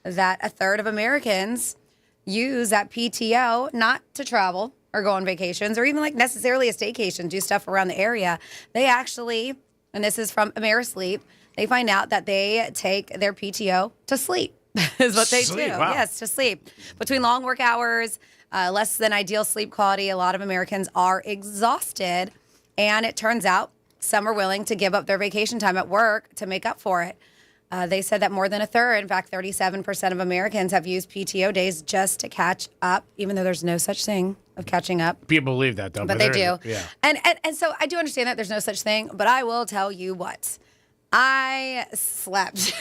that a third of Americans use that PTO not to travel or go on vacations or even like necessarily a staycation, do stuff around the area. They actually, and this is from AmeriSleep, they find out that they take their PTO to sleep is what they do. Wow. Yes, to sleep. Between long work hours, less than ideal sleep quality, a lot of Americans are exhausted. And it turns out some are willing to give up their vacation time at work to make up for it. They said that more than a third, in fact, 37% of Americans have used PTO days just to catch up, even though there's no such thing of catching up. People believe that, though. But they do. Yeah. And so I do understand that there's no such thing, but I will tell you what. I slept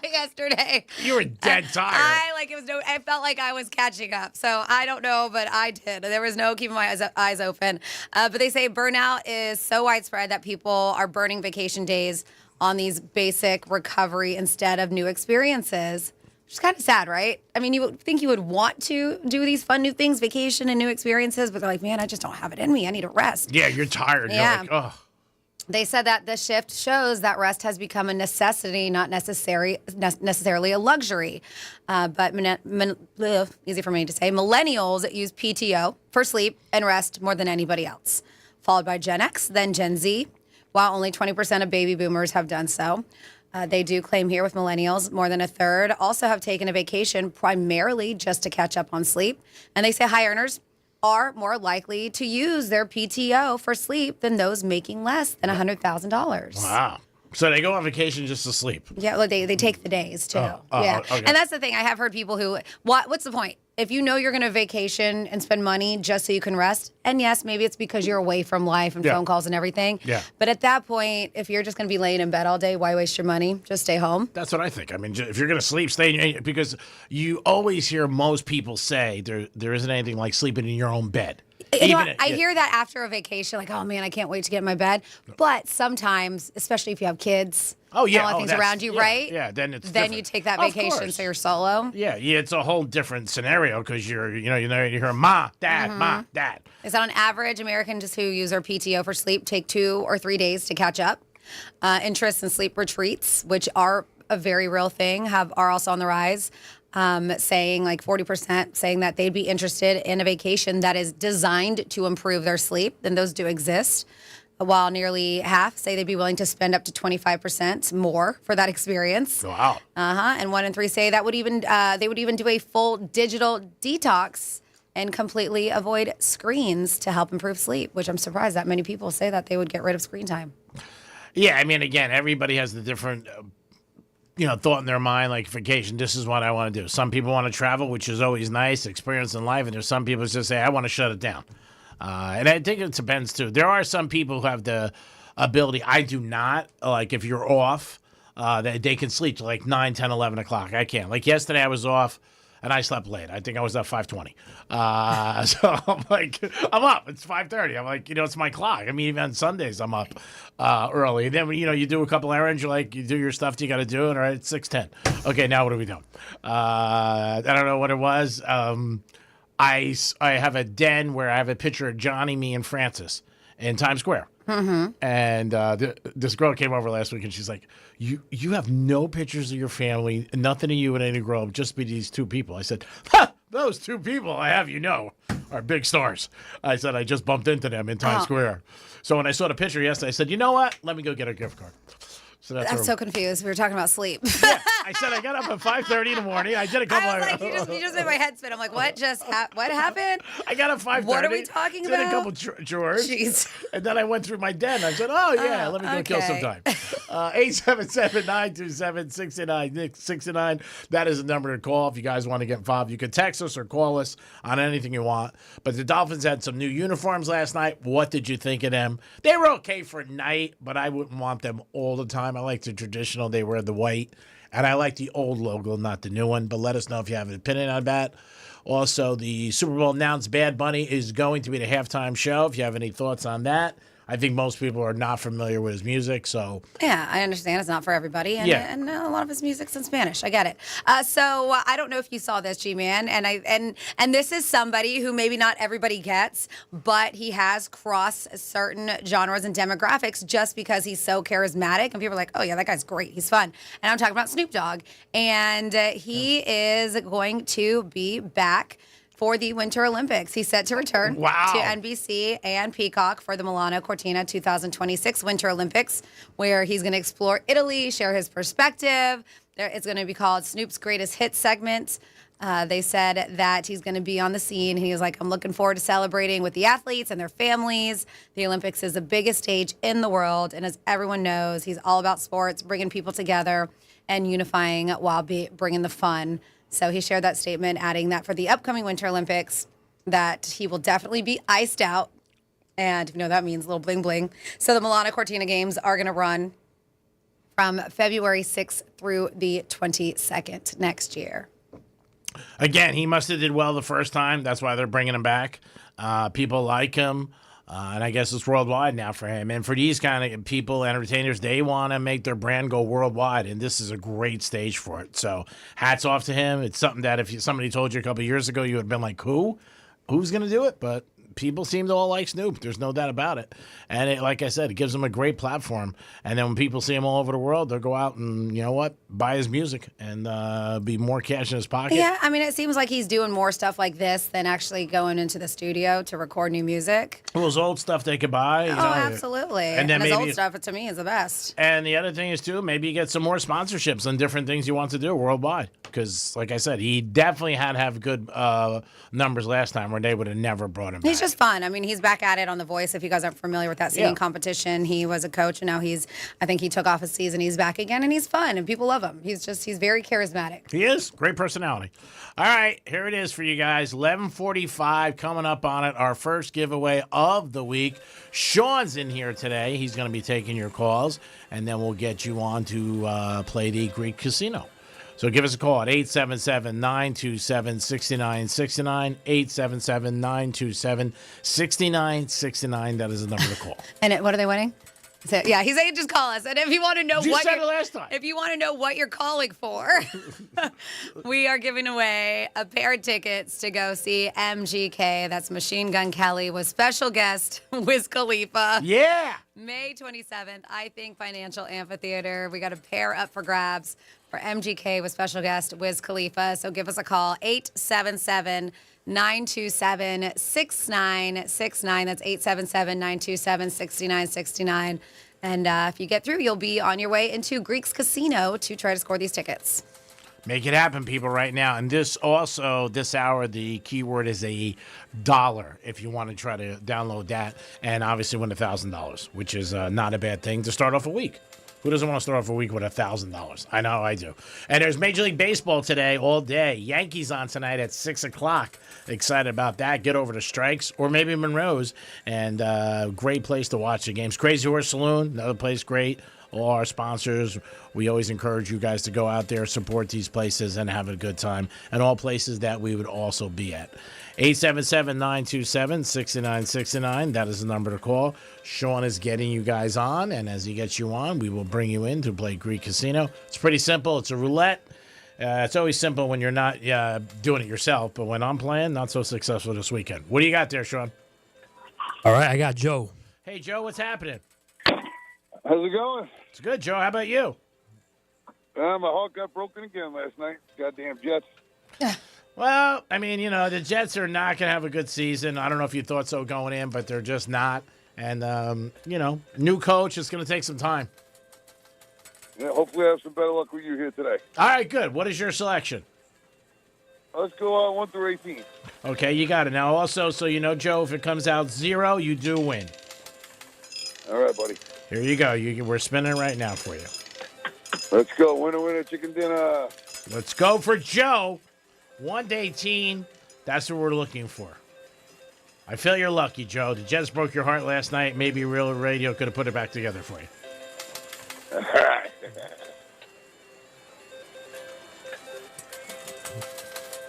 yesterday. You were dead tired. I felt like I was catching up. So I don't know, but I did. There was no keeping my eyes open. But they say burnout is so widespread that people are burning vacation days on these basic recovery instead of new experiences. Which is kind of sad, right? I mean, you would think you would want to do these fun new things, vacation and new experiences, but they're like, man, I just don't have it in me. I need a rest. Yeah, you're tired. Yeah. You're like, oh. They said that the shift shows that rest has become a necessity, not necessarily a luxury. But easy for me to say, millennials use PTO for sleep and rest more than anybody else, followed by Gen X, then Gen Z, while only 20% of baby boomers have done so. They do claim here with millennials, more than a third also have taken a vacation primarily just to catch up on sleep. And they say high earners are more likely to use their PTO for sleep than those making less than $100,000. Wow. So they go on vacation just to sleep. Yeah, well, they take the days too. Yeah. Okay. And that's the thing. I have heard people who, what's the point? If you know you're going to vacation and spend money just so you can rest, and yes, maybe it's because you're away from life and phone calls and everything. Yeah. But at that point, if you're just going to be laying in bed all day, why waste your money? Just stay home. That's what I think. I mean, if you're going to sleep, stay in because you always hear most people say there isn't anything like sleeping in your own bed. I hear that after a vacation, like, oh man, I can't wait to get in my bed. But sometimes, especially if you have kids, a lot of things around you, right? Yeah, then you take that vacation, so you're solo. Yeah, it's a whole different scenario because you hear ma, dad, ma, dad. Is that on average, Americans who use their PTO for sleep take 2 or 3 days to catch up? Interest in sleep retreats, which are a very real thing, are also on the rise. Saying like 40% saying that they'd be interested in a vacation that is designed to improve their sleep, then those do exist. While nearly half say they'd be willing to spend up to 25% more for that experience. Wow. And 1 in 3 say that they would even do a full digital detox and completely avoid screens to help improve sleep, which I'm surprised that many people say that they would get rid of screen time. Yeah, I mean, again, everybody has the different thought in their mind, like vacation, this is what I want to do. Some people want to travel, which is always nice, experience in life, and there's some people who just say, I want to shut it down. And I think it depends, too. There are some people who have the ability. I do not. Like, if you're off, they can sleep till like 9, 10, 11 o'clock. I can't. Like, yesterday I was off, and I slept late. I think I was at 5:20. So I'm like, I'm up. It's 5:30. I'm like, it's my clock. I mean, even on Sundays, I'm up early. And then, you do a couple errands. You do your stuff you got to do. And all right, it's 6:10. Okay, now what are we doing? I don't know what it was. I have a den where I have a picture of Johnny, me, and Francis in Times Square. Mm-hmm. And this girl came over last week, and she's like, you have no pictures of your family, nothing of you in any grow up, just be these 2 people. I said, those 2 people I have, are big stars. I said, I just bumped into them in Times Square. So when I saw the picture yesterday, I said, you know what? Let me go get a gift card. So I'm so confused. We were talking about sleep. Yeah, I said I got up at 5:30 in the morning. I did a couple. I was like, you just made my head spin. I'm like, what what happened? I got up 5:30. What are we talking about? Did a couple chores. Jeez. And then I went through my den. I said, let me go kill some time. 877-927-6969. That is the number to call if you guys want to get involved. You can text us or call us on anything you want. But the Dolphins had some new uniforms last night. What did you think of them? They were okay for a night, but I wouldn't want them all the time. I like the traditional. They wear the white. And I like the old logo, not the new one. But let us know if you have an opinion on that. Also, the Super Bowl announced Bad Bunny is going to be the halftime show. If you have any thoughts on that. I think most people are not familiar with his music, so Yeah, I understand it's not for everybody, and, Yeah. and a lot of his music's in Spanish. I get it. So I don't know if you saw this, G-Man, and this is somebody who maybe not everybody gets, but he has crossed certain genres and demographics just because he's so charismatic, and people are like, oh yeah, that guy's great, he's fun. And I'm talking about Snoop Dogg, and he is going to be back for the Winter Olympics. He's set to return Wow. to NBC and Peacock for the Milano Cortina 2026 Winter Olympics, where he's going to explore Italy, share his perspective. It's going to be called Snoop's Greatest Hits segment. They said that he's going to be on the scene. He was like, I'm looking forward to celebrating with the athletes and their families. The Olympics is the biggest stage in the world. And as everyone knows, he's all about sports, bringing people together and unifying while bringing the fun. So he shared that statement, adding that for the upcoming Winter Olympics, that he will definitely be iced out. And if you know that means a little bling bling. So the Milano Cortina Games are going to run from February 6th through the 22nd next year. again, he must have did well the first time. That's why they're bringing him back. People like him. And I guess it's worldwide now for him. And for these kind of people, entertainers, they want to make their brand go worldwide. And this is a great stage for it. So hats off to him. It's something that if somebody told you a couple of years ago, you would have been like, who? Who's going to do it? But people seem to all like Snoop. There's no doubt about it. And it, like I said, it gives him a great platform. And then when people see him all over the world, they'll go out and, you know what, buy his music and be more cash in his pocket. Yeah, I mean, it seems like he's doing more stuff like this than actually going into the studio to record new music. Well, his old stuff they could buy. You know, Absolutely. And then his maybe old stuff, to me, is the best. And the other thing is, too, maybe you get some more sponsorships on different things you want to do worldwide. Because, like I said, he definitely had to have good numbers last time, or they would have never brought him back. He's just fun. I mean, he's back at it on The Voice. If you guys aren't familiar with that singing competition, he was a coach, and now I think he took off a season. He's back again, and he's fun, and people love him. He's very charismatic. He is. Great personality. All right, here it is for you guys. 11:45 coming up on it. Our first giveaway of the week. Sean's in here today. He's going to be taking your calls, and then we'll get you on to play the Greek Casino. So give us a call at 877-927-6969, 877-927-6969. That is the number to call. And what are they winning? So, yeah, he's saying just call us. And if you want to know You said it last time. If you want to know what you're calling for, we are giving away a pair of tickets to go see MGK. That's Machine Gun Kelly with special guest Wiz Khalifa. Yeah. May 27th, I think Financial Amphitheater. We got a pair up for grabs for MGK with special guest Wiz Khalifa. So give us a call, 877-927-6969. That's 877-927-6969. And if you get through, you'll be on your way into Greek's Casino to try to score these tickets. Make it happen, people, right now. And this hour, the keyword is $1 if you want to try to download that and obviously win $1,000, which is not a bad thing to start off a week. Who doesn't want to start off a week with $1,000? I know I do. And there's Major League Baseball today all day. Yankees on tonight at 6 o'clock. Excited about that. Get over to Strikes or maybe Monroe's. And great place to watch the games. Crazy Horse Saloon, another place great. All our sponsors, we always encourage you guys to go out there, support these places, and have a good time. And all places that we would also be at. 877-927-6969. That is the number to call. Sean is getting you guys on, and as he gets you on, we will bring you in to play Greek Casino. It's pretty simple. It's a roulette. It's always simple when you're not doing it yourself, but when I'm playing, not so successful this weekend. What do you got there, Sean? All right, I got Joe. Hey, Joe, what's happening? How's it going? It's good, Joe. How about you? My heart got broken again last night. Goddamn Jets. Well, I mean, the Jets are not going to have a good season. I don't know if you thought so going in, but they're just not. And, new coach, it's going to take some time. Yeah, hopefully I have some better luck with you here today. All right, good. What is your selection? Let's go 1 through 18. Okay, you got it. Now, also, so you know, Joe, if it comes out 0, you do win. All right, buddy. Here you go. We're spinning right now for you. Let's go. Winner, winner, chicken dinner. Let's go for Joe. 1 to 18. That's what we're looking for. I feel you're lucky, Joe. The Jets broke your heart last night. Maybe Real Radio could have put it back together for you.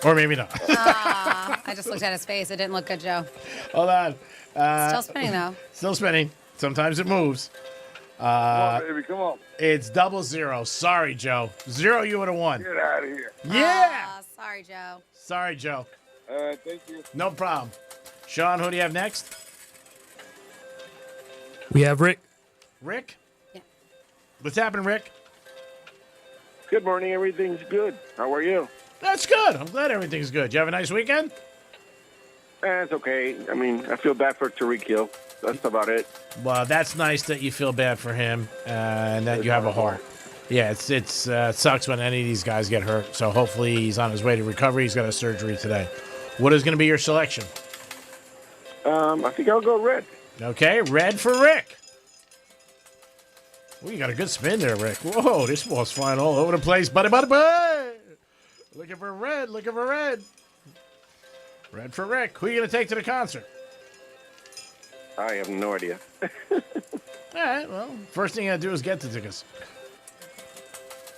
Or maybe not. I just looked at his face. It didn't look good, Joe. Hold on. Still spinning, though. Still spinning. Sometimes it moves. Come on, baby, come on. It's 0-0. Sorry, Joe. 0, you would have won. Get out of here. Yeah. Sorry, Joe. Sorry, Joe. Thank you. No problem. Sean, who do you have next? We have Rick. Rick? Yeah. What's happening, Rick? Good morning. Everything's good. How are you? That's good. I'm glad everything's good. You have a nice weekend? It's okay. I mean, I feel bad for Tariq Hill. That's about it. Well, that's nice that you feel bad for him and that you have a heart. Yeah, it sucks when any of these guys get hurt. So hopefully he's on his way to recovery. He's got a surgery today. What is going to be your selection? I think I'll go red. Okay, red for Rick. Oh, you got a good spin there, Rick. Whoa, this ball's flying all over the place. Buddy. Looking for red, looking for red. Red for Rick. Who are you going to take to the concert? I have no idea. All right, well, first thing you got to do is get the tickets.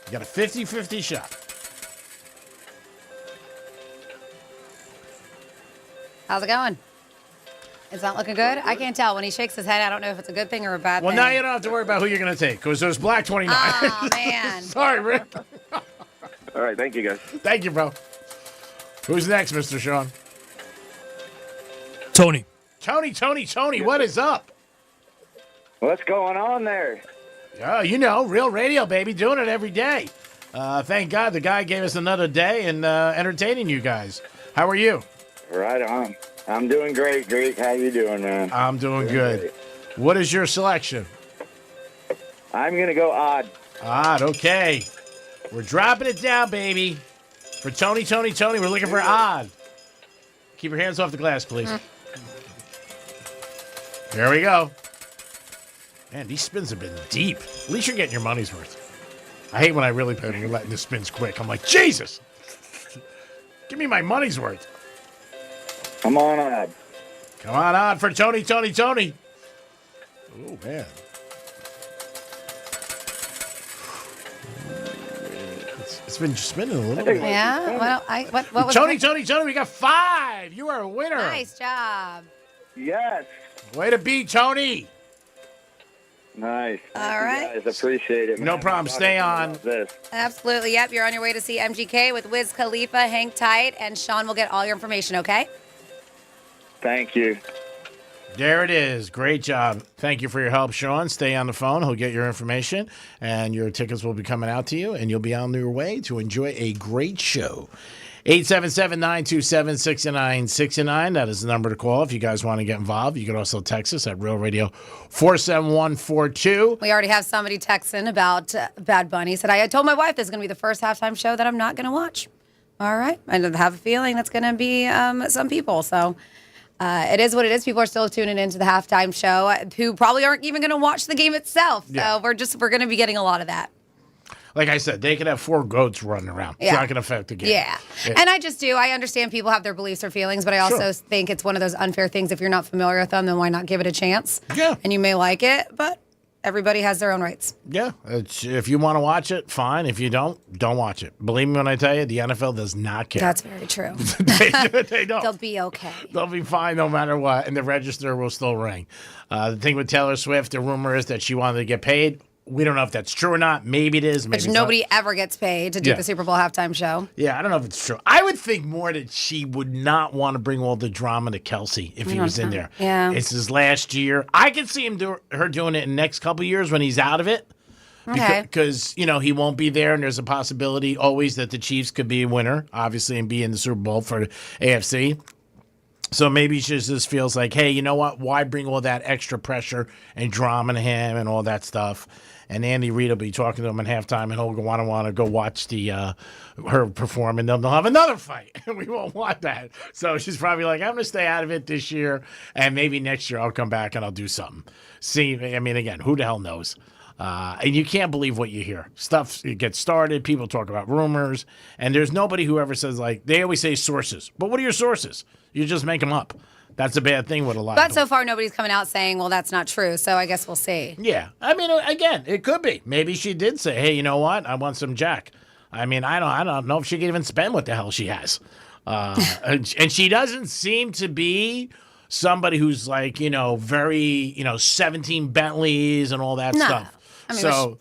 You got a 50-50 shot. How's it going? It's not looking good? I can't tell. When he shakes his head, I don't know if it's a good thing or a bad Well, thing. now you don't have to worry about who you're going to take because there's Black 29. Oh, man. Sorry, Rick. All right. Thank you, guys. Thank you, bro. Who's next, Mr. Sean? Tony. Tony, what is up? What's going on there? Oh, you know, real radio, baby, doing it every day. Thank God the guy gave us another day and entertaining you guys. How are you? Right on. I'm doing great, Greek. How you doing, man? I'm doing good. great. What is your selection? I'm going to go odd. Odd, okay. We're dropping it down, baby. For Tony, we're looking for odd. Keep your hands off the glass, please. There we go. Man, these spins have been deep. At least you're getting your money's worth. I hate when I really pay and you're letting the spins quick. I'm like, Jesus! Give me my money's worth. I'm on odd. Come on for Tony. Oh, man. It's been spinning a little bit. Yeah? What was Tony, we got 5. You are a winner. Nice job. Yes. Way to be, Tony. Nice. All Thank you right. guys. Appreciate it, man. No problem. Stay on. This. Absolutely. Yep. You're on your way to see MGK with Wiz Khalifa. Hang tight, and Sean will get all your information, okay? Thank you. There it is. Great job. Thank you for your help, Sean. Stay on the phone. He'll get your information, and your tickets will be coming out to you, and you'll be on your way to enjoy a great show. 877-927-6969. That is the number to call if you guys want to get involved. You can also text us at Real Radio 47142. We already have somebody texting about Bad Bunny. Said, I told my wife this is going to be the first halftime show that I'm not going to watch. All right. I have a feeling that's going to be some people. So it is what it is. People are still tuning into the halftime show who probably aren't even going to watch the game itself. Yeah. So we're going to be getting a lot of that. Like I said, they could have 4 goats running around. It's Yeah. not going to affect the game. Yeah. And I understand people have their beliefs or feelings, but I also Sure. think it's one of those unfair things. If you're not familiar with them, then why not give it a chance? Yeah. And you may like it, but everybody has their own rights. Yeah, if you want to watch it, fine. If you don't watch it. Believe me when I tell you, the NFL does not care. That's very true. they don't. They'll be okay. They'll be fine no matter what, and the register will still ring. The thing with Taylor Swift, the rumor is that she wanted to get paid. We don't know if that's true or not. Maybe it is. Maybe Which it's nobody not. ever gets paid to do Yeah. the Super Bowl halftime show. Yeah, I don't know if it's true. I would think more that she would not want to bring all the drama to Kelsey if he was in there. Yeah. It's his last year. I could see her doing it in the next couple of years when he's out of it. Okay. Because, he won't be there, and there's a possibility always that the Chiefs could be a winner, obviously, and be in the Super Bowl for the AFC. So maybe she just feels like, hey, you know what? Why bring all that extra pressure and drama to him and all that stuff? And Andy Reid will be talking to him at halftime, and he'll want to go watch her perform, and then they'll have another fight. And we won't want that. So she's probably like, I'm going to stay out of it this year, and maybe next year I'll come back and I'll do something. See, I mean, again, who the hell knows? And you can't believe what you hear. Stuff gets started. People talk about rumors, and there's nobody who ever says, like, they always say sources. But what are your sources? You just make them up. That's a bad thing with a lot. But so far, nobody's coming out saying, well, that's not true. So I guess we'll see. Yeah. I mean, again, it could be. Maybe she did say, hey, you know what? I want some Jack. I mean, I don't know if she can even spend what the hell she has. And she doesn't seem to be somebody who's like, very, 17 Bentleys and all that No. stuff. I mean, so,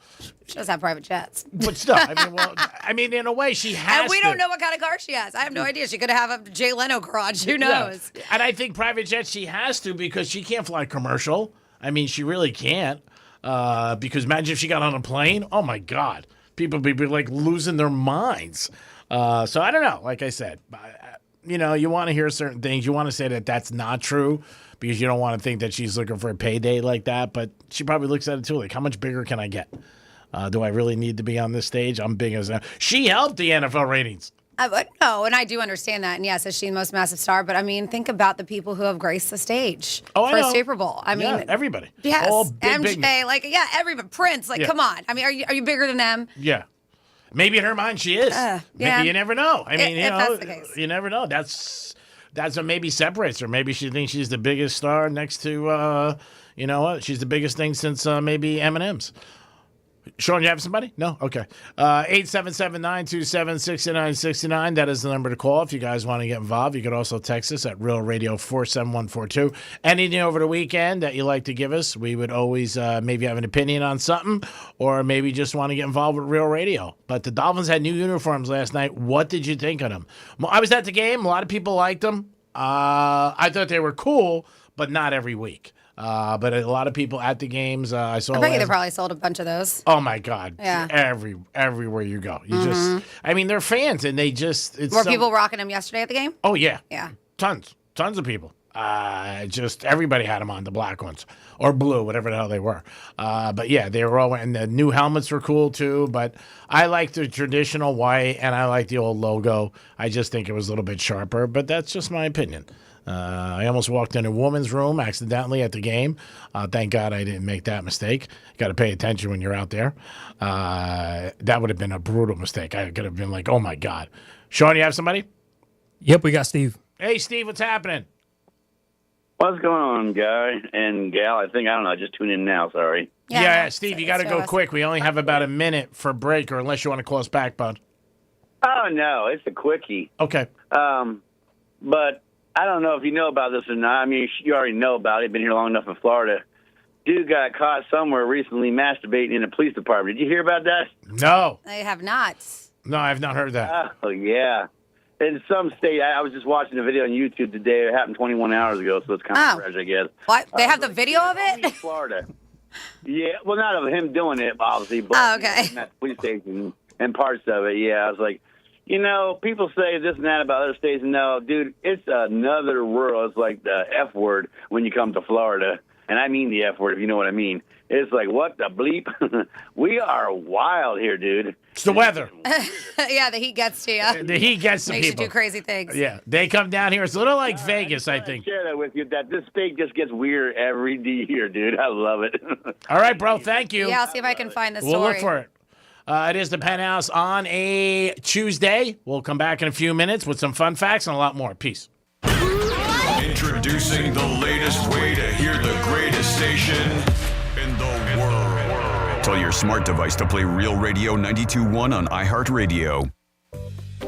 she does have private jets. but still, in a way, she has And we to. don't know what kind of car she has. I have no idea. She could have a Jay Leno garage. Who knows? Yeah. And I think private jet she has to because she can't fly commercial. I mean, she really can't. Because imagine if she got on a plane. Oh, my God. People would be like losing their minds. So I don't know. Like I said, you want to hear certain things. You want to say that that's not true because you don't want to think that she's looking for a payday like that. But she probably looks at it too. Like, how much bigger can I get? Do I really need to be on this stage? I'm big as she helped the NFL ratings. No, and I do understand that. And yes, is she the most massive star? But I mean, think about the people who have graced the stage Oh, I for a know. Super Bowl. I mean, everybody. yes, All big, MJ, big. everybody, Prince, Yeah. come on. I mean, are you bigger than them? Yeah. Maybe in her mind she is. yeah. Maybe you never know. I mean, If that's the case. you never know. That's what maybe separates her. Maybe she thinks she's the biggest star next to, she's the biggest thing since maybe Eminem's. Sean, you have somebody? No? Okay. 877-927-6969. That is the number to call if you guys want to get involved. You could also text us at Real Radio 47142. Anything over the weekend that you like to give us, we would always maybe have an opinion on something or maybe just want to get involved with Real Radio. But the Dolphins had new uniforms last night. What did you think of them? I was at the game. A lot of people liked them. I thought they were cool, but not every week. But a lot of people at the games, I saw. I bet you they probably sold a bunch of those. Oh my God! Yeah. Everywhere you go, you just. I mean, they're fans, and they just. It's Were people rocking them yesterday at the game? Oh yeah. Yeah. Tons of people. Just everybody had them on, the black ones or blue, whatever the hell they were. But yeah, they were all, and the new helmets were cool too. But I like the traditional white, and I like the old logo. I just think it was a little bit sharper, but that's just my opinion. I almost walked in a woman's room accidentally at the game. Thank God I didn't make that mistake. Got to pay attention when you're out there. That would have been a brutal mistake. I could have been like, oh my God. Sean, you have somebody? Yep, we got Steve. Hey, Steve, what's happening? What's going on, guy and gal? I don't know. I just tuned in now. Sorry. Yeah, Steve, you got to Show go us. quick. We only have about a minute for break, or unless you want to call us back, bud. Oh, no. It's a quickie. Okay. But I don't know if you know about this or not. I mean, you already know about it. Been here long enough in Florida. Dude got caught somewhere recently masturbating in a police department. Did you hear about that? No. They have not. No, I've not heard that. Oh, yeah. In some state, I was just watching a video on YouTube today. It happened 21 hours ago, so it's kind of fresh, I guess. What? They have the video of Only in it? Florida. Yeah, well, not of him doing it, obviously, but Oh, okay. at the police station and parts of it. Yeah, I was like, people say this and that about other states. No, dude, it's another world. It's like the F word when you come to Florida. And I mean the F word, if you know what I mean. It's like, what the bleep? We are wild here, dude. It's the weather. Yeah, the heat gets to you. The heat gets to Makes people. you do crazy things. Yeah, they come down here. It's a little like Vegas, I think. Share that with you. That this state just gets weird every year, dude. I love it. All right, bro. Thank you. Yeah, I'll see if I can find the story. We'll look for it. It is the Penthouse on a Tuesday. We'll come back in a few minutes with some fun facts and a lot more. Peace. Introducing the latest way to hear the greatest station in the world. Tell your smart device to play Real Radio 92.1 on iHeartRadio.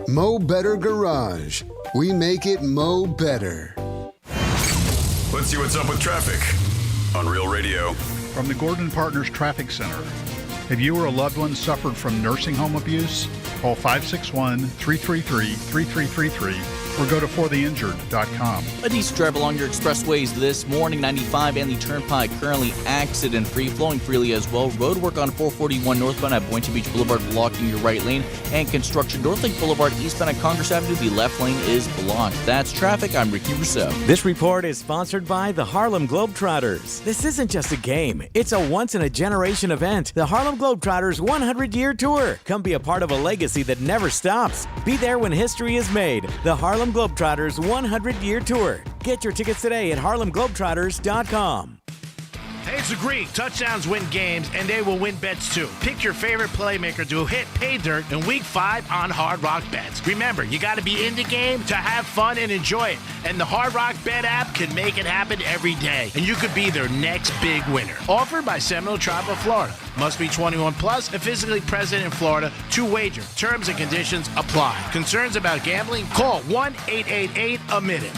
Mo Better Garage. We make it Mo Better. Let's see what's up with traffic on Real Radio. From the Gordon Partners Traffic Center. If you or a loved one suffered from nursing home abuse, call 561-333-3333 or go to fortheinjured.com. A decent drive along your expressways this morning. 95 and the Turnpike currently accident-free, flowing freely as well. Road work on 441 northbound at Boynton Beach Boulevard blocking your right lane, and construction Northlake Boulevard eastbound at Congress Avenue. The left lane is blocked. That's traffic. I'm Ricky Rousseau. This report is sponsored by the Harlem Globetrotters. This isn't just a game. It's a once-in-a-generation event. The Harlem Globetrotters 100-year tour. Come be a part of a legacy that never stops. Be there when history is made. The Harlem Globetrotters 100-year tour. Get your tickets today at harlemglobetrotters.com. Hey, it's the Greek. Touchdowns win games, and they will win bets too. Pick your favorite playmaker to hit pay dirt in Week 5 on Hard Rock Bets. Remember, you got to be in the game to have fun and enjoy it. And the Hard Rock Bet app can make it happen every day. And you could be their next big winner. Offered by Seminole Tribe of Florida. Must be 21 plus and physically present in Florida to wager. Terms and conditions apply. Concerns about gambling? Call 1-888-A-MINUTE.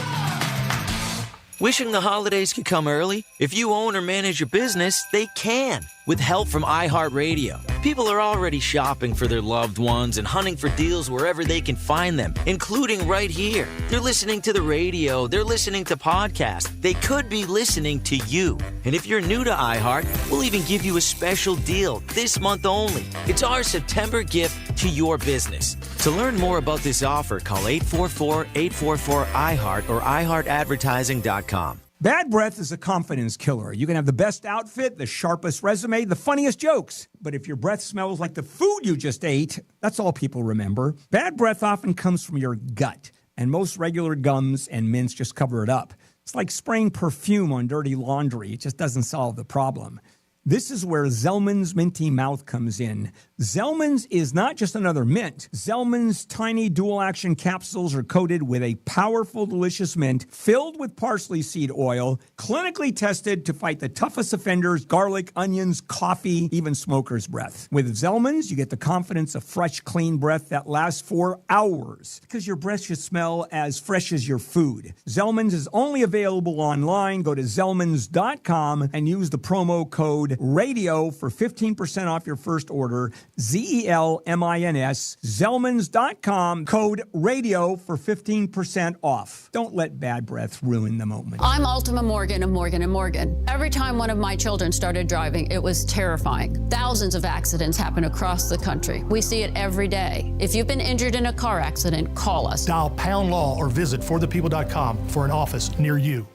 Wishing the holidays could come early? If you own or manage your business, they can. With help from iHeartRadio. People are already shopping for their loved ones and hunting for deals wherever they can find them, including right here. They're listening to the radio. They're listening to podcasts. They could be listening to you. And if you're new to iHeart, we'll even give you a special deal this month only. It's our September gift to your business. To learn more about this offer, call 844-844-iHeart or iHeartAdvertising.com. Bad breath is a confidence killer. You can have the best outfit, the sharpest resume, the funniest jokes. But if your breath smells like the food you just ate, that's all people remember. Bad breath often comes from your gut, and most regular gums and mints just cover it up. It's like spraying perfume on dirty laundry. It just doesn't solve the problem. This is where Zellman's Minty Mouth comes in. Zellman's is not just another mint. Zellman's tiny dual-action capsules are coated with a powerful, delicious mint filled with parsley seed oil, clinically tested to fight the toughest offenders, garlic, onions, coffee, even smoker's breath. With Zellman's, you get the confidence of fresh, clean breath that lasts for hours because your breath should smell as fresh as your food. Zellman's is only available online. Go to Zellmans.com and use the promo code RADIO for 15% off your first order. ZELMINS, Zellmans.com, code RADIO for 15% off. Don't let bad breath ruin the moment. I'm Ultima Morgan of Morgan & Morgan. Every time one of my children started driving, it was terrifying. Thousands of accidents happen across the country. We see it every day. If you've been injured in a car accident, call us. Dial # law or visit forthepeople.com for an office near you.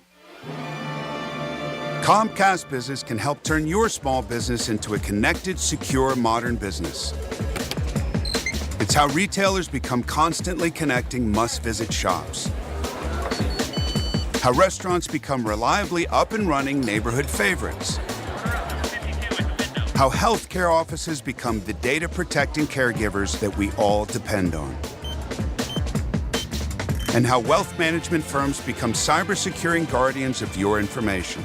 Comcast Business can help turn your small business into a connected, secure, modern business. It's how retailers become constantly connecting must-visit shops. How restaurants become reliably up and running neighborhood favorites. How healthcare offices become the data-protecting caregivers that we all depend on. And how wealth management firms become cyber-securing guardians of your information.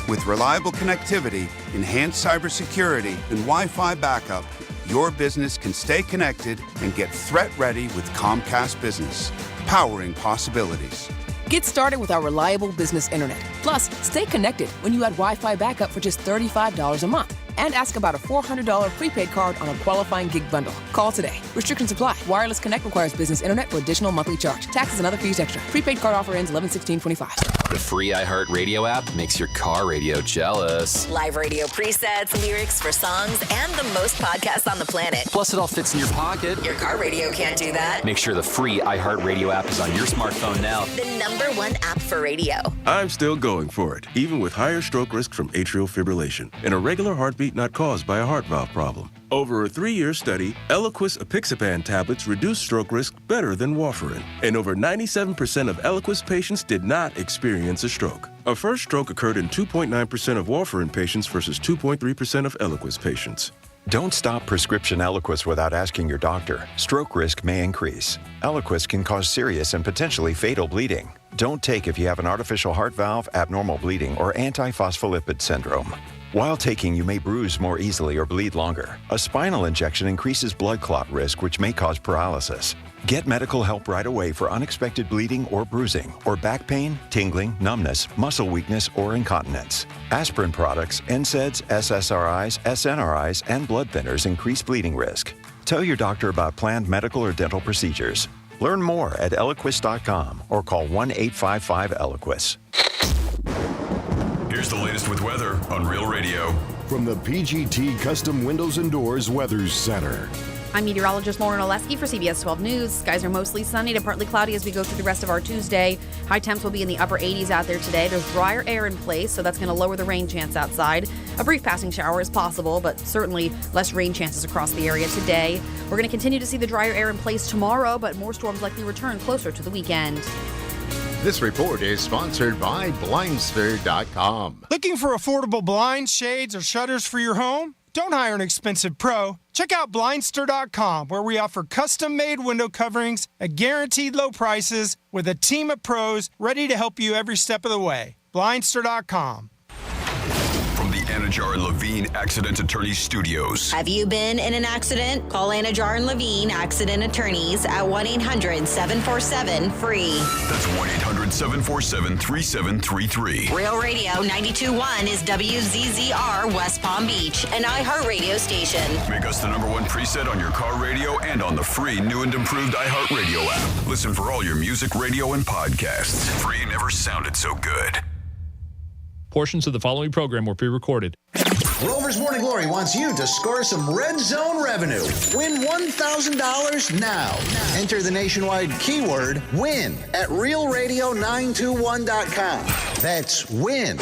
With reliable connectivity, enhanced cybersecurity, and Wi-Fi backup, your business can stay connected and get threat-ready with Comcast Business, powering possibilities. Get started with our reliable business internet. Plus, stay connected when you add Wi-Fi backup for just $35 a month. And ask about a $400 prepaid card on a qualifying gig bundle. Call today. Restrictions apply. Wireless Connect requires business internet for additional monthly charge. Taxes and other fees extra. Prepaid card offer ends 11/16/25. The free iHeartRadio app makes your car radio jealous. Live radio presets, lyrics for songs, and the most podcasts on the planet. Plus, it all fits in your pocket. Your car radio can't do that. Make sure the free iHeartRadio app is on your smartphone now. The #1 app for radio. I'm still going for it, even with higher stroke risk from atrial fibrillation and a regular heartbeat not caused by a heart valve problem. Over a 3-year study, Eliquis apixaban tablets reduce stroke risk better than warfarin, and over 97% of Eliquis patients did not experience a stroke. A first stroke occurred in 2.9% of warfarin patients versus 2.3% of Eliquis patients. Don't stop prescription Eliquis without asking your doctor. Stroke risk may increase. Eliquis can cause serious and potentially fatal bleeding. Don't take if you have an artificial heart valve, abnormal bleeding, or antiphospholipid syndrome. While taking, you may bruise more easily or bleed longer. A spinal injection increases blood clot risk, which may cause paralysis. Get medical help right away for unexpected bleeding or bruising, or back pain, tingling, numbness, muscle weakness, or incontinence. Aspirin products, NSAIDs, SSRIs, SNRIs, and blood thinners increase bleeding risk. Tell your doctor about planned medical or dental procedures. Learn more at Eliquis.com or call 1-855-ELIQUIS. Here's the latest with weather on Real Radio. From the PGT Custom Windows and Doors Weather Center. I'm meteorologist Lauren Oleski for CBS 12 News. Skies are mostly sunny to partly cloudy as we go through the rest of our Tuesday. High temps will be in the upper 80s out there today. There's drier air in place, so that's going to lower the rain chance outside. A brief passing shower is possible, but certainly less rain chances across the area today. We're going to continue to see the drier air in place tomorrow, but more storms likely return closer to the weekend. This report is sponsored by Blindster.com. Looking for affordable blinds, shades, or shutters for your home? Don't hire an expensive pro. Check out Blindster.com, where we offer custom-made window coverings at guaranteed low prices with a team of pros ready to help you every step of the way. Blindster.com. From the Anajar and Levine Accident Attorneys Studios. Have you been in an accident? Call Anajar and Levine Accident Attorneys at 1-800-747-FREE. That's 1-800-747-3733. Real Radio 92.1 is WZZR West Palm Beach, an iHeartRadio station. Make us the #1 preset on your car radio and on the free new and improved iHeartRadio app. Listen for all your music, radio, and podcasts. Free never sounded so good. Portions of the following program were pre-recorded. Rover's Morning Glory wants you to score some Red Zone revenue. Win $1,000 now. Enter the nationwide keyword WIN at realradio921.com. That's WIN.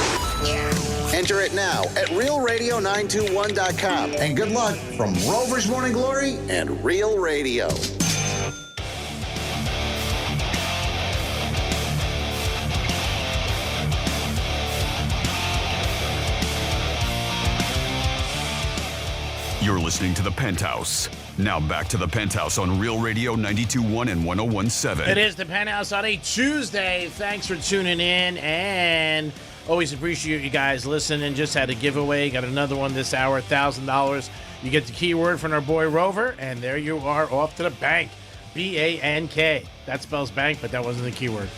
Enter it now at realradio921.com. And good luck from Rover's Morning Glory and Real Radio. You're listening to The Penthouse. Now back to The Penthouse on Real Radio 92.1 and 101.7. It is The Penthouse on a Tuesday. Thanks for tuning in, and always appreciate you guys listening. Just had a giveaway. Got another one this hour, $1,000. You get the keyword from our boy Rover, and there you are, off to the bank. B-A-N-K. That spells bank, but that wasn't the keyword.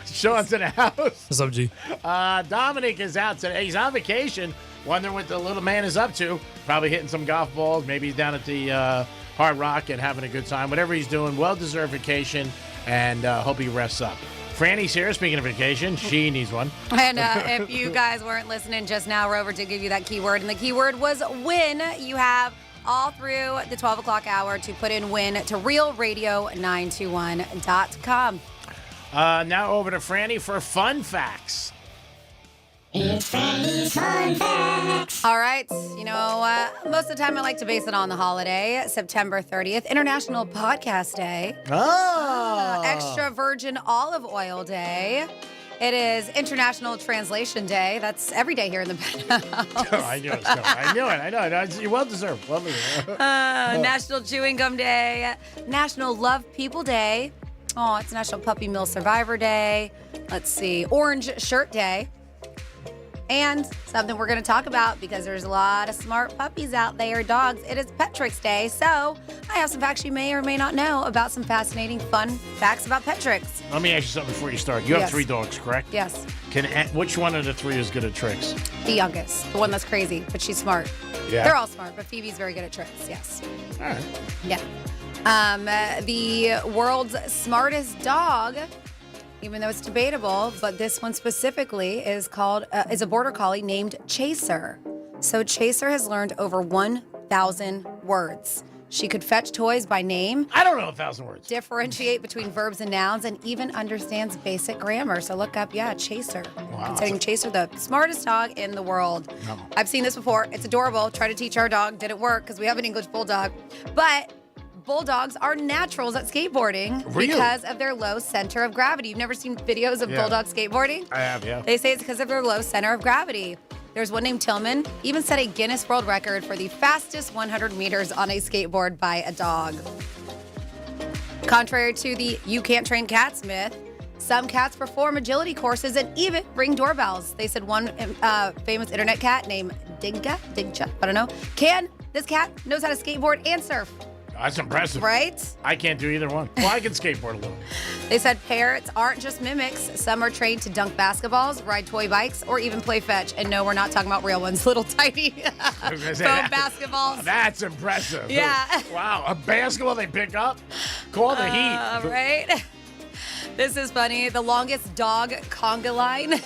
Sean's in the house. What's up, G? Dominic is out today. He's on vacation. Wondering what the little man is up to. Probably hitting some golf balls. Maybe he's down at the Hard Rock and having a good time. Whatever he's doing, well-deserved vacation, and hope he rests up. Franny's here. Speaking of vacation, she needs one. And if you guys weren't listening just now, Rover did give you that keyword, and the keyword was WIN. You have all through the 12 o'clock hour to put in WIN to realradio921.com. Now over to Franny for fun facts. It's Franny's Fun Facts. All right. You know, most of the time I like to base it on the holiday, September 30th, International Podcast Day. Oh. Extra Virgin Olive Oil Day. It is International Translation Day. That's every day here in the Penthouse. I knew it. I knew it. You're well-deserved. National Chewing Gum Day. National Love People Day. Oh, it's National Puppy Mill Survivor Day. Let's see. Orange Shirt Day. And something we're going to talk about because there's a lot of smart puppies out there, dogs. It is Pet Tricks Day. So I have some facts you may or may not know about some fascinating, fun facts about Pet Tricks. Let me ask you something before you start. You have 3 dogs, correct? Yes. Which one of the 3 is good at tricks? The youngest, the one that's crazy, but she's smart. Yeah. They're all smart, but Phoebe's very good at tricks, yes. All right. Yeah. The world's smartest dog, even though it's debatable, but this one specifically is a border collie named Chaser. So Chaser has learned over 1,000 words. She could fetch toys by name. I don't know 1,000 words. Differentiate between verbs and nouns, and even understands basic grammar. So look up, Chaser. Wow. Considering Chaser the smartest dog in the world. No. I've seen this before. It's adorable. Try to teach our dog. Didn't work because we have an English bulldog. But bulldogs are naturals at skateboarding because of their low center of gravity. You've never seen videos of bulldogs skateboarding? I have, yeah. They say it's because of their low center of gravity. There's one named Tillman, even set a Guinness World Record for the fastest 100 meters on a skateboard by a dog. Contrary to the you can't train cats myth, some cats perform agility courses and even ring doorbells. They said one famous internet cat named Digga, I don't know, this cat knows how to skateboard and surf. That's impressive. Right? I can't do either one. Well, I can skateboard a little. They said parrots aren't just mimics. Some are trained to dunk basketballs, ride toy bikes, or even play fetch. And no, we're not talking about real ones. Little tiny foam basketballs. That's impressive. Yeah. Wow. A basketball they pick up? Call the heat. Right? This is funny. The longest dog conga line.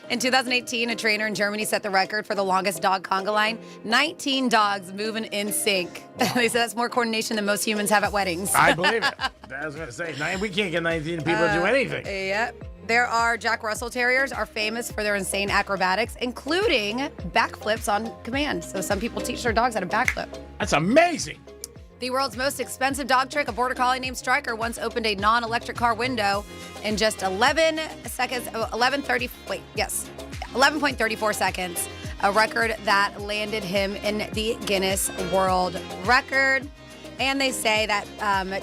In 2018, a trainer in Germany set the record for the longest dog conga line. 19 dogs moving in sync. Wow. They said that's more coordination than most humans have at weddings. I believe it. I was going to say, we can't get 19 people to do anything. Yep. There are Jack Russell Terriers are famous for their insane acrobatics, including backflips on command. So some people teach their dogs how to backflip. That's amazing. The world's most expensive dog trick, a border collie named Striker, once opened a non-electric car window in just 11.34 seconds, a record that landed him in the Guinness World Record. And they say that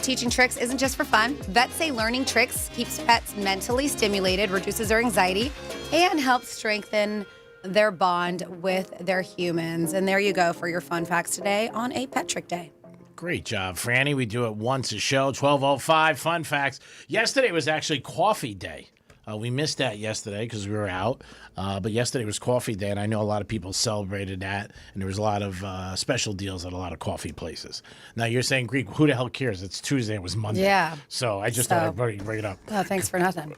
teaching tricks isn't just for fun. Vets say learning tricks keeps pets mentally stimulated, reduces their anxiety, and helps strengthen their bond with their humans. And there you go for your fun facts today on a Patrick Day. Great job, Franny. We do it once a show, 12:05, fun facts. Yesterday was actually coffee day. We missed that yesterday because we were out. But yesterday was coffee day, and I know a lot of people celebrated that, and there was a lot of special deals at a lot of coffee places. Now, you're saying, Greek, who the hell cares? It's Tuesday. It was Monday. Yeah. So I just thought I'd bring it up. Oh, thanks for nothing.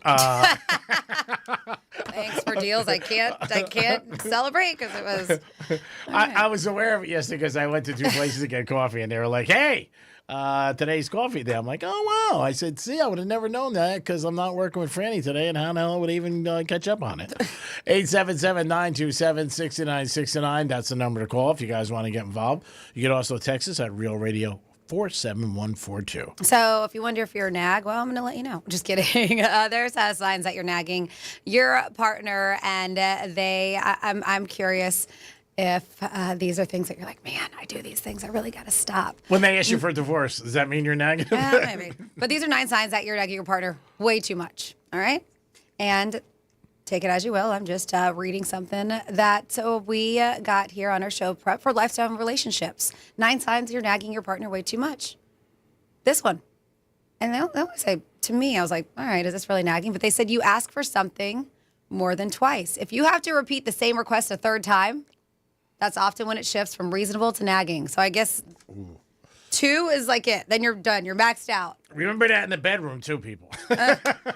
Thanks for deals I can't celebrate because it was. I was aware of it yesterday because I went to two places to get coffee, and they were like, hey, today's coffee day. I'm like, oh, wow. I said, see, I would have never known that because I'm not working with Franny today, and how the hell would I even catch up on it? 877-927-6969. That's the number to call if you guys want to get involved. You can also text us at Real Radio 47142. So if you wonder if you're a nag, well, I'm going to let you know. Just kidding. There's signs that you're nagging your partner, and I'm curious if these are things that you're like, man, I do these things. I really got to stop. When they ask you for a divorce, does that mean you're nagging? Maybe. But these are 9 signs that you're nagging your partner way too much. All right? And take it as you will. I'm just reading something that we got here on our show, Prep for Lifestyle and Relationships. 9 signs you're nagging your partner way too much. This one. And they always say, to me, I was like, all right, is this really nagging? But they said you ask for something more than twice. If you have to repeat the same request a third time, that's often when it shifts from reasonable to nagging. So I guess 2 is like it. Then you're done. You're maxed out. Remember that in the bedroom, too, people. I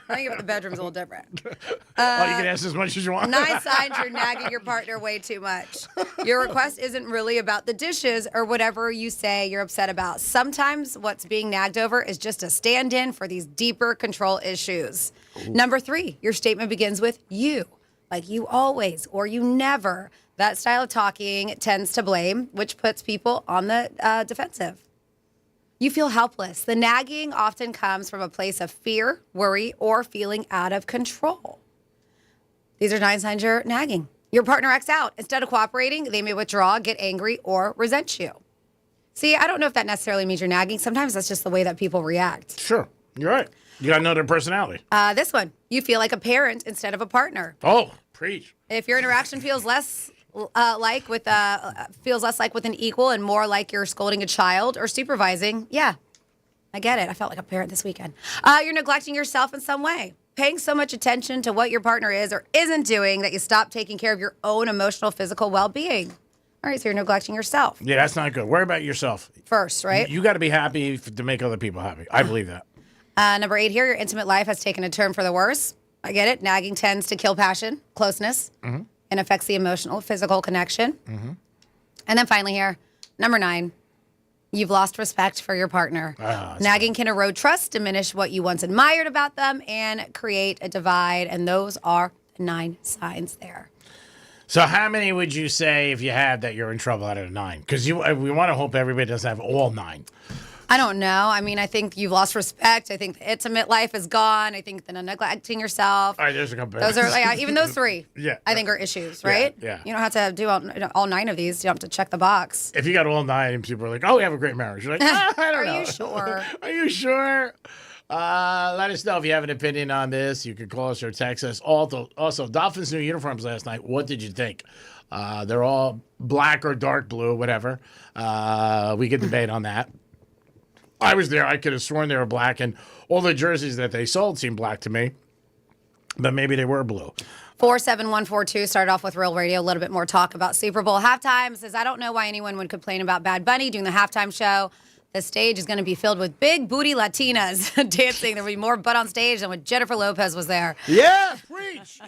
think about the bedroom's a little different. You can ask as much as you want. 9 signs you're nagging your partner way too much. Your request isn't really about the dishes or whatever you say you're upset about. Sometimes what's being nagged over is just a stand-in for these deeper control issues. Number 3, your statement begins with you, like you always or you never. That style of talking tends to blame, which puts people on the defensive. You feel helpless. The nagging often comes from a place of fear, worry, or feeling out of control. These are 9 signs you're nagging. Your partner acts out. Instead of cooperating, they may withdraw, get angry, or resent you. See, I don't know if that necessarily means you're nagging. Sometimes that's just the way that people react. Sure. You're right. You got to know their personality. This one. You feel like a parent instead of a partner. Oh, preach. If your interaction feels less like with an equal and more like you're scolding a child or supervising, yeah, I get it. I felt like a parent this weekend. You're neglecting yourself in some way, paying so much attention to what your partner is or isn't doing that you stop taking care of your own emotional, physical well-being. All right, so you're neglecting yourself. Yeah, that's not good. Worry about yourself First, right? You got to be happy to make other people happy. I believe that. Number 8 here, your intimate life has taken a turn for the worse. I get it. Nagging tends to kill passion, closeness. Mm-hmm. And affects the emotional, physical connection. Mm-hmm. And then finally here, number 9, you've lost respect for your partner. Nagging can erode trust, diminish what you once admired about them, and create a divide. And those are the 9 signs there. So how many would you say if you had that you're in trouble out of 9? Because we want to hope everybody doesn't have all 9. I don't know. I mean, I think you've lost respect. I think the intimate life is gone. I think the neglecting yourself. All right, there's a couple. Those are even those 3. Yeah, I think are issues, right? Yeah. You don't have to do all 9 of these. You don't have to check the box. If you got all 9, people are like, "Oh, we have a great marriage." You're like, I don't know. Are you sure? Are you sure? Let us know if you have an opinion on this. You can call us or text us. Also, Dolphins' new uniforms last night. What did you think? They're all black or dark blue, whatever. We could debate on that. I was there. I could have sworn they were black, and all the jerseys that they sold seemed black to me. But maybe they were blue. 47142 started off with Real Radio. A little bit more talk about Super Bowl halftime. Says, I don't know why anyone would complain about Bad Bunny doing the halftime show. The stage is going to be filled with big booty Latinas dancing. There will be more butt on stage than when Jennifer Lopez was there. Yeah, preach.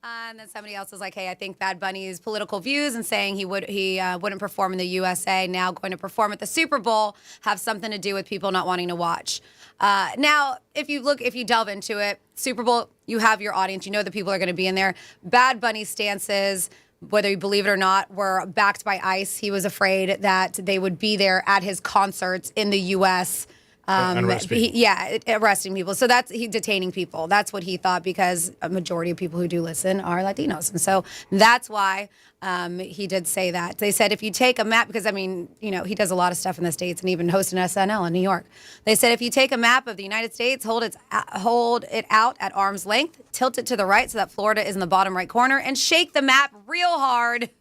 And then somebody else was like, hey, I think Bad Bunny's political views and saying he wouldn't perform in the USA, now going to perform at the Super Bowl, have something to do with people not wanting to watch. Now, if you delve into it, Super Bowl, you have your audience. You know the people are going to be in there. Bad Bunny's stances, whether you believe it or not, were backed by ICE. He was afraid that they would be there at his concerts in the U.S., Unarrest people. Arresting people. So he detaining people. That's what he thought, because a majority of people who do listen are Latinos. And so that's why he did say that. They said if you take a map, because, he does a lot of stuff in the States and even hosted an SNL in New York. They said if you take a map of the United States, hold it out at arm's length, tilt it to the right so that Florida is in the bottom right corner, and shake the map real hard.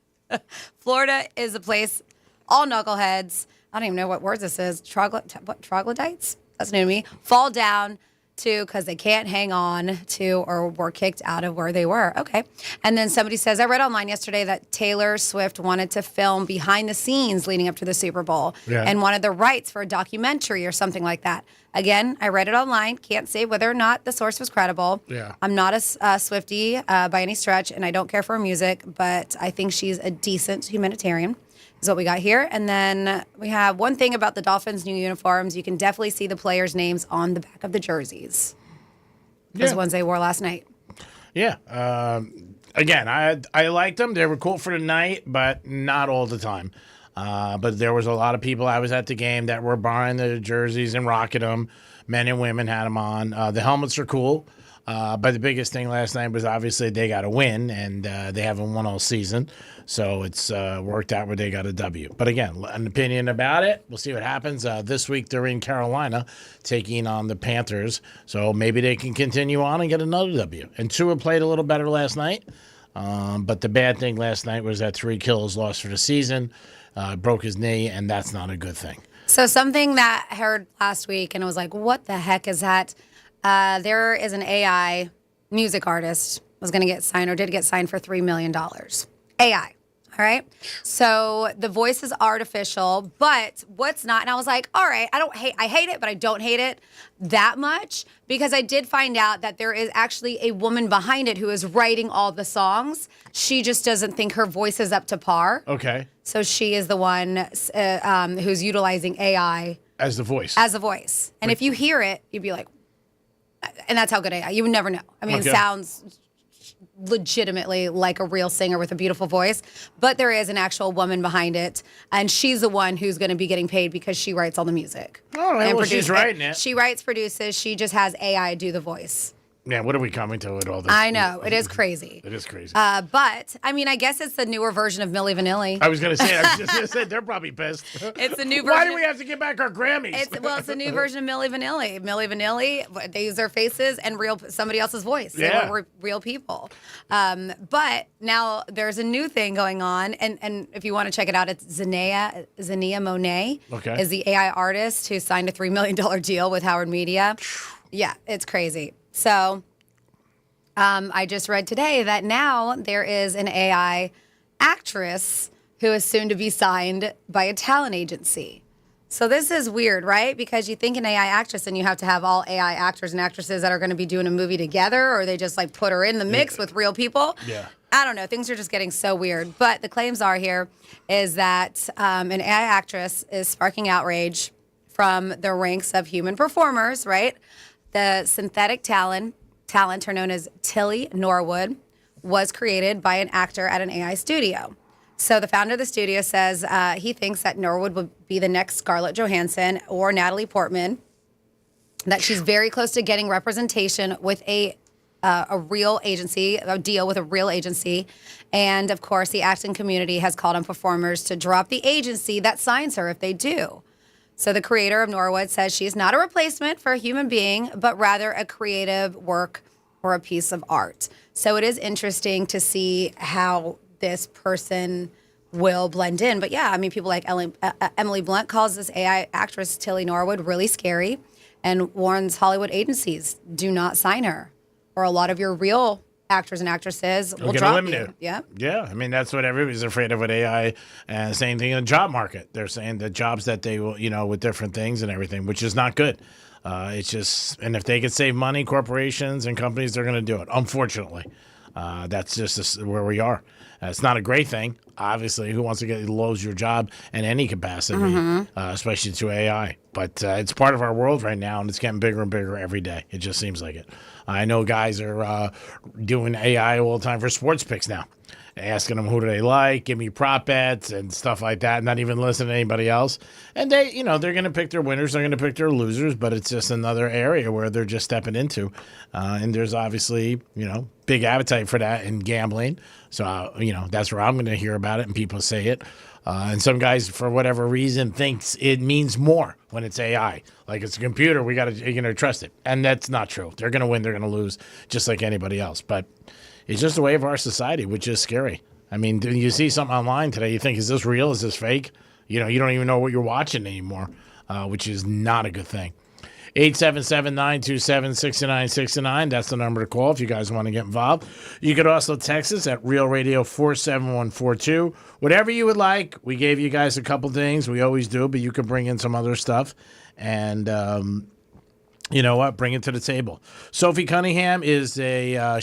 Florida is a place, all knuckleheads, I don't even know what word this is. Troglodytes? That's new to me. Fall down to because they can't hang on to or were kicked out of where they were. Okay. And then somebody says, I read online yesterday that Taylor Swift wanted to film behind the scenes leading up to the Super Bowl and wanted the rights for a documentary or something like that. Again, I read it online. Can't say whether or not the source was credible. Yeah. I'm not a Swiftie by any stretch, and I don't care for her music, but I think she's a decent humanitarian. Is what we got here. And then we have one thing about the Dolphins' new uniforms. You can definitely see the players' names on the back of the jerseys. Those ones they wore last night. Yeah. Again, I liked them. They were cool for the night, but not all the time. But there was a lot of people. I was at the game that were buying the jerseys and rocking them. Men and women had them on. The helmets are cool. But the biggest thing last night was obviously they got a win, and they haven't won all season. So it's worked out where they got a W. But again, an opinion about it. We'll see what happens. This week they're in Carolina taking on the Panthers. So maybe they can continue on and get another W. And Tua played a little better last night. But the bad thing last night was that 3 kills lost for the season. Broke his knee, and that's not a good thing. So something that I heard last week, and I was like, what the heck is that? There is an AI music artist was going to get signed or did get signed for $3 million. AI. All right. So the voice is artificial, but what's not? And I was like, all right, I hate it, but I don't hate it that much, because I did find out that there is actually a woman behind it who is writing all the songs. She just doesn't think her voice is up to par. Okay. So she is the one who's utilizing AI as the voice. And if you hear it, you'd be like, and that's how good AI. You would never know. It sounds legitimately like a real singer with a beautiful voice, but there is an actual woman behind it, and she's the one who's going to be getting paid because she writes all the music. All right, well, she's writing it. She writes, produces. She just has AI do the voice. Yeah, what are we coming to with all this? I know. It is crazy. It is crazy. But, I guess it's the newer version of Milli Vanilli. I was going to say, they're probably pissed. It's a new version. Why do we have to get back our Grammys? It's a new version of Milli Vanilli. Milli Vanilli, they use their faces and somebody else's voice. Yeah. They were real people. But now there's a new thing going on, and if you want to check it out, it's Zania Monet is the AI artist who signed a $3 million deal with Howard Media. Yeah, it's crazy. So I just read today that now there is an AI actress who is soon to be signed by a talent agency. So this is weird, right? Because you think an AI actress and you have to have all AI actors and actresses that are going to be doing a movie together, or they just put her in the mix with real people. Yeah. I don't know. Things are just getting so weird. But the claims are here is that an AI actress is sparking outrage from the ranks of human performers, right? The synthetic talent, her known as Tilly Norwood, was created by an actor at an AI studio. So the founder of the studio says he thinks that Norwood would be the next Scarlett Johansson or Natalie Portman, that she's very close to getting representation with a real agency, a deal with a real agency. And, of course, the acting community has called on performers to drop the agency that signs her if they do. So the creator of Norwood says she's not a replacement for a human being, but rather a creative work or a piece of art. So it is interesting to see how this person will blend in. But yeah, people like Emily Blunt calls this AI actress Tilly Norwood really scary and warns Hollywood agencies, do not sign her, or a lot of your real actors and actresses will drop you. Yeah. Yeah. That's what everybody's afraid of with AI. And same thing in the job market. They're saying the jobs that they will, with different things and everything, which is not good. It's just, and if they can save money, corporations and companies, they're going to do it. Unfortunately, that's just where we are. It's not a great thing, obviously. Who wants to lose your job in any capacity, especially through AI? But it's part of our world right now, and it's getting bigger and bigger every day. It just seems like it. I know guys are doing AI all the time for sports picks now, asking them who do they like, give me prop bets and stuff like that, not even listening to anybody else. And they're going to pick their winners, they're going to pick their losers, but it's just another area where they're just stepping into. And there's obviously, big appetite for that in gambling. So, that's where I'm going to hear about it and people say it. And some guys, for whatever reason, thinks it means more when it's AI. Like it's a computer, you're gonna trust it. And that's not true. They're going to win, they're going to lose, just like anybody else. But it's just the way of our society, which is scary. I mean, you see something online today, you think, is this real? Is this fake? You don't even know what you're watching anymore, which is not a good thing. 877-927-6969. That's the number to call if you guys want to get involved. You could also text us at Real Radio 47142. Whatever you would like. We gave you guys a couple things. We always do, but you can bring in some other stuff. And you know what? Bring it to the table. Sophie Cunningham is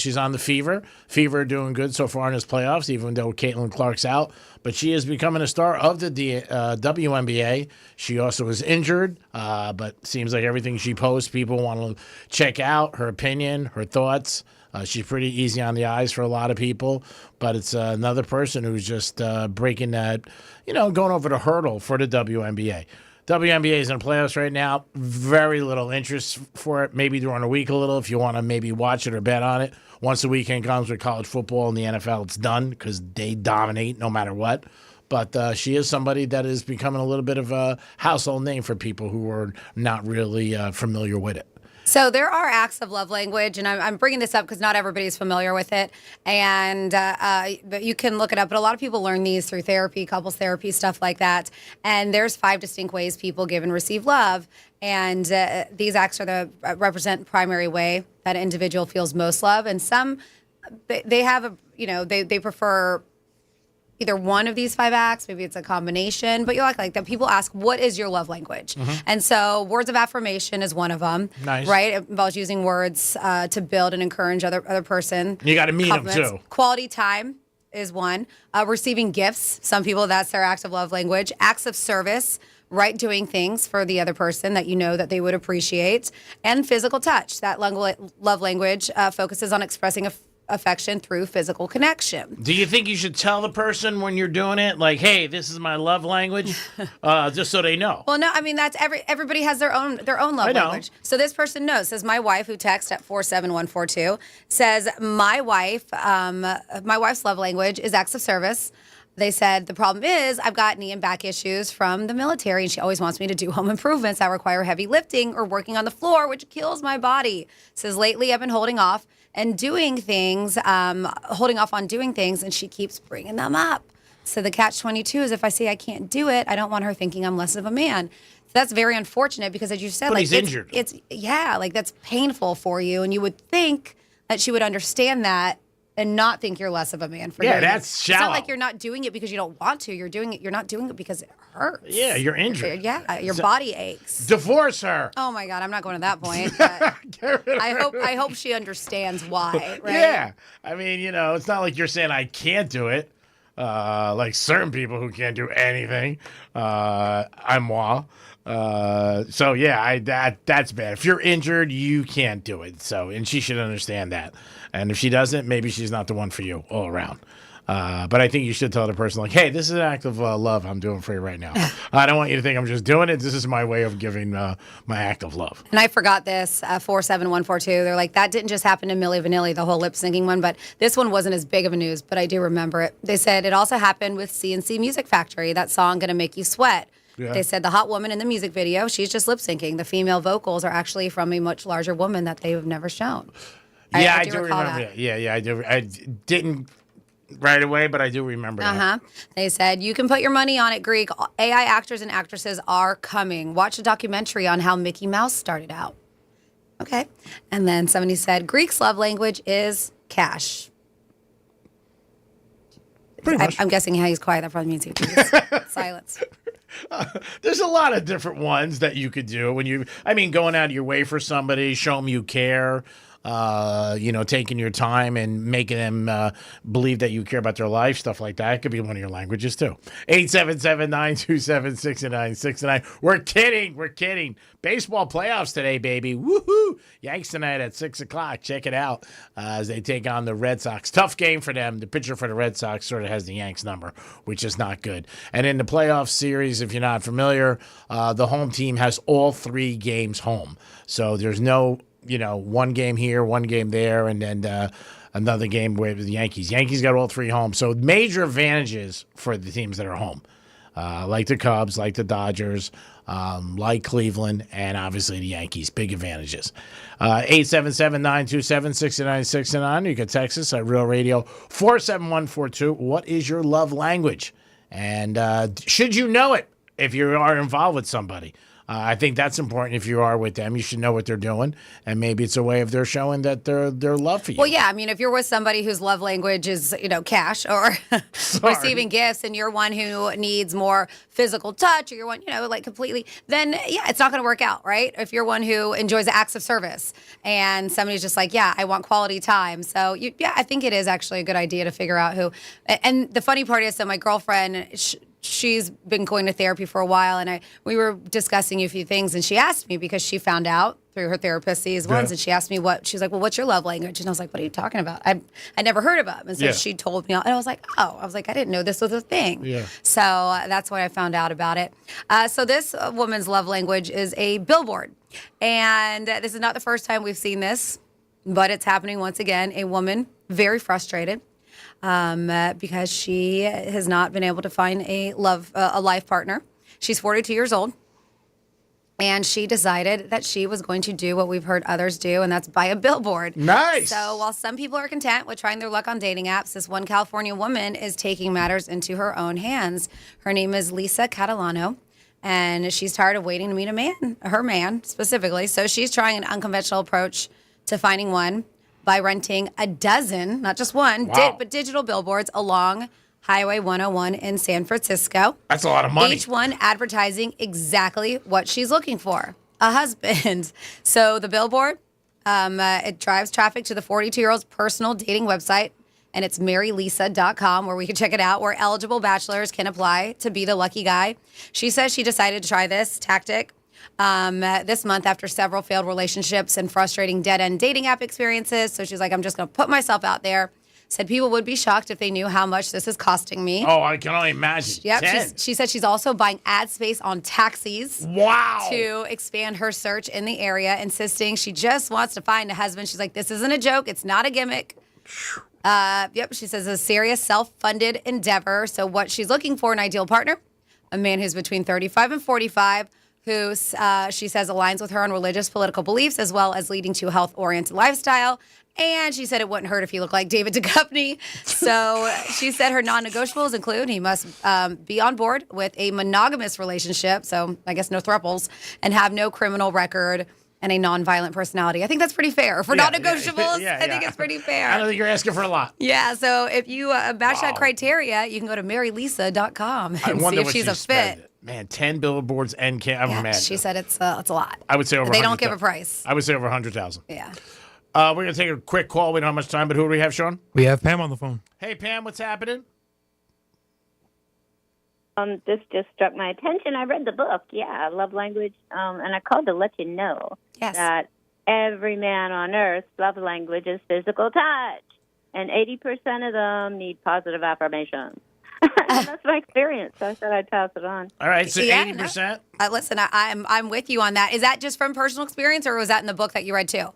she's on the Fever. Fever doing good so far in his playoffs, even though Caitlin Clark's out. But she is becoming a star of the WNBA. She also is injured, but seems like everything she posts, people want to check out her opinion, her thoughts. She's pretty easy on the eyes for a lot of people, but it's another person who's just breaking that, going over the hurdle for the WNBA. WNBA is in the playoffs right now. Very little interest for it. Maybe during the week a little if you want to maybe watch it or bet on it. Once the weekend comes with college football and the NFL, it's done because they dominate no matter what. But she is somebody that is becoming a little bit of a household name for people who are not really familiar with it. So there are acts of love language, and I'm bringing this up because not everybody's familiar with it, and but you can look it up. But a lot of people learn these through therapy, couples therapy, stuff like that. And there's 5 distinct ways people give and receive love, and these acts are represent primary way that an individual feels most love. And some they have they prefer either one of these 5 acts, maybe it's a combination, but you like that. People ask, what is your love language? And so words of affirmation is one of them. Nice. Right? It involves using words to build and encourage other person. You got to meet them too. Quality time is one. Receiving gifts. Some people, that's their act of love language. Acts of service. Right, doing things for the other person that that they would appreciate. And physical touch. That love language focuses on expressing affection through physical connection. Do you think you should tell the person when you're doing it, like, hey, this is my love language, just so they know? Well, no, I mean, that's everybody has their own love language. So this person knows. Says my wife, who texts at 47142, says my wife's love language is acts of service. They said the problem is I've got knee and back issues from the military, and she always wants me to do home improvements that require heavy lifting or working on the floor, which kills my body. Says lately I've been holding off and doing things, holding off on doing things, and she keeps bringing them up. So the catch-22 is if I say I can't do it, I don't want her thinking I'm less of a man. So that's very unfortunate because, as you said, but he's injured. It's that's painful for you, and you would think that she would understand that and not think you're less of a man for doing it. That's shallow. It's not like you're not doing it because you don't want to. You're not doing it because it hurts. Yeah, you're injured. Yeah, your body aches. Divorce her. Oh my God, I'm not going to that point. But I hope she understands why. Right? Yeah, I mean, it's not like you're saying I can't do it. Like certain people who can't do anything. I'm moi. So yeah, that's bad. If you're injured, you can't do it. So, and she should understand that. And if she doesn't, maybe she's not the one for you all around. But I think you should tell the person, like, hey, this is an act of love I'm doing for you right now. I don't want you to think I'm just doing it. This is my way of giving my act of love. And I forgot this, 47142. They're like, that didn't just happen to Milli Vanilli, the whole lip syncing one, but this one wasn't as big of a news, but I do remember it. They said it also happened with CNC Music Factory, that song, Gonna Make You Sweat. Yeah. They said the hot woman in the music video, she's just lip syncing. The female vocals are actually from a much larger woman that they have never shown. Yeah, I do remember that. Yeah, I do. I didn't right away, but I do remember that. They said, you can put your money on it, Greek. AI actors and actresses are coming. Watch a documentary on how Mickey Mouse started out. Okay. And then somebody said, Greek's love language is cash. I'm guessing how he's quiet. That probably means he's silence. There's a lot of different ones that you could do when going out of your way for somebody, show them you care. taking your time and making them believe that you care about their life, stuff like that. It could be one of your languages too. 877-927-6969. We're kidding. Baseball playoffs today, baby. Woohoo! Yanks tonight at 6 o'clock. Check it out as they take on the Red Sox. Tough game for them. The pitcher for the Red Sox sort of has the Yanks number, which is not good. And in the playoff series, if you're not familiar, the home team has all 3 games home. So there's no, one game here, one game there, and then another game with the Yankees. Yankees got all 3 home. So major advantages for the teams that are home. Like the Cubs, like the Dodgers, like Cleveland, and obviously the Yankees. Big advantages. 877-927-6969. You can text us at Real Radio 47142. What is your love language? And should you know it if you are involved with somebody? I think that's important. If you are with them, you should know what they're doing, and maybe it's a way of their showing that their love for you. Well, yeah. I mean, if you're with somebody whose love language is, cash or receiving gifts, and you're one who needs more physical touch, or you're one, completely, then yeah, it's not going to work out, right? If you're one who enjoys the acts of service, and somebody's just like, yeah, I want quality time. So I think it is actually a good idea to figure out who. And the funny part is, so my girlfriend. She's been going to therapy for a while, and we were discussing a few things, and she asked me because she found out through her therapist these ones, and she asked me she's like, well, what's your love language? And I was like, what are you talking about? I never heard of them. And so she told me, and I was like, I didn't know this was a thing. Yeah. So that's why I found out about it. So this woman's love language is a billboard, and this is not the first time we've seen this, but it's happening once again. A woman very frustrated. Because she has not been able to find a life partner. She's 42 years old, and she decided that she was going to do what we've heard others do, and that's buy a billboard. Nice. So while some people are content with trying their luck on dating apps, this one California woman is taking matters into her own hands. Her name is Lisa Catalano, and she's tired of waiting to meet her man specifically. So she's trying an unconventional approach to finding one by renting a dozen, not just one, but digital billboards along Highway 101 in San Francisco. That's a lot of money. Each one advertising exactly what she's looking for, a husband. So the billboard, it drives traffic to the 42-year-old's personal dating website, and it's marylisa.com, where we can check it out, where eligible bachelors can apply to be the lucky guy. She says she decided to try this tactic this month after several failed relationships and frustrating dead-end dating app experiences. So she's like, I'm just going to put myself out there. Said people would be shocked if they knew how much this is costing me. Oh, I can only imagine. Yep. She said she's also buying ad space on taxis. Wow. To expand her search in the area, insisting she just wants to find a husband. She's like, this isn't a joke. It's not a gimmick. She says a serious self-funded endeavor. So what she's looking for, an ideal partner, a man who's between 35 and 45, who she says aligns with her on religious, political beliefs, as well as leading to a health-oriented lifestyle. And she said it wouldn't hurt if he looked like David Duchovny. So she said her non-negotiables include he must be on board with a monogamous relationship, so I guess no thruples, and have no criminal record and a non-violent personality. I think that's pretty fair. For non-negotiables, I think it's pretty fair. I don't think you're asking for a lot. Yeah, so if you match that criteria, you can go to marylisa.com and see if she's a fit. Man, 10 billboards and I'm mad. She said it's a lot. I would say over. They don't give a price. I would say over 100,000. Yeah. We're gonna take a quick call. We don't have much time, but who do we have, Sean? We have Pam on the phone. Hey, Pam, what's happening? This just struck my attention. I read the book, Love Language, and I called to let you know that every man on earth's love language is physical touch, and 80% of them need positive affirmations. That's my experience, so I said I'd pass it on. All right, so 80%? Listen, I'm with you on that. Is that just from personal experience, or was that in the book that you read too?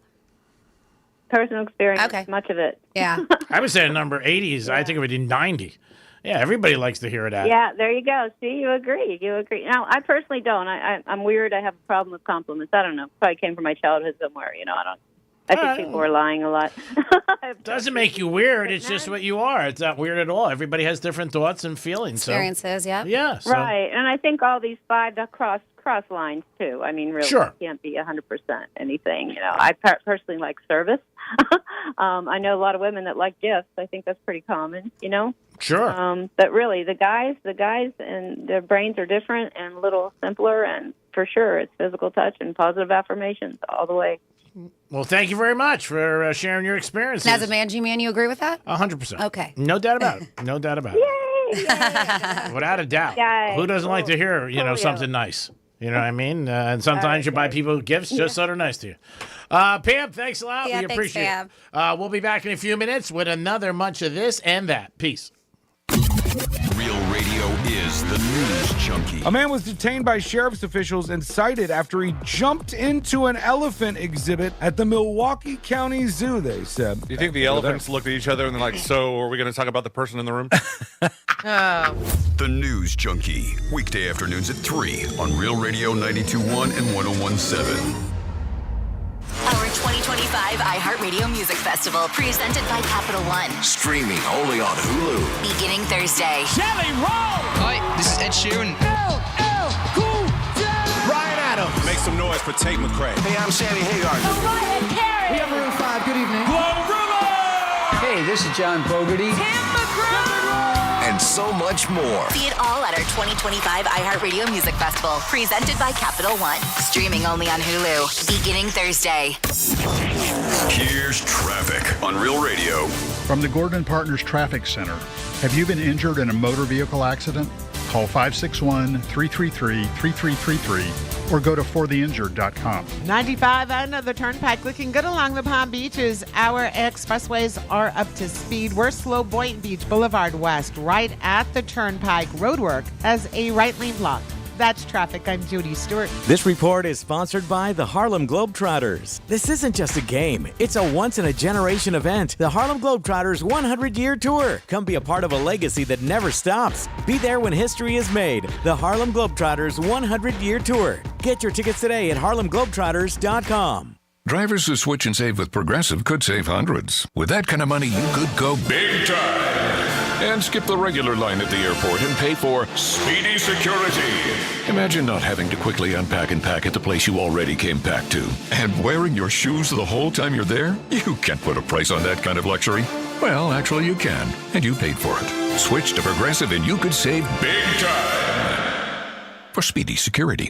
Personal experience, much of it. Yeah. I would say a number 80s. I think it would be 90. Yeah, everybody likes to hear that. Yeah, there you go. See, you agree. Now, I personally don't. I'm weird. I have a problem with compliments. I don't know. Probably came from my childhood somewhere. I think people are lying a lot. Doesn't make you weird. It's just what you are. It's not weird at all. Everybody has different thoughts and feelings. Experiences, yeah. Yeah. So. Right. And I think all these 5 cross lines, too. I mean, really, it can't be 100% anything. I personally like service. I know a lot of women that like gifts. I think that's pretty common, Sure. But really, the guys, and their brains are different and a little simpler. And for sure, it's physical touch and positive affirmations all the way. Well, thank you very much for sharing your experiences. And as a man, you agree with that? 100%. Okay. No doubt about it. No doubt about it. Without a doubt. Yay. Who doesn't like to hear, something nice? You know what I mean? And sometimes you buy people gifts just so they're nice to you. Pam, thanks a lot. Yeah, We thanks, appreciate it. We'll be back in a few minutes with another munch of this and that. Peace. Real Radio is the news junkie. A man was detained by sheriff's officials and cited after he jumped into an elephant exhibit at the Milwaukee County Zoo, they said. Do you think the elephants looked at each other and they're like, so are we going to talk about the person in the room? The News Junkie. Weekday afternoons at 3 on Real Radio 92.1 and 101.7. Our 2025 iHeartRadio Music Festival, presented by Capital One. Streaming only on Hulu. Beginning Thursday. Jelly Roll! Hi, this is Ed Sheeran. LL Cool J. Brian Adams. Make some noise for Tate McRae. Hey, I'm Sammy Hagar. Mariah Carey. We have Maroon 5. Good evening. Glorilla! Hey, this is John Fogerty. Tim McGraw! And so much more. See it all at our 2025 iHeartRadio Music Festival, presented by Capital One. Streaming only on Hulu. Beginning Thursday. Here's traffic on Real Radio. From the Gordon Partners Traffic Center. Have you been injured in a motor vehicle accident? Call 561-333-3333 or go to fortheinjured.com. 95 and the Turnpike looking good along the Palm Beaches. Our expressways are up to speed. We're slow Boynton Beach Boulevard West, right at the Turnpike. Roadwork has a right lane blocked. That's traffic. I'm Judy Stewart. This report is sponsored by the Harlem Globetrotters. This isn't just a game. It's a once-in-a-generation event. The Harlem Globetrotters 100-year tour. Come be a part of a legacy that never stops. Be there when history is made. The Harlem Globetrotters 100-year tour. Get your tickets today at harlemglobetrotters.com. Drivers who switch and save with Progressive could save hundreds. With that kind of money, you could go big time and skip the regular line at the airport and pay for speedy security. Imagine not having to quickly unpack and pack at the place you already came packed to. And wearing your shoes the whole time you're there? You can't put a price on that kind of luxury. Well, actually you can, and you paid for it. Switch to Progressive and you could save big time for speedy security.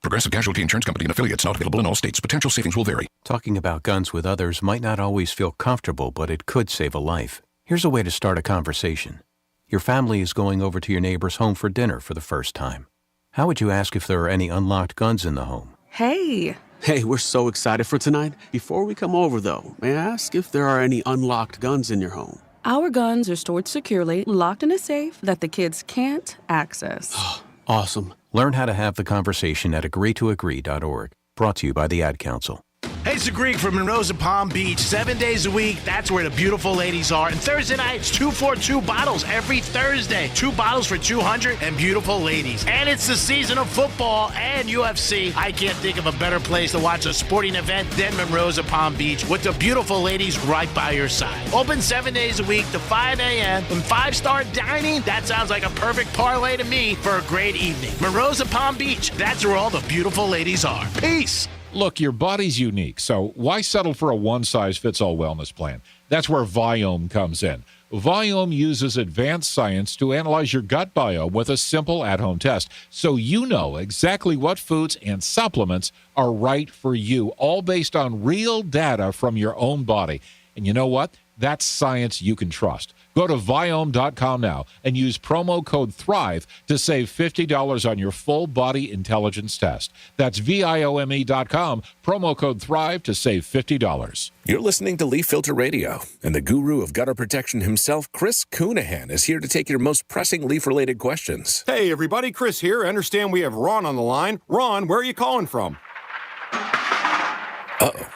Progressive Casualty Insurance Company and affiliates, not available in all states. Potential savings will vary. Talking about guns with others might not always feel comfortable, but it could save a life. Here's a way to start a conversation. Your family is going over to your neighbor's home for dinner for the first time. How would you ask if there are any unlocked guns in the home? Hey, we're so excited for tonight. Before we come over, though, may I ask if there are any unlocked guns in your home? Our guns are stored securely, locked in a safe that the kids can't access. Awesome. Learn how to have the conversation at agreetoagree.org. Brought to you by the Ad Council. Hey, it's the Greek from Monroe's at Palm Beach. 7 days a week, that's where the beautiful ladies are. And Thursday nights, 2 for 2 bottles every Thursday. 2 bottles for 200 and beautiful ladies. And it's the season of football and UFC. I can't think of a better place to watch a sporting event than Monroe's at Palm Beach with the beautiful ladies right by your side. Open 7 days a week to 5 a.m. and 5-star dining. That sounds like a perfect parlay to me for a great evening. Monroe's at Palm Beach, that's where all the beautiful ladies are. Peace. Look, your body's unique, so why settle for a one-size-fits-all wellness plan? That's where Viome comes in. Viome uses advanced science to analyze your gut biome with a simple at-home test, so you know exactly what foods and supplements are right for you, all based on real data from your own body. And you know what? That's science you can trust. Go to Viome.com now and use promo code THRIVE to save $50 on your full body intelligence test. That's Viome.com, promo code THRIVE to save $50. You're listening to Leaf Filter Radio, and the guru of gutter protection himself, Chris Coonahan, is here to take your most pressing leaf-related questions. Hey, everybody, Chris here. I understand we have Ron on the line. Ron, where are you calling from? Uh-oh.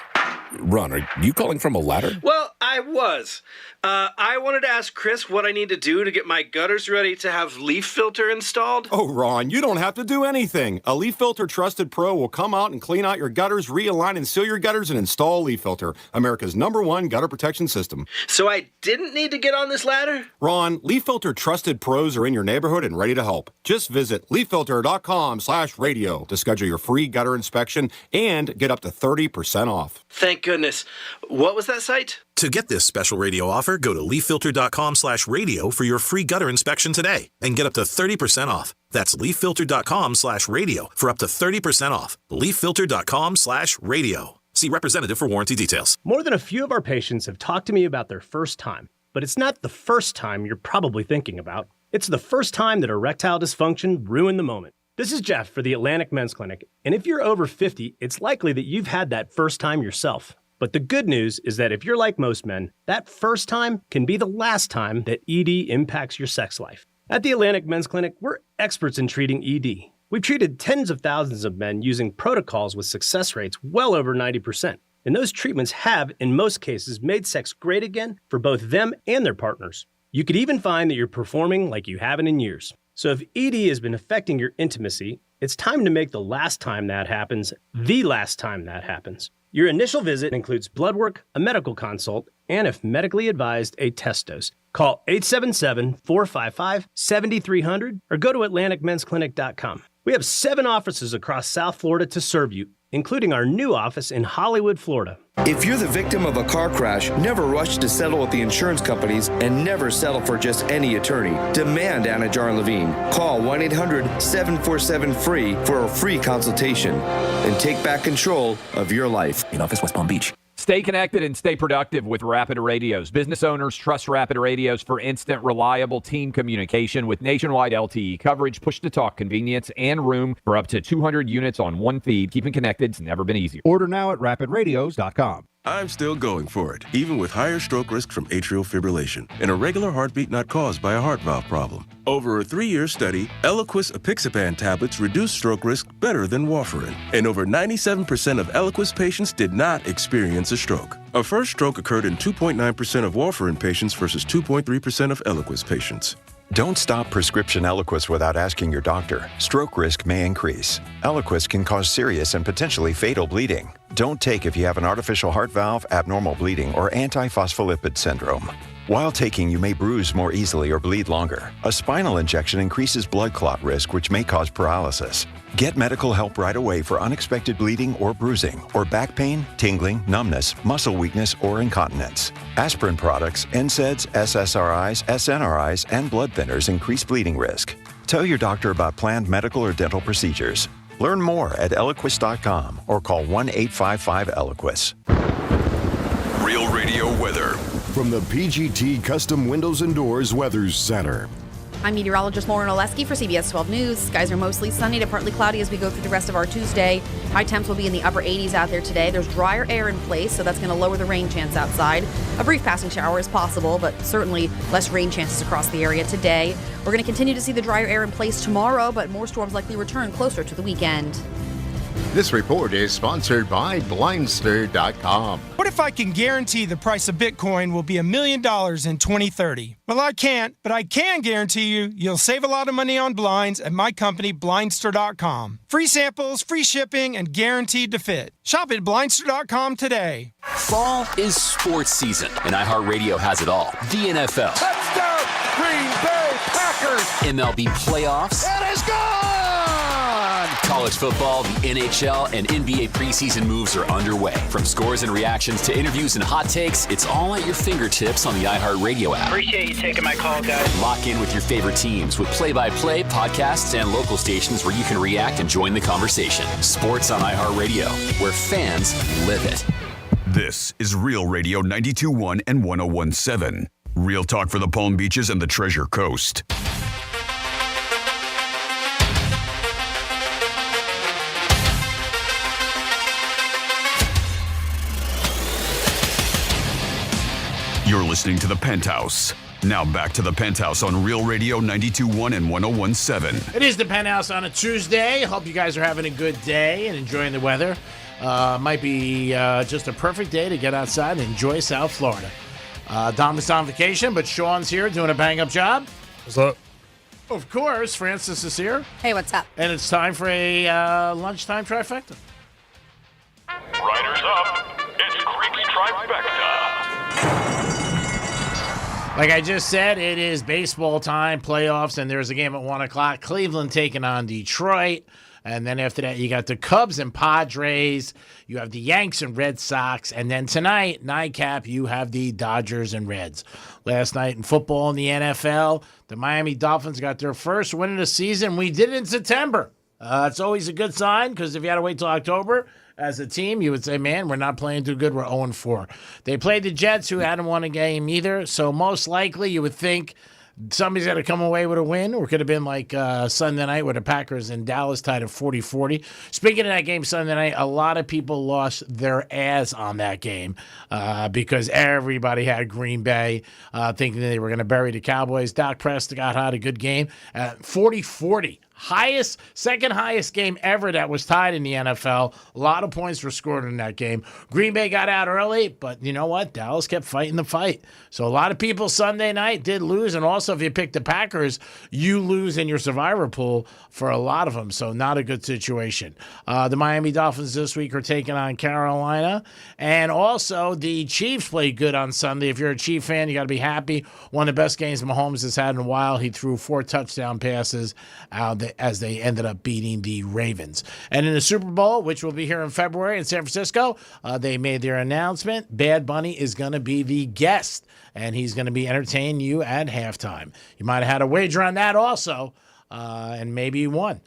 Ron, are you calling from a ladder? Well, I was. I wanted to ask Chris what I need to do to get my gutters ready to have Leaf Filter installed. Oh, Ron, you don't have to do anything. A Leaf Filter Trusted Pro will come out and clean out your gutters, realign and seal your gutters, and install Leaf Filter, America's #1 gutter protection system. So I didn't need to get on this ladder? Ron, Leaf Filter Trusted Pros are in your neighborhood and ready to help. Just visit leaffilter.com/radio to schedule your free gutter inspection and get up to 30% off. Thank goodness. What was that site? To get this special radio offer, go to leaffilter.com/radio for your free gutter inspection today and get up to 30% off. That's leaffilter.com/radio for up to 30% off. leaffilter.com/radio. See representative for warranty details. More than a few of our patients have talked to me about their first time, but it's not the first time you're probably thinking about. It's the first time that erectile dysfunction ruined the moment. This is Jeff for the Atlantic Men's Clinic, and if you're over 50, it's likely that you've had that first time yourself. But the good news is that if you're like most men, that first time can be the last time that ED impacts your sex life. At the Atlantic Men's Clinic, we're experts in treating ED. We've treated tens of thousands of men using protocols with success rates well over 90%. And those treatments have, in most cases, made sex great again for both them and their partners. You could even find that you're performing like you haven't in years. So if ED has been affecting your intimacy, it's time to make the last time that happens the last time that happens. Your initial visit includes blood work, a medical consult, and if medically advised, a test dose. Call 877-455-7300 or go to AtlanticMen'sClinic.com. We have 7 offices across South Florida to serve you, including our new office in Hollywood, Florida. If you're the victim of a car crash, never rush to settle with the insurance companies and never settle for just any attorney. Demand Anna Jar Levine. Call 1-800-747-FREE for a free consultation and take back control of your life. In office, West Palm Beach. Stay connected and stay productive with Rapid Radios. Business owners trust Rapid Radios for instant, reliable team communication with nationwide LTE coverage, push-to-talk convenience, and room for up to 200 units on one feed. Keeping connected has never been easier. Order now at rapidradios.com. I'm still going for it, even with higher stroke risk from atrial fibrillation, an irregular heartbeat not caused by a heart valve problem. Over a 3-year study, Eliquis apixaban tablets reduced stroke risk better than warfarin, and over 97% of Eliquis patients did not experience a stroke. A first stroke occurred in 2.9% of warfarin patients versus 2.3% of Eliquis patients. Don't stop prescription Eliquis without asking your doctor. Stroke risk may increase. Eliquis can cause serious and potentially fatal bleeding. Don't take if you have an artificial heart valve, abnormal bleeding, or antiphospholipid syndrome. While taking, you may bruise more easily or bleed longer. A spinal injection increases blood clot risk, which may cause paralysis. Get medical help right away for unexpected bleeding or bruising, or back pain, tingling, numbness, muscle weakness, or incontinence. Aspirin products, NSAIDs, SSRIs, SNRIs, and blood thinners increase bleeding risk. Tell your doctor about planned medical or dental procedures. Learn more at Eliquis.com or call 1-855-ELIQUIS. Real Radio weather. From the PGT Custom Windows and Doors Weather Center. I'm meteorologist Lauren Oleski for CBS 12 News. Skies are mostly sunny to partly cloudy as we go through the rest of our Tuesday. High temps will be in the upper 80s out there today. There's drier air in place, so that's going to lower the rain chance outside. A brief passing shower is possible, but certainly less rain chances across the area today. We're going to continue to see the drier air in place tomorrow, but more storms likely return closer to the weekend. This report is sponsored by Blindster.com. What if I can guarantee the price of Bitcoin will be $1 million in 2030? Well, I can't, but I can guarantee you'll save a lot of money on blinds at my company, Blindster.com. Free samples, free shipping, and guaranteed to fit. Shop at Blindster.com today. Fall is sports season, and iHeartRadio has it all. The NFL. Touchdown, Green Bay Packers. MLB playoffs. It is gone! College football, the NHL, and NBA preseason moves are underway. From scores and reactions to interviews and hot takes, it's all at your fingertips on the iHeartRadio app. Appreciate you taking my call, guys. Lock in with your favorite teams with play-by-play, podcasts, and local stations where you can react and join the conversation. Sports on iHeartRadio, where fans live it. This is Real Radio 92.1 and 101.7. Real talk for the Palm Beaches and the Treasure Coast. You're listening to The Penthouse. Now back to The Penthouse on Real Radio 92.1 and 101.7. It is The Penthouse on a Tuesday. Hope you guys are having a good day and enjoying the weather. Might be just a perfect day to get outside and enjoy South Florida. Dom is on vacation, but Sean's here doing a bang-up job. What's up? Of course, Francis is here. Hey, what's up? And it's time for a lunchtime trifecta. Riders up. It's Creek's Trifecta. Like I just said, it is baseball time, playoffs, and there's a game at 1 o'clock. Cleveland taking on Detroit. And then after that, you got the Cubs and Padres. You have the Yanks and Red Sox. And then tonight, nightcap, you have the Dodgers and Reds. Last night in football in the NFL, the Miami Dolphins got their first win of the season. We did it in September. It's always a good sign because if you had to wait till October, as a team, you would say, man, we're not playing too good. We're 0-4. They played the Jets, who hadn't won a game either. So most likely you would think somebody's got to come away with a win, or it could have been like Sunday night where the Packers in Dallas tied at 40-40. Speaking of that game Sunday night, a lot of people lost their ass on that game because everybody had Green Bay thinking that they were going to bury the Cowboys. Dak Prescott had a good game. 40-40. Second highest game ever that was tied in the NFL. A lot of points were scored in that game. Green Bay got out early, but you know what? Dallas kept fighting the fight. So a lot of people Sunday night did lose, and also if you pick the Packers, you lose in your survivor pool for a lot of them. So not a good situation. The Miami Dolphins this week are taking on Carolina, and also the Chiefs played good on Sunday. If you're a Chief fan, you got to be happy. One of the best games Mahomes has had in a while. He threw 4 touchdown passes as they ended up beating the Ravens. And in the Super Bowl, which will be here in February in San Francisco, they made their announcement. Bad Bunny is going to be the guest, and he's going to be entertaining you at halftime. You might have had a wager on that also, and maybe you won.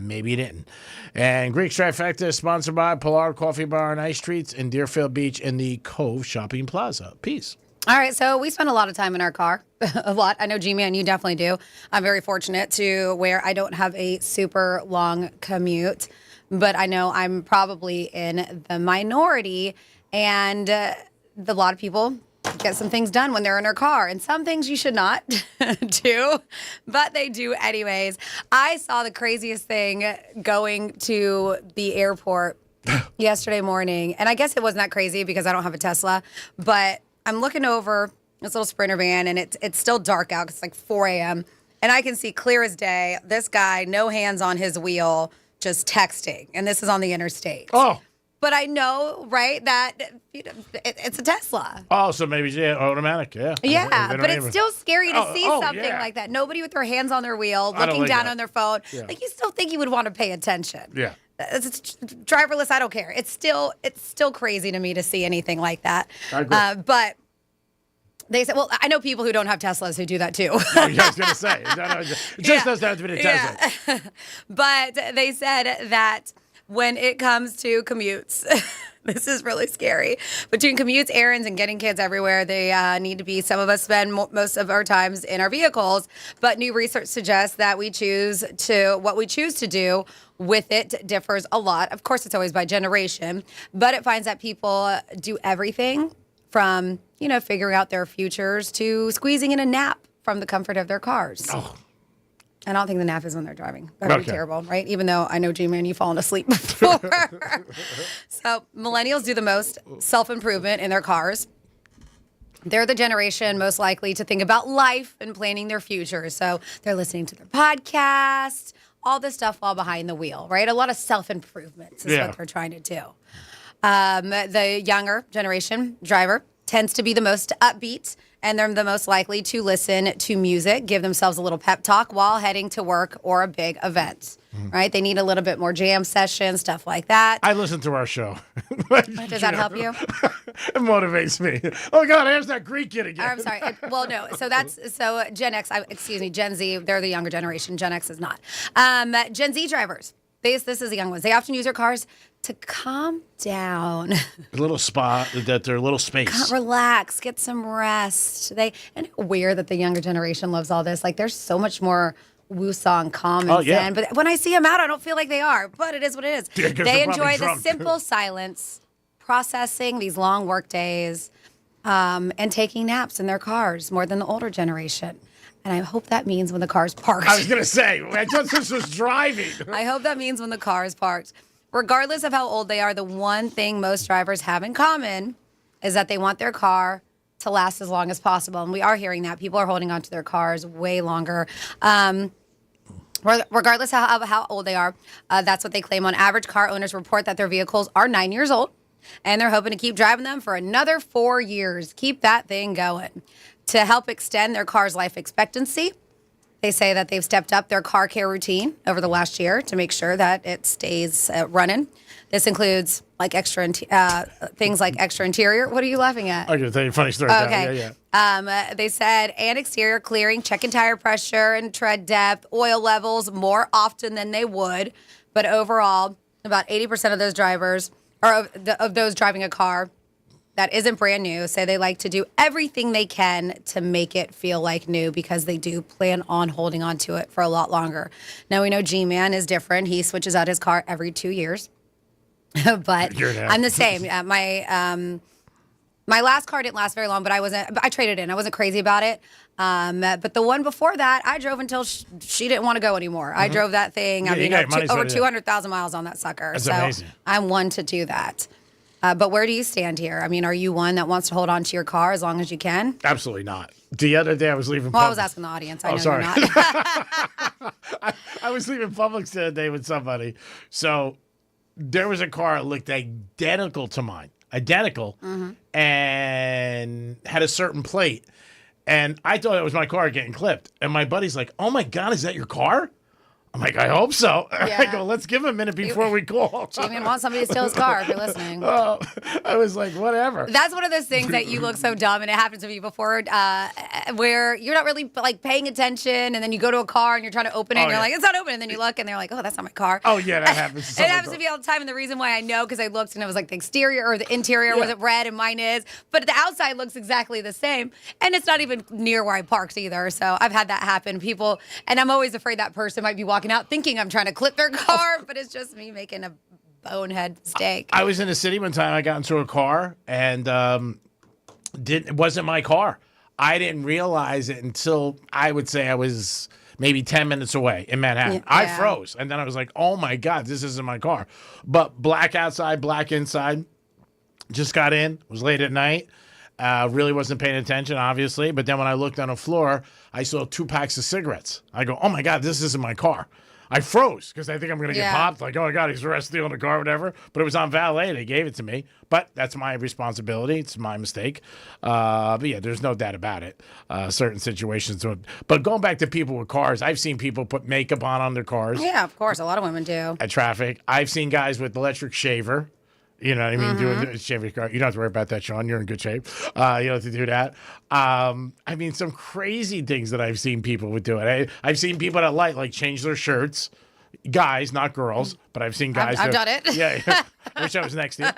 Maybe you didn't. And Greek Trifecta is sponsored by Pilar Coffee Bar and Ice Treats in Deerfield Beach in the Cove Shopping Plaza. Peace. All right, so we spend a lot of time in our car, a lot. I know, G-Man, you definitely do. I'm very fortunate to where I don't have a super long commute, but I know I'm probably in the minority, and a lot of people get some things done when they're in their car, and some things you should not do, but they do anyways. I saw the craziest thing going to the airport yesterday morning, and I guess it wasn't that crazy because I don't have a Tesla, but I'm looking over this little Sprinter van, and it's still dark out. It's like 4 a.m., and I can see clear as day this guy, no hands on his wheel, just texting, and this is on the interstate. Oh. But I know, right, that it's a Tesla. Oh, so maybe automatic, yeah. Yeah, but it's still scary to see something like that. Nobody with their hands on their wheel, looking down on their phone. Yeah. Like, you still think you would want to pay attention. Yeah. It's driverless, I don't care. It's still crazy to me to see anything like that. I agree. But they said, well, I know people who don't have Teslas who do that too. I was going to say, it just doesn't have to be a Tesla. Yeah. But they said that when it comes to commutes, this is really scary. Between commutes, errands, and getting kids everywhere, they need to be, some of us spend most of our times in our vehicles, but new research suggests that what we choose to do with it differs a lot. Of course, it's always by generation, but it finds that people do everything from, figuring out their futures to squeezing in a nap from the comfort of their cars. Oh. I don't think the nap is when they're driving. That would be terrible, right? Even though I know, G-Man, you've fallen asleep before. So millennials do the most self-improvement in their cars. They're the generation most likely to think about life and planning their future. So they're listening to their podcast, all this stuff while behind the wheel, right? A lot of self-improvements is what they're trying to do. The younger generation driver tends to be the most upbeat, and they're the most likely to listen to music, give themselves a little pep talk while heading to work or a big event, right? They need a little bit more jam session, stuff like that. I listen to our show. Does that help you? It motivates me. Oh, God, there's that Greek kid again. I'm sorry. No. So Gen X, Gen Z, they're the younger generation. Gen X is not. Gen Z drivers, this is the young ones. They often use their cars to calm down. A little spot, their little space. Relax, get some rest. And weird that the younger generation loves all this. Like, there's so much more woo-song, calm and zen. But when I see them out, I don't feel like they are. But it is what it is. Yeah, they enjoy the simple silence, processing these long work days, and taking naps in their cars more than the older generation. And I hope that means when the car's parked. I was going to say, I thought this was driving. I hope that means when the car is parked. Regardless of how old they are, the one thing most drivers have in common is that they want their car to last as long as possible. And we are hearing that. People are holding on to their cars way longer. Regardless of how old they are, that's what they claim. On average, car owners report that their vehicles are 9 years old, and they're hoping to keep driving them for another 4 years. Keep that thing going. To help extend their car's life expectancy, they say that they've stepped up their car care routine over the last year to make sure that it stays running. This includes things like extra interior. What are you laughing at? I'm going to tell you a funny story. Okay. They said, and exterior clearing, checking tire pressure and tread depth, oil levels more often than they would. But overall, about 80% of those drivers or of those driving a car that isn't brand new, say they like to do everything they can to make it feel like new because they do plan on holding on to it for a lot longer. Now, we know G-Man is different. He switches out his car every 2 years. But I'm the same. My last car didn't last very long, but I traded in. I wasn't crazy about it. But the one before that, I drove until she didn't want to go anymore. I drove that thing. Over 200,000 miles on that sucker. That's so amazing. I'm one to do that. But where do you stand here? I mean, are you one that wants to hold on to your car as long as you can? Absolutely not. The other day I was leaving. Well, I was asking the audience. I know sorry. you're not. I was leaving Publix the other day with somebody. So there was a car that looked identical to mine. Identical. And had a certain plate. And I thought it was my car getting clipped. And my buddy's like, "Oh my God, is that your car?" I'm like, "I hope so." Yeah. I go, "Let's give him a minute before we call." G-Man wants somebody to steal his car if you're listening. I was like, whatever. That's one of those things that you look so dumb, and it happened to me before, where you're not really like paying attention, and then you go to a car and you're trying to open it, and you're like, "It's not open," and then you look, and they're like, "Oh, that's not my car." Oh yeah, that happens. It happens to me all the time, and the reason why I know because I looked and it was like the exterior or the interior wasn't red, and mine is, but the outside looks exactly the same, and it's not even near where I parked either. So I've had that happen. People, and I'm always afraid that person might be walking out thinking I'm trying to clip their car, but it's just me making a bonehead mistake. I was in the city one time. I got into a car and it wasn't my car. I didn't realize it until I would say I was maybe 10 minutes away in Manhattan. I froze, and then I was like, "Oh my God, this isn't my car." But black outside, black inside. Just got in. Was late at night. Really wasn't paying attention, obviously. But then when I looked on the floor, I saw 2 packs of cigarettes. I go, "Oh my God, this isn't my car." I froze because I think I'm going to get popped. Like, "Oh my God, he's arrested stealing the car," whatever. But it was on valet. They gave it to me. But that's my responsibility. It's my mistake. But yeah, there's no doubt about it. Certain situations. But going back to people with cars, I've seen people put makeup on their cars. Yeah, of course. A lot of women do. At traffic. I've seen guys with electric shaver. You know what I mean? Doing shaving car. You don't have to worry about that, Sean. You're in good shape. You don't have to do that. I mean, some crazy things that I've seen people would do it. I've seen people that like change their shirts. Guys, not girls, but I've seen guys. I've done it. Yeah. I wish I was next to you.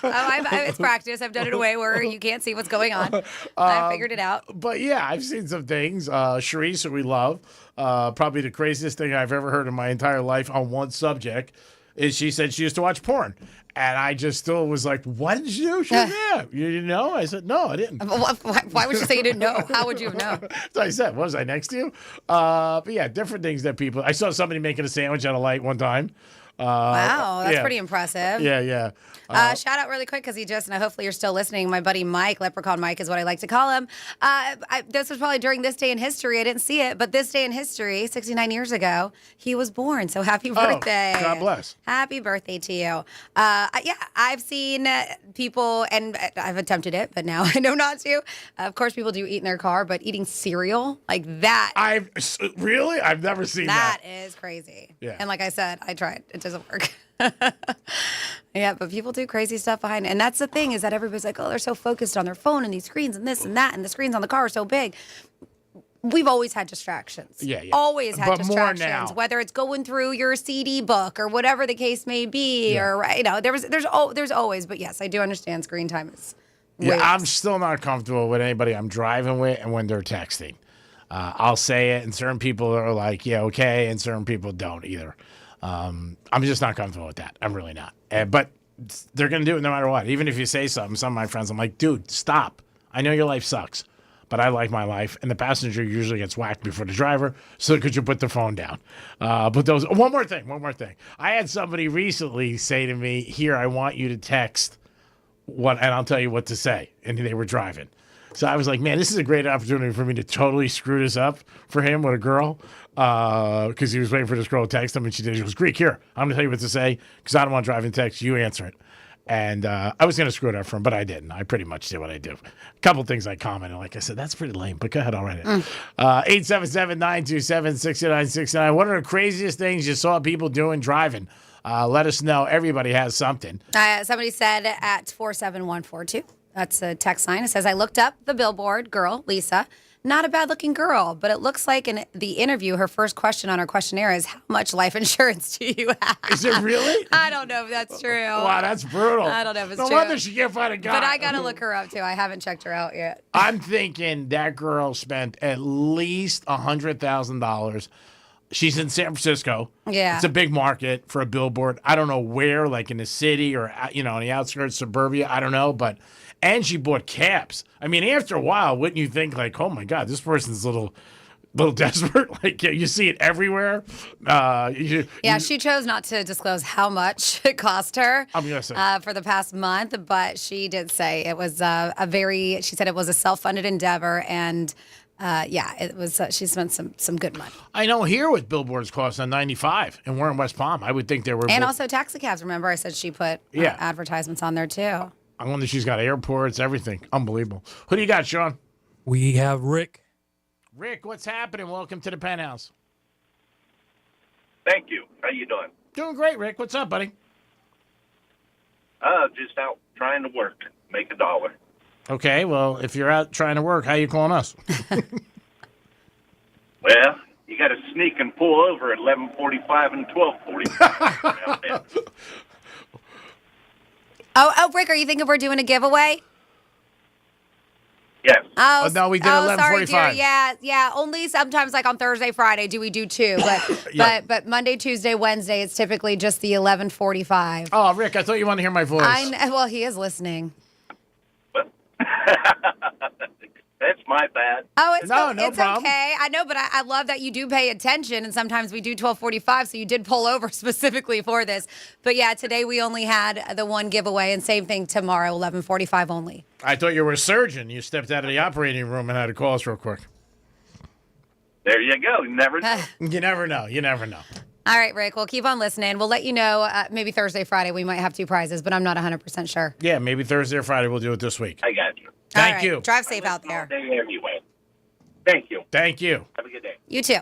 It's practice. I've done it in a way where you can't see what's going on. I figured it out. But yeah, I've seen some things. Sharice, who we love, probably the craziest thing I've ever heard in my entire life on one subject is she said she used to watch porn. And I just still was like, "What did you do?" She said, "Yeah, you didn't know?" I said, "No, I didn't." Why would you say you didn't know? How would you have known? So I said, "Was I next to you?" But yeah, different things that people. I saw somebody making a sandwich at a light one time. Wow, that's pretty impressive. Yeah. Shout out really quick because hopefully you're still listening. My buddy Mike, Leprechaun Mike is what I like to call him. This was probably during this day in history. I didn't see it, but this day in history, 69 years ago, he was born. So happy birthday. God bless. Happy birthday to you. I've seen people, and I've attempted it, but now I know not to. Of course, people do eat in their car, but eating cereal like that. I've never seen that. That is crazy. Yeah. And like I said, I tried. It doesn't work. Yeah, but people do crazy stuff behind it. And that's the thing is that everybody's like, "Oh, they're so focused on their phone and these screens and this and that, and the screens on the car are so big." We've always had distractions. Yeah. Always had but distractions. More now. Whether it's going through your CD book or whatever the case may be, or there's always. But yes, I do understand screen time is. I'm still not comfortable with anybody I'm driving with and when they're texting. I'll say it, and certain people are like, "Yeah, okay," and certain people don't either. I'm just not comfortable with that. I'm really not. But they're going to do it no matter what. Even if you say something, some of my friends, I'm like, "Dude, stop. I know your life sucks, but I like my life." And the passenger usually gets whacked before the driver. So could you put the phone down? But one more thing. I had somebody recently say to me, "Here, I want you to text and I'll tell you what to say." And they were driving. So I was like, "Man, this is a great opportunity for me to totally screw this up for him with a girl." Because he was waiting for this girl to text him, and she did. She goes, "Greek, here, I'm going to tell you what to say because I don't want to drive and text. You answer it." And I was going to screw it up for him, but I didn't. I pretty much did what I do. A couple things I commented. Like I said, "That's pretty lame," but go ahead, I'll write it. 877-927-6969. What are the craziest things you saw people doing driving? Let us know. Everybody has something. Somebody said at 47142. That's a text line. It says, "I looked up the billboard girl, Lisa, not a bad-looking girl, but it looks like in the interview, her first question on her questionnaire is, how much life insurance do you have? Is it really? I don't know if that's true. Wow, that's brutal. I don't know if it's no true. No wonder she can't find a guy. But I got to look her up, too. I haven't checked her out yet. I'm thinking that girl spent at least $100,000. She's in San Francisco. Yeah. It's a big market for a billboard. I don't know where, like in the city or, in the outskirts, suburbia. I don't know. And she bought caps. I mean, after a while, wouldn't you think, like, oh, my God, this person's a little desperate? Like, you see it everywhere. She chose not to disclose how much it cost her I'm gonna say. For the past month, but she did say it was she said it was a self-funded endeavor, and it was, she spent some good money. I know here what billboards cost on 95, and we're in West Palm. I would think there were. And also taxi cabs, remember? I said she put advertisements on there, too. I wonder if she's got airports, everything. Unbelievable. Who do you got, Sean? We have Rick. Rick, what's happening? Welcome to the Penthouse. Thank you. How you doing? Doing great, Rick. What's up, buddy? Just out trying to work, make a dollar. Okay, well, if you're out trying to work, how you calling us? Well, you got to sneak and pull over at 11:45 and 12:45. Oh, Rick, are you thinking we're doing a giveaway? Yes. Oh, no, we did 11:45. Sorry, dear. Yeah. Only sometimes, like on Thursday, Friday, do we do two. But but Monday, Tuesday, Wednesday, it's typically just the 11:45. Oh, Rick, I thought you wanted to hear my voice. Well, he is listening. That's my bad. Oh, it's no it's problem. okay. I know, but I love that you do pay attention, and sometimes we do 12:45, so you did pull over specifically for this. But yeah, today we only had the one giveaway, and same thing tomorrow, 11:45 only. I thought you were a surgeon. You stepped out of the operating room and had to call us real quick. There you go. You never know. You never know. You never know. All right, Rick, we'll keep on listening. We'll let you know maybe Thursday, Friday, we might have two prizes, but I'm not 100% sure. Yeah, maybe Thursday or Friday we'll do it this week. I got you. Thank you. Drive safe out there. Anyway. Thank you. Thank you. Have a good day. You too.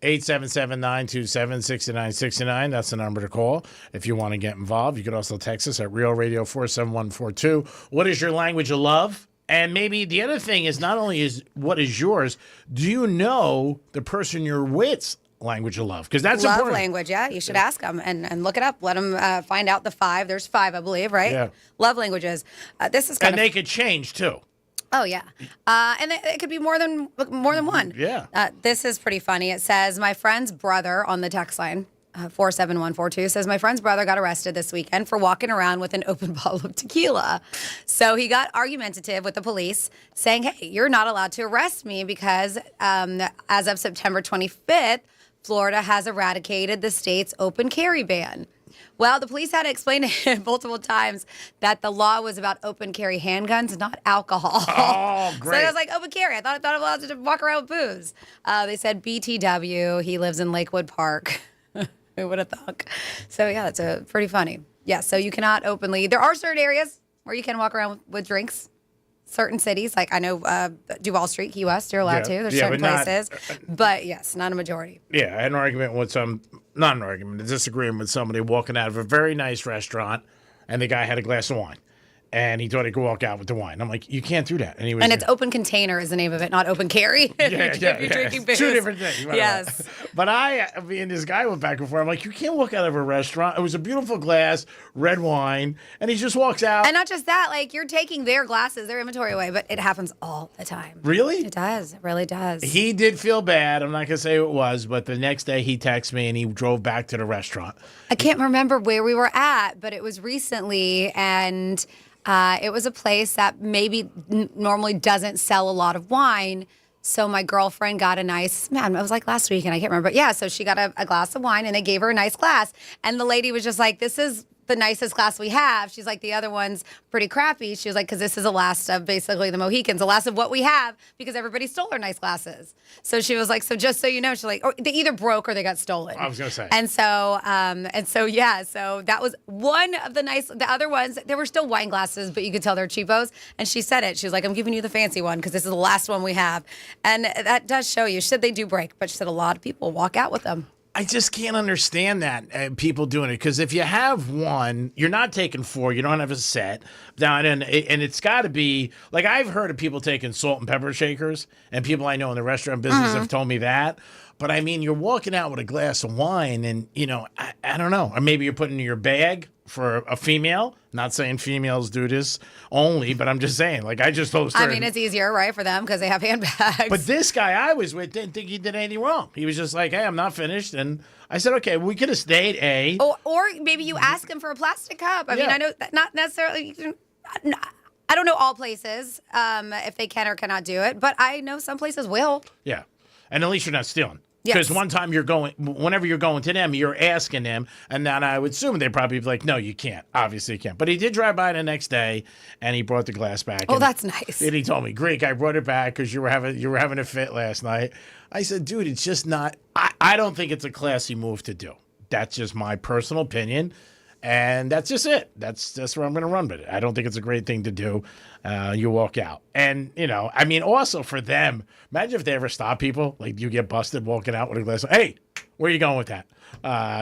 877-927-6969. That's the number to call if you want to get involved. You can also text us at Real Radio 47142. What is your language of love? And maybe the other thing is not only is what is yours, do you know the person you're with's language of love? Because that's love important. language, yeah. You should ask them and look it up. Let them find out the 5. There's 5, I believe, right? Yeah. Love languages. This is and they could change too. Oh yeah, and it could be more than one. Yeah. This is pretty funny. It says my friend's brother on the text line. 47142 says my friend's brother got arrested this weekend for walking around with an open bottle of tequila. So he got argumentative with the police, saying, "Hey, you're not allowed to arrest me because as of September 25th, Florida has eradicated the state's open carry ban." Well, the police had to explain to him multiple times that the law was about open carry handguns, not alcohol. Oh, great. So I was like, open carry. I thought I was allowed to walk around with booze. They said BTW. He lives in Lakewood Park. Who would have thought? So, yeah, that's pretty funny. Yeah, so you cannot openly. There are certain areas where you can walk around with drinks. Certain cities, like I know Duval Street, Key West, you're allowed to. There's certain places. But, yes, not a majority. Yeah, I had an argument with not an argument, a disagreement with somebody walking out of a very nice restaurant, and the guy had a glass of wine. And he thought he could walk out with the wine. I'm like, you can't do that. And it's open container is the name of it, not open carry. If you're drinking booze. Two different things. Yes. But me and this guy went back and forth. I'm like, you can't walk out of a restaurant. It was a beautiful glass, red wine, and he just walks out. And not just that, like you're taking their glasses, their inventory away, but it happens all the time. Really? It does. It really does. He did feel bad. I'm not going to say who it was, but the next day he texted me and he drove back to the restaurant. I can't remember where we were at, but it was recently, and it was a place that maybe normally doesn't sell a lot of wine. So my girlfriend got it was like last week and I can't remember. But yeah, so she got a glass of wine and they gave her a nice glass. And the lady was just like, this is the nicest glass we have. She's like, the other one's pretty crappy. She was like, because this is the last of basically the Mohicans, the last of what we have because everybody stole our nice glasses. So she was like, so just so you know, she's like, or they either broke or they got stolen. I was going to say. And so yeah, so that was one of the other ones, there were still wine glasses, but you could tell they're cheapos. And she said it. She was like, I'm giving you the fancy one because this is the last one we have. And that does show you. She said they do break, but she said a lot of people walk out with them. I just can't understand that people doing it, because if you have one, you're not taking 4. You don't have a set down, and it's got to be like I've heard of people taking salt and pepper shakers, and people I know in the restaurant business have told me that. But I mean, you're walking out with a glass of wine, and I don't know, or maybe you're putting it in your bag for a female. Not saying females do this only, but I'm just saying, like, I just told her. I mean, it's easier, right, for them because they have handbags. But this guy I was with didn't think he did anything wrong. He was just like, hey, I'm not finished. And I said, okay, we could have stayed, A. Or maybe you ask him for a plastic cup. I mean, I know that not necessarily. I don't know all places if they can or cannot do it, but I know some places will. Yeah. And at least you're not stealing. Because one time whenever you're going to them, you're asking them, and then I would assume they'd probably be like, no, you can't. Obviously you can't. But he did drive by the next day, and he brought the glass back. Oh, that's nice. And he told me, Greek, I brought it back because you were having a fit last night. I said, dude, it's just not, I don't think it's a classy move to do. That's just my personal opinion. And that's just it. That's where I'm going to run with it. I don't think it's a great thing to do. You walk out. And, I mean, also for them, imagine if they ever stop people, like you get busted walking out with a glass of, hey, where are you going with that?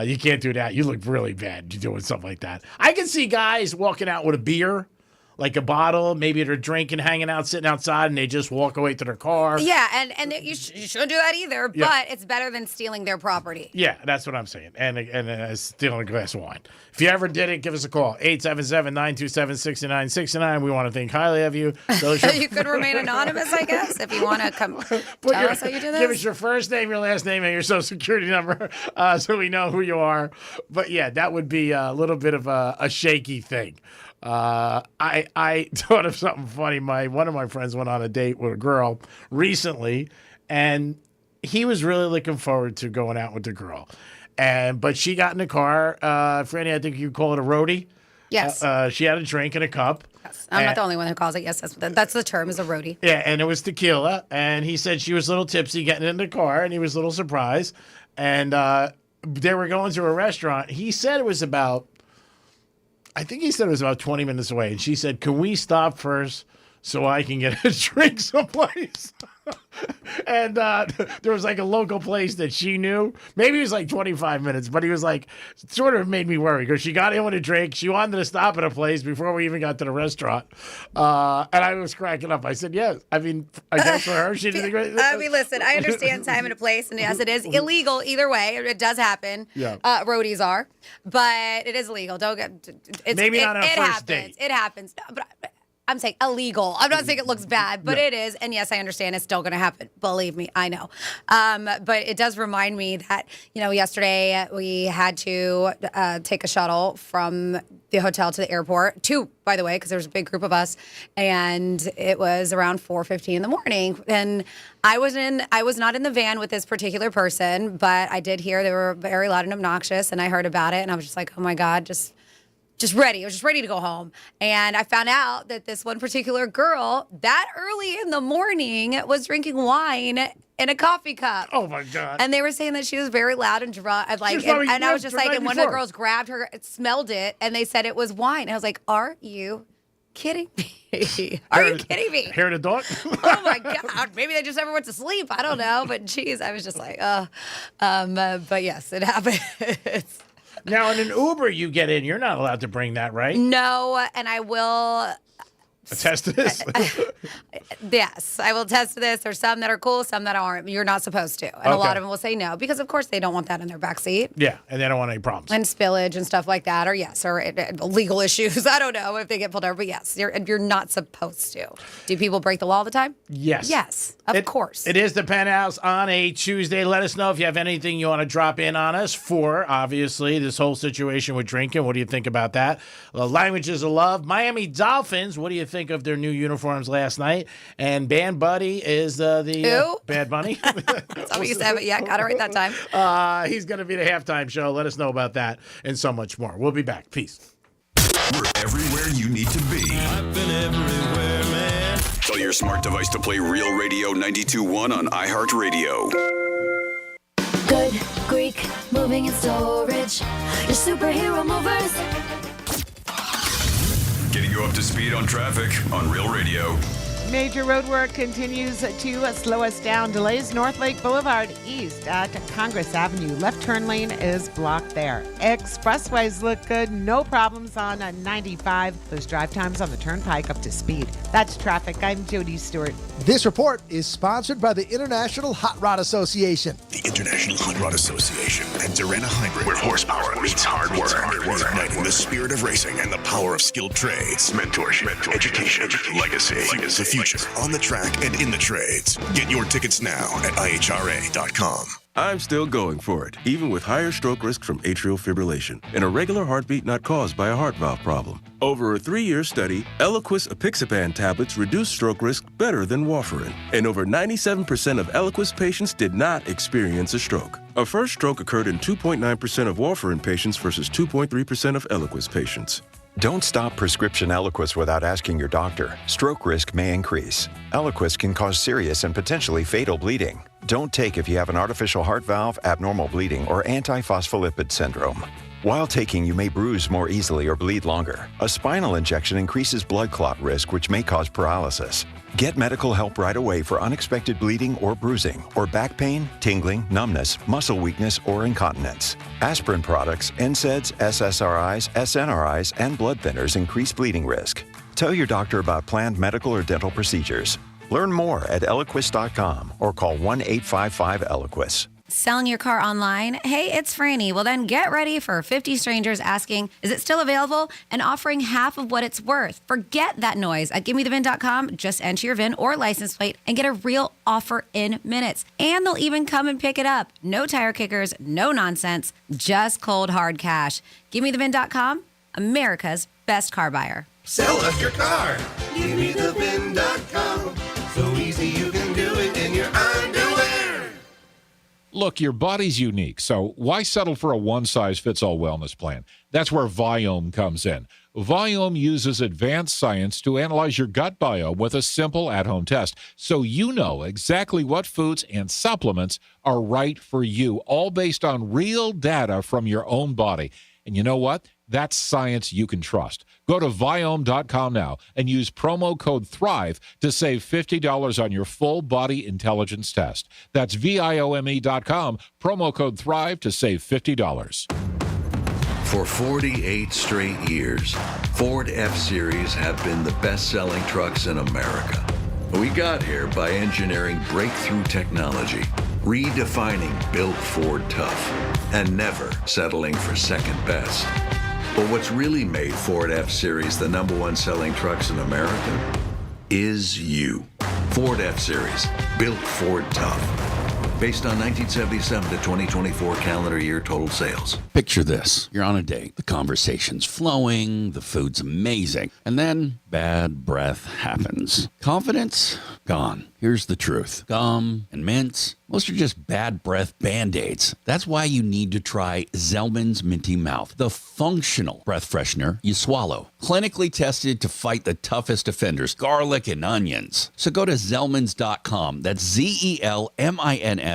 You can't do that. You look really bad. You're doing something like that. I can see guys walking out with a beer, like a bottle, maybe they're drinking, hanging out, sitting outside, and they just walk away to their car. Yeah, and you shouldn't do that either, but it's better than stealing their property. Yeah, that's what I'm saying. And stealing a glass of wine. If you ever did it, give us a call. 877-927-6969. We want to think highly of you. You could remain anonymous, I guess, if you want to come tell us how you do this. Give us your first name, your last name, and your social security number so we know who you are. But, yeah, that would be a little bit of a shaky thing. I thought of something funny. One of my friends went on a date with a girl recently, and he was really looking forward to going out with the girl. But she got in the car. Franny, I think you call it a roadie. Yes. She had a drink in a cup. Yes. I'm not the only one who calls it. Yes, that's the term, is a roadie. Yeah, and it was tequila. And he said she was a little tipsy getting in the car, and he was a little surprised. And they were going to a restaurant. He said it was about 20 minutes away. And she said, can we stop first so I can get a drink someplace? And there was like a local place that she knew. Maybe it was like 25 minutes, but he was like, sort of made me worry because she got in with a drink. She wanted to stop at a place before we even got to the restaurant. And I was cracking up. I said, yes. I mean, I guess for her, she did a great. I mean, listen, I understand time and a place, and yes, it is illegal either way. It does happen. Yeah. Roadies are, but it is illegal. Don't get. Maybe not on a first date. It happens. But I'm saying illegal. I'm not saying it looks bad, but it is. And yes, I understand it's still going to happen. Believe me, I know. But it does remind me that, yesterday we had to take a shuttle from the hotel to the airport. 2, by the way, because there was a big group of us. And it was around 4:50 in the morning. And I was not in the van with this particular person, but I did hear they were very loud and obnoxious. And I heard about it. And I was just like, oh my God, just ready. I was just ready to go home. And I found out that this one particular girl, that early in the morning, was drinking wine in a coffee cup. Oh, my God. And they were saying that she was very loud and drunk. And I was just like, and one of the girls grabbed her, smelled it, and they said it was wine. And I was like, are you kidding me? Are you kidding me? Hear the dog? Oh, my God. Maybe they just never went to sleep. I don't know. But, geez, I was just like, but, yes, it happened. Now, in an Uber you get in, you're not allowed to bring that, right? No, and I will attest to this. Yes, I will attest to this. There's some that are cool, some that aren't. You're not supposed to. And a lot of them will say no because, of course, they don't want that in their backseat. Yeah, and they don't want any problems. And spillage and stuff like that, or legal issues. I don't know if they get pulled over, but yes, you're not supposed to. Do people break the law all the time? Yes. Yes, of course. It is the Penthouse on a Tuesday. Let us know if you have anything you want to drop in on us for, obviously, this whole situation with drinking. What do you think about that? Languages of Love. Miami Dolphins, what do you think of their new uniforms last night? And Bad Bunny is Who? Bad Bunny. That's what you said, but yeah, got it right that time. He's going to be the halftime show. Let us know about that and so much more. We'll be back. Peace. We're everywhere you need to be. I've been everywhere, man. Tell your smart device to play Real Radio 92.1 on iHeartRadio. Good Greek moving and storage. Your superhero movers. Getting you up to speed on traffic on Real Radio. Major road work continues to slow us down. Delays North Lake Boulevard east at Congress Avenue. Left turn lane is blocked there. Expressways look good. No problems on 95. Those drive times on the turnpike up to speed. That's traffic. I'm Jody Stewart. This report is sponsored by the International Hot Rod Association. The International Hot Rod Association and Durana Hybrid, where horsepower meets hard work. Igniting the spirit of racing and the power of skilled trades. Mentorship, education, legacy. The future on the track and in the trades. Get your tickets now at IHRA.com. I'm still going for it, even with higher stroke risk from atrial fibrillation, an irregular heartbeat not caused by a heart valve problem. Over a 3-year study, Eliquis apixaban tablets reduced stroke risk better than warfarin, and over 97% of Eliquis patients did not experience a stroke. A first stroke occurred in 2.9% of warfarin patients versus 2.3% of Eliquis patients. Don't stop prescription Eliquis without asking your doctor. Stroke risk may increase. Eliquis can cause serious and potentially fatal bleeding. Don't take if you have an artificial heart valve, abnormal bleeding, or antiphospholipid syndrome. While taking, you may bruise more easily or bleed longer. A spinal injection increases blood clot risk, which may cause paralysis. Get medical help right away for unexpected bleeding or bruising, or back pain, tingling, numbness, muscle weakness, or incontinence. Aspirin products, NSAIDs, SSRIs, SNRIs, and blood thinners increase bleeding risk. Tell your doctor about planned medical or dental procedures. Learn more at Eliquis.com or call 1-855-ELIQUIS. Selling your car online? Hey, it's Franny. Well, then get ready for 50 strangers asking, is it still available? And offering half of what it's worth. Forget that noise. At GiveMeTheVIN.com, just enter your VIN or license plate and get a real offer in minutes. And they'll even come and pick it up. No tire kickers, no nonsense, just cold, hard cash. GiveMeTheVIN.com, America's best car buyer. Sell us your car. GiveMeTheVIN.com. So easy you can do it in your underwear. Look, your body's unique, so why settle for a one-size-fits-all wellness plan? That's where Viome comes in. Viome uses advanced science to analyze your gut biome with a simple at-home test, so you know exactly what foods and supplements are right for you, all based on real data from your own body. And you know what? That's science you can trust. Go to Viome.com now and use promo code THRIVE to save $50 on your full body intelligence test. That's Viome.com, promo code THRIVE to save $50. For 48 straight years, Ford F-Series have been the best-selling trucks in America. We got here by engineering breakthrough technology, redefining Built Ford Tough, and never settling for second best. But what's really made Ford F-Series the #1 selling trucks in America is you. Ford F-Series, Built Ford Tough. Based on 1977 to 2024 calendar year total sales. Picture this. You're on a date. The conversation's flowing. The food's amazing. And then bad breath happens. Confidence? Gone. Here's the truth. Gum and mints, most are just bad breath Band-Aids. That's why you need to try Zellman's Minty Mouth, the functional breath freshener you swallow. Clinically tested to fight the toughest offenders, garlic and onions. So go to Zellmans.com. That's ZELMINS.com.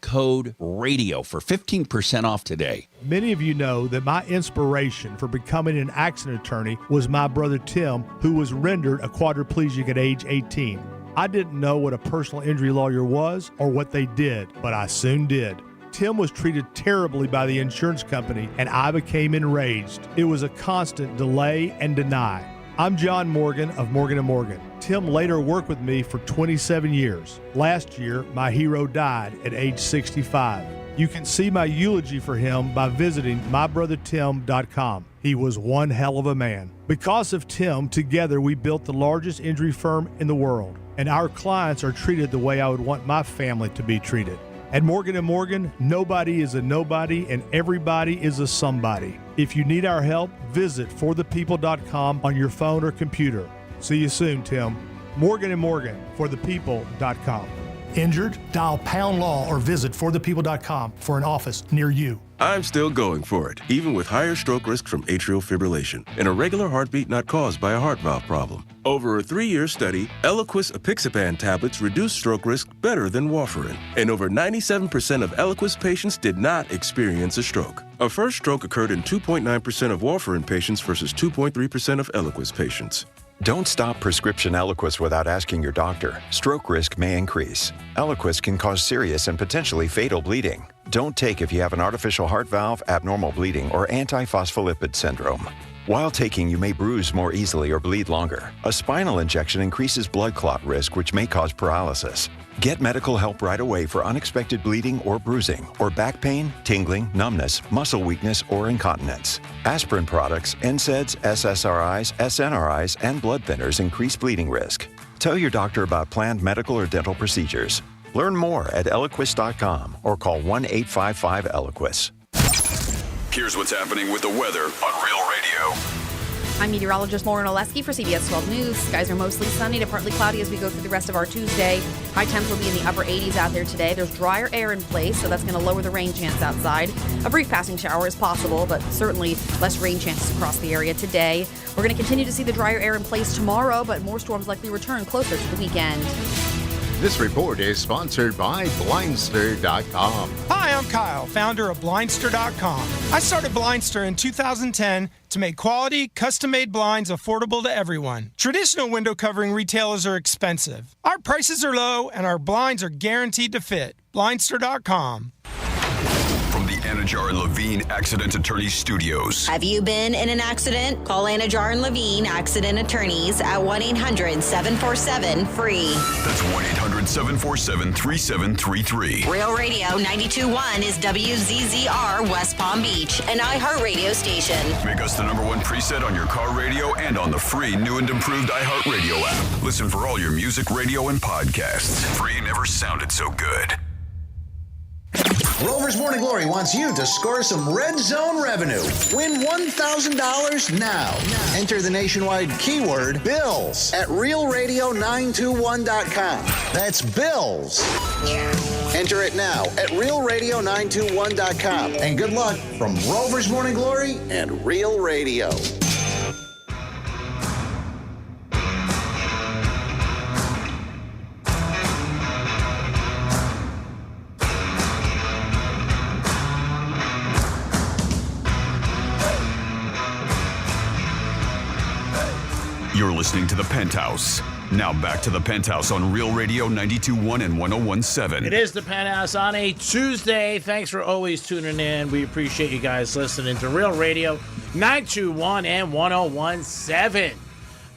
Code RADIO for 15% off today. Many of you know that my inspiration for becoming an accident attorney was my brother Tim, who was rendered a quadriplegic at age 18. I didn't know what a personal injury lawyer was or what they did, but I soon did. Tim was treated terribly by the insurance company, and I became enraged. It was a constant delay and deny. I'm John Morgan of Morgan & Morgan. Tim later worked with me for 27 years. Last year, my hero died at age 65. You can see my eulogy for him by visiting mybrothertim.com. He was one hell of a man. Because of Tim, together we built the largest injury firm in the world, and our clients are treated the way I would want my family to be treated. At Morgan & Morgan, nobody is a nobody and everybody is a somebody. If you need our help, visit forthepeople.com on your phone or computer. See you soon, Tim. Morgan & Morgan, forthepeople.com. Injured? Dial #law or visit forthepeople.com for an office near you. I'm still going for it, even with higher stroke risk from atrial fibrillation, an irregular heartbeat not caused by a heart valve problem. Over a 3-year study, Eliquis apixaban tablets reduced stroke risk better than warfarin, and over 97% of Eliquis patients did not experience a stroke. A first stroke occurred in 2.9% of warfarin patients versus 2.3% of Eliquis patients. Don't stop prescription Eliquis without asking your doctor. Stroke risk may increase. Eliquis can cause serious and potentially fatal bleeding. Don't take if you have an artificial heart valve, abnormal bleeding, or antiphospholipid syndrome. While taking, you may bruise more easily or bleed longer. A spinal injection increases blood clot risk, which may cause paralysis. Get medical help right away for unexpected bleeding or bruising, or back pain, tingling, numbness, muscle weakness, or incontinence. Aspirin products, NSAIDs, SSRIs, SNRIs, and blood thinners increase bleeding risk. Tell your doctor about planned medical or dental procedures. Learn more at Eliquis.com or call 1-855-ELIQUIS. Here's what's happening with the weather on Real Radio. I'm meteorologist Lauren Oleski for CBS 12 News. Skies are mostly sunny to partly cloudy as we go through the rest of our Tuesday. High temps will be in the upper 80s out there today. There's drier air in place, so that's going to lower the rain chance outside. A brief passing shower is possible, but certainly less rain chances across the area today. We're going to continue to see the drier air in place tomorrow, but more storms likely return closer to the weekend. This report is sponsored by Blindster.com. Hi, I'm Kyle, founder of Blindster.com. I started Blindster in 2010 to make quality, custom-made blinds affordable to everyone. Traditional window covering retailers are expensive. Our prices are low, and our blinds are guaranteed to fit. Blindster.com. From the Anajar and Levine Accident Attorneys Studios. Have you been in an accident? Call Anajar and Levine Accident Attorneys at 1-800-747-FREE. That's 1-800-747-3733. Real Radio 92.1 is WZZR West Palm Beach, an iHeartRadio station. Make us the #1 preset on your car radio and on the free new and improved iHeartRadio app. Listen for all your music, radio, and podcasts. Free never sounded so good. Rover's Morning Glory wants you to score some Red Zone revenue. Win $1,000 now. Enter the nationwide keyword BILLS at realradio921.com. That's BILLS. Enter it now at realradio921.com. And good luck from Rover's Morning Glory and Real Radio. You're listening to The Penthouse. Now back to The Penthouse on Real Radio 92.1 and 101.7. It is The Penthouse on a Tuesday. Thanks for always tuning in. We appreciate you guys listening to Real Radio 921 and 101.7.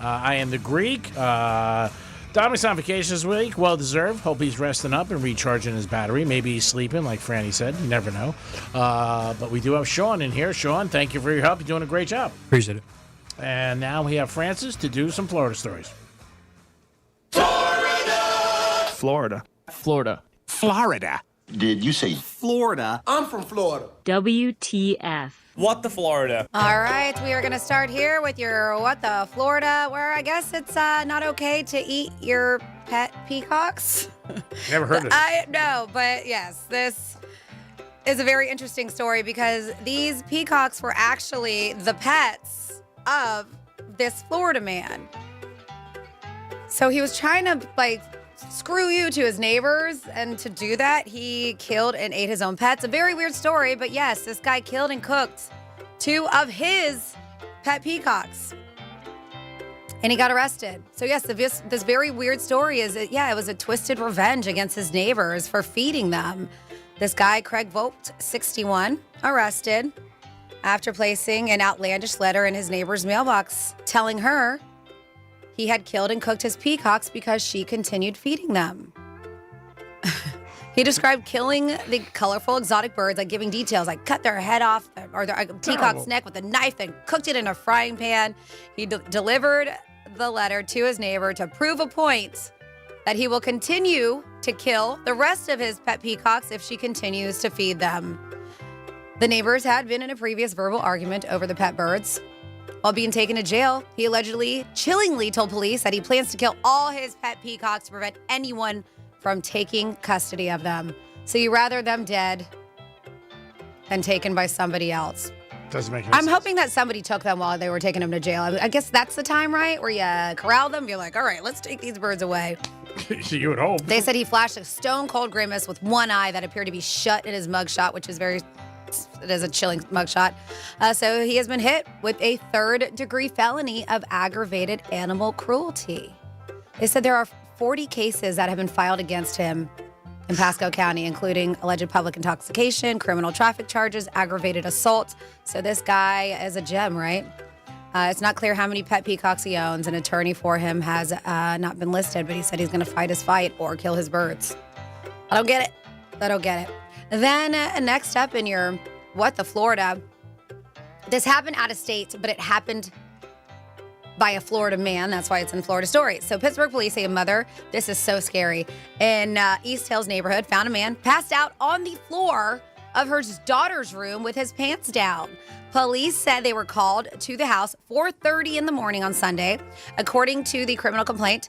I am the Greek. Dominic's on vacation this week. Well-deserved. Hope he's resting up and recharging his battery. Maybe he's sleeping, like Franny said. You never know. But we do have Sean in here. Sean, thank you for your help. You're doing a great job. Appreciate it. And now we have Francis to do some Florida stories. Florida. Did you say Florida? I'm from Florida. WTF. What the Florida? All right, we are going to start here with your What the Florida, where I guess it's not okay to eat your pet peacocks. Never heard of it. I know, but yes, this is a very interesting story because these peacocks were actually the pets of this Florida man. So he was trying to screw you to his neighbors, and to do that, he killed and ate his own pets. A very weird story, but yes, this guy killed and cooked 2 of his pet peacocks. And he got arrested. So yes, this very weird story is, it was a twisted revenge against his neighbors for feeding them. This guy, Craig Vogt, 61, arrested after placing an outlandish letter in his neighbor's mailbox telling her he had killed and cooked his peacocks because she continued feeding them. He described killing the colorful exotic birds, giving details, cut their head off or their peacock's neck with a knife and cooked it in a frying pan. He delivered the letter to his neighbor to prove a point that he will continue to kill the rest of his pet peacocks if she continues to feed them. The neighbors had been in a previous verbal argument over the pet birds. While being taken to jail, he allegedly, chillingly told police that he plans to kill all his pet peacocks to prevent anyone from taking custody of them. So you rather them dead than taken by somebody else. Doesn't make any I'm sense. hoping that somebody took them while they were taking them to jail. I guess that's the time, right? Where you corral them, you're like, all right, let's take these birds away. You would hope. They said he flashed a stone-cold grimace with one eye that appeared to be shut in his mugshot, which is very It is a chilling mugshot. So he has been hit with a third-degree felony of aggravated animal cruelty. They said there are 40 cases that have been filed against him in Pasco County, including alleged public intoxication, criminal traffic charges, aggravated assault. So this guy is a gem, right? It's not clear how many pet peacocks he owns. An attorney for him has not been listed, but he said he's going to fight his fight or kill his birds. I don't get it. Then next up in your Florida. This happened out of state, but it happened by a Florida man. That's why it's in Florida Story. So Pittsburgh police say a mother, this is so scary, in East Hills neighborhood found a man passed out on the floor of her daughter's room with his pants down. Police said they were called to the house 4:30 in the morning on Sunday. According to the criminal complaint,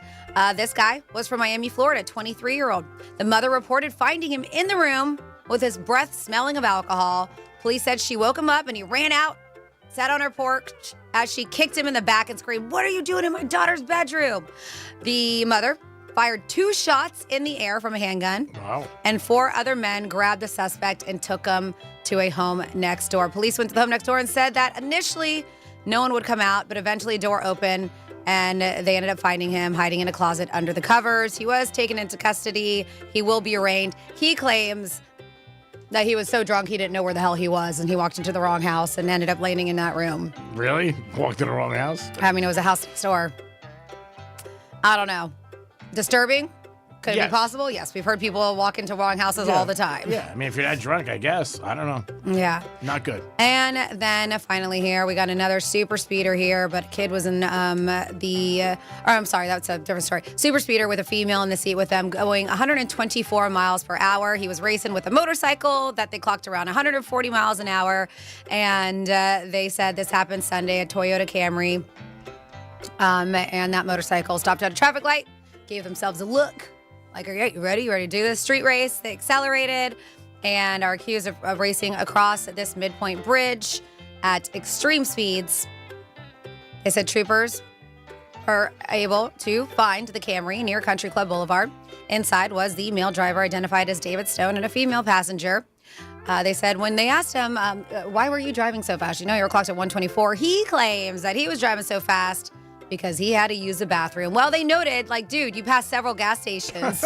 this guy was from Miami, Florida, 23-year-old. The mother reported finding him in the room with his breath smelling of alcohol. Police said she woke him up and he ran out, sat on her porch as she kicked him in the back and screamed, "What are you doing in my daughter's bedroom?" The mother fired 2 shots in the air from a handgun. Wow. And 4 other men grabbed the suspect and took him to a home next door. Police went to the home next door and said that initially no one would come out, but eventually a door opened and they ended up finding him hiding in a closet under the covers. He was taken into custody. He will be arraigned. He claims that he was so drunk he didn't know where the hell he was and he walked into the wrong house and ended up landing in that room. Really? Walked in the wrong house? I mean, it was a house next door. I don't know. Disturbing? Could it Yes. be possible? Yes. We've heard people walk into wrong houses all the time. Yeah, I mean, if you're that drunk, I guess. I don't know. Yeah. Not good. And then finally here, we got another super speeder here, but a kid was in I'm sorry, that's a different story. Super speeder with a female in the seat with them going 124 miles per hour. He was racing with a motorcycle that they clocked around 140 miles an hour. And they said this happened Sunday, a Toyota Camry. And that motorcycle stopped at a traffic light, gave themselves a look. Like, okay, you ready? You ready to do this street race? They accelerated and are accused of racing across this midpoint bridge at extreme speeds. They said troopers were able to find the Camry near Country Club Boulevard. Inside was the male driver identified as David Stone and a female passenger. They said when they asked him, why were you driving so fast? You know, your clock's at 124. He claims that he was driving so fast because he had to use the bathroom. Well, they noted, like, dude, you passed several gas stations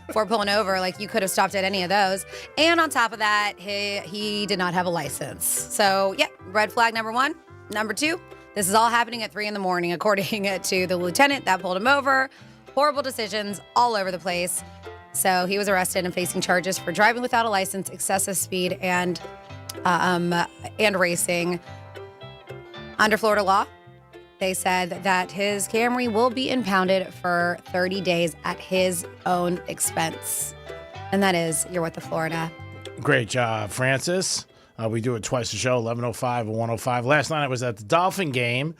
before pulling over. Like, you could have stopped at any of those. And on top of that, he did not have a license. So, yeah, red flag number 1. Number 2, this is all happening at 3 in the morning, according to the lieutenant that pulled him over. Horrible decisions all over the place. So he was arrested and facing charges for driving without a license, excessive speed, and racing. Under Florida law, they said that his Camry will be impounded for 30 days at his own expense. And that is You're With the Florida. Great job, Francis. We do it twice a show, 11:05 and 1:05. Last night I was at the Dolphin game.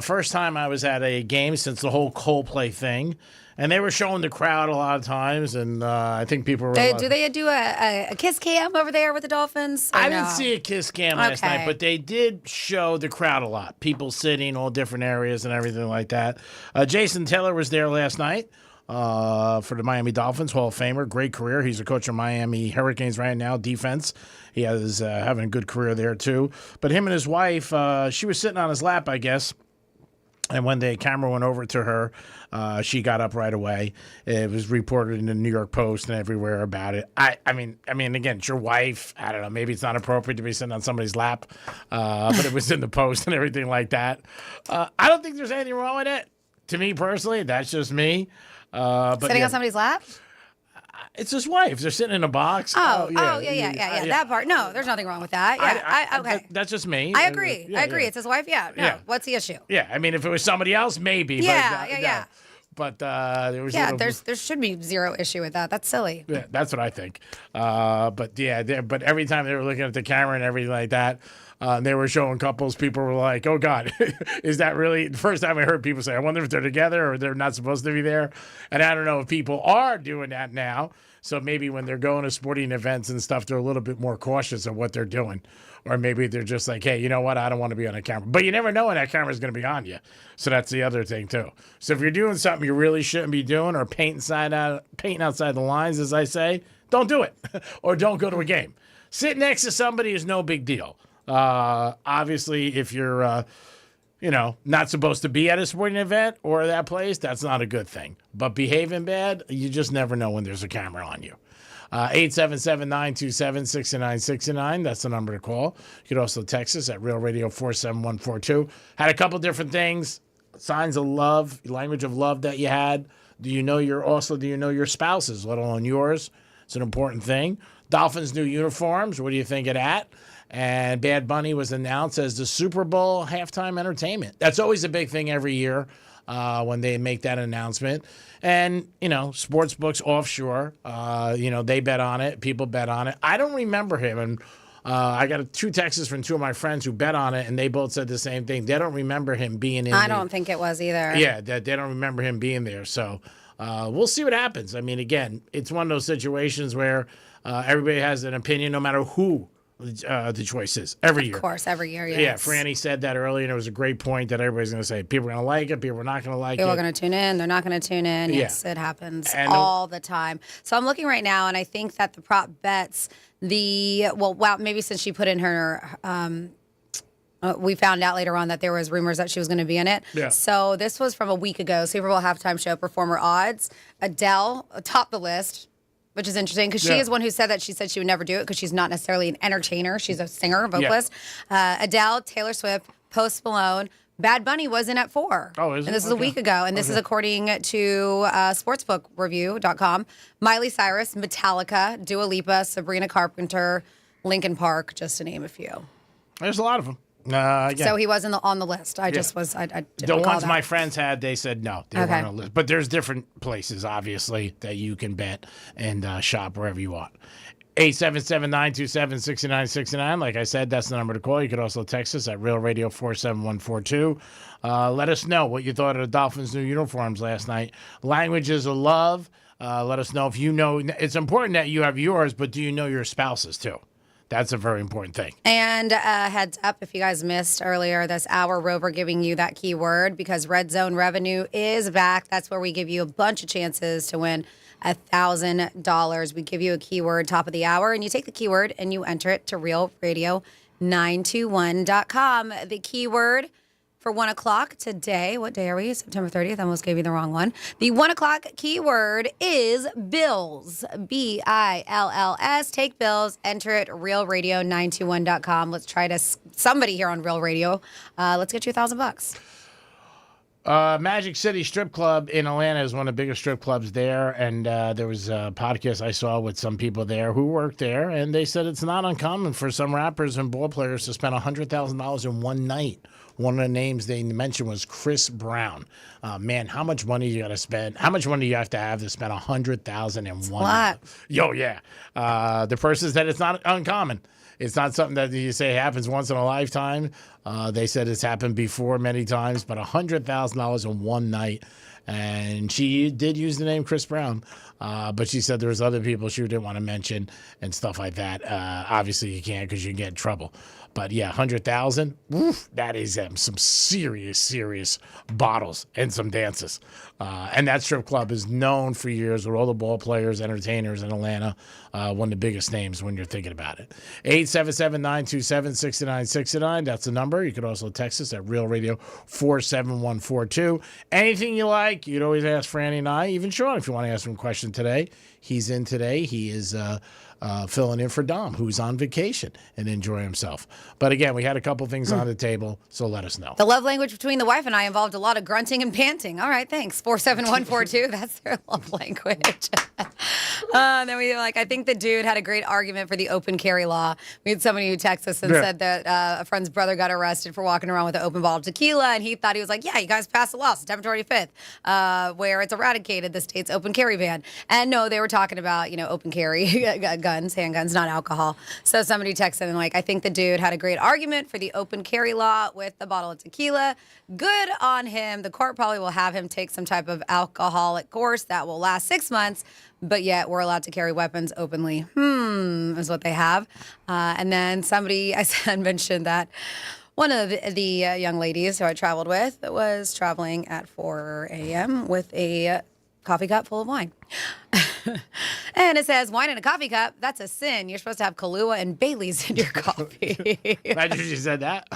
First time I was at a game since the whole Coldplay thing. And they were showing the crowd a lot of times, and I think people were... Do they do a kiss cam over there with the Dolphins? I didn't see a kiss cam last night, but they did show the crowd a lot. People sitting, all different areas and everything like that. Jason Taylor was there last night for the Miami Dolphins, Hall of Famer. Great career. He's a coach of Miami Hurricanes right now, defense. He is having a good career there, too. But him and his wife, she was sitting on his lap, I guess. And when the camera went over to her, she got up right away. It was reported in the New York Post and everywhere about it. I mean, again, it's your wife. I don't know. Maybe it's not appropriate to be sitting on somebody's lap, but it was in the Post and everything like that. I don't think there's anything wrong with it. To me personally, that's just me. But sitting on somebody's lap? It's his wife. They're sitting in a box. Yeah. That part. No, there's nothing wrong with that. Yeah, okay. That's just me. I agree. It's his wife. Yeah. No. What's the issue? Yeah. I mean, if it was somebody else, maybe. Yeah. But there was there should be zero issue with that. That's silly. Yeah, that's what I think. But every time they were looking at the camera and everything like that, they were showing couples. People were like, "Oh God, is that really?" The first time I heard people say, "I wonder if they're together or they're not supposed to be there." And I don't know if people are doing that now. So maybe when they're going to sporting events and stuff, they're a little bit more cautious of what they're doing. Or maybe they're just like, hey, you know what? I don't want to be on a camera. But you never know when that camera is going to be on you. So that's the other thing, too. So if you're doing something you really shouldn't be doing or painting outside the lines, as I say, don't do it. Or don't go to a game. Sitting next to somebody is no big deal. Obviously, if you're, not supposed to be at a sporting event or that place, that's not a good thing. But behaving bad, you just never know when there's a camera on you. 877-927-6969. That's the number to call. You could also text us at Real Radio 47142. Had a couple different things. Signs of love, language of love that you had. Do you know your spouse's, let alone yours? It's an important thing. Dolphins' new uniforms. What do you think of that? And Bad Bunny was announced as the Super Bowl halftime entertainment. That's always a big thing every year when they make that announcement. And, sports books offshore, they bet on it. People bet on it. I don't remember him. And I got 2 texts from 2 of my friends who bet on it, and they both said the same thing. They don't remember him being in I don't think it was either. Yeah, they don't remember him being there. So we'll see what happens. I mean, again, it's one of those situations where everybody has an opinion no matter who the choice is every year. Of course, every year, yes. Yeah, Franny said that earlier, and it was a great point that everybody's going to say people are going to like it, people are not going to like it. People are going to tune in, they're not going to tune in. Yeah. Yes, it happens all the time. So I'm looking right now, and I think that the prop bets, maybe since she put in her, we found out later on that there was rumors that she was going to be in it. Yeah. So this was from a week ago, Super Bowl halftime show performer odds. Adele topped the list, which is interesting because she is one who said that she would never do it because she's not necessarily an entertainer. She's a singer, vocalist. Yeah. Adele, Taylor Swift, Post Malone. Bad Bunny was in at 4. Oh, is it? And this is a week ago. And this is according to sportsbookreview.com. Miley Cyrus, Metallica, Dua Lipa, Sabrina Carpenter, Linkin Park, just to name a few. There's a lot of them. So he wasn't on the list. I didn't the ones that. my friends had, they said no. They weren't on the list. But there's different places, obviously, that you can bet and shop wherever you want. 877-927-6969. Like I said, that's the number to call. You could also text us at Real Radio 47142. Let us know what you thought of the Dolphins' new uniforms last night. Languages of love. Let us know if you know. It's important that you have yours, but do you know your spouse's too? That's a very important thing. And heads up, if you guys missed earlier this hour, Rover giving you that keyword because Red Zone revenue is back. That's where we give you a bunch of chances to win $1,000. We give you a keyword top of the hour, and you take the keyword and you enter it to realradio921.com. The keyword for 1 o'clock today. What day are we? September 30th. I almost gave you the wrong one. The 1 o'clock keyword is bills. BILLS. Take bills. Enter it realradio921.com. Let's try to somebody here on Real Radio. Let's get you $1,000. Magic City Strip Club in Atlanta is one of the biggest strip clubs there, and there was a podcast I saw with some people there who worked there, and they said it's not uncommon for some rappers and ball players to spend $100,000 in one night. One of the names they mentioned was Chris Brown. Man, how much money you got to spend? How much money do you have to spend $100,000 in one night? Yo, yeah. The person said it's not uncommon. It's not something that you say happens once in a lifetime. They said it's happened before many times, but $100,000 in one night. And she did use the name Chris Brown, but she said there was other people she didn't want to mention and stuff like that. Obviously, you can't because you get in trouble. But yeah, 100,000. That is some serious bottles and some dances. And that strip club is known for years with all the ball players, entertainers in Atlanta. One of the biggest names when you're thinking about it. 877-927-6969. That's the number. You could also text us at Real Radio 47142. Anything you like, you'd always ask Franny and I. Even Sean, if you want to ask him a question today. He's in today. He is filling in for Dom, who's on vacation and enjoying himself. But again, we had a couple things on the table, so let us know. The love language between the wife and I involved a lot of grunting and panting. All right, thanks. 47142, that's their love language. Then we were like, I think the dude had a great argument for the open carry law. We had somebody who texted us and said that a friend's brother got arrested for walking around with an open bottle of tequila, and he thought, he was like, yeah, you guys passed a law September 25th, where it's eradicated the state's open carry ban. And no, they were talking about, open carry guns, handguns, not alcohol. So somebody texted and like, I think the dude had a great argument for the open carry law with the bottle of tequila. Good on him. The court probably will have him take some type of alcoholic course that will last 6 months, but yet we're allowed to carry weapons openly. Is what they have. And then somebody I said mentioned that one of the young ladies who I traveled with was traveling at 4 a.m. with a coffee cup full of wine. And it says wine in a coffee cup. That's a sin. You're supposed to have Kahlua and Bailey's in your coffee. Imagine she said that.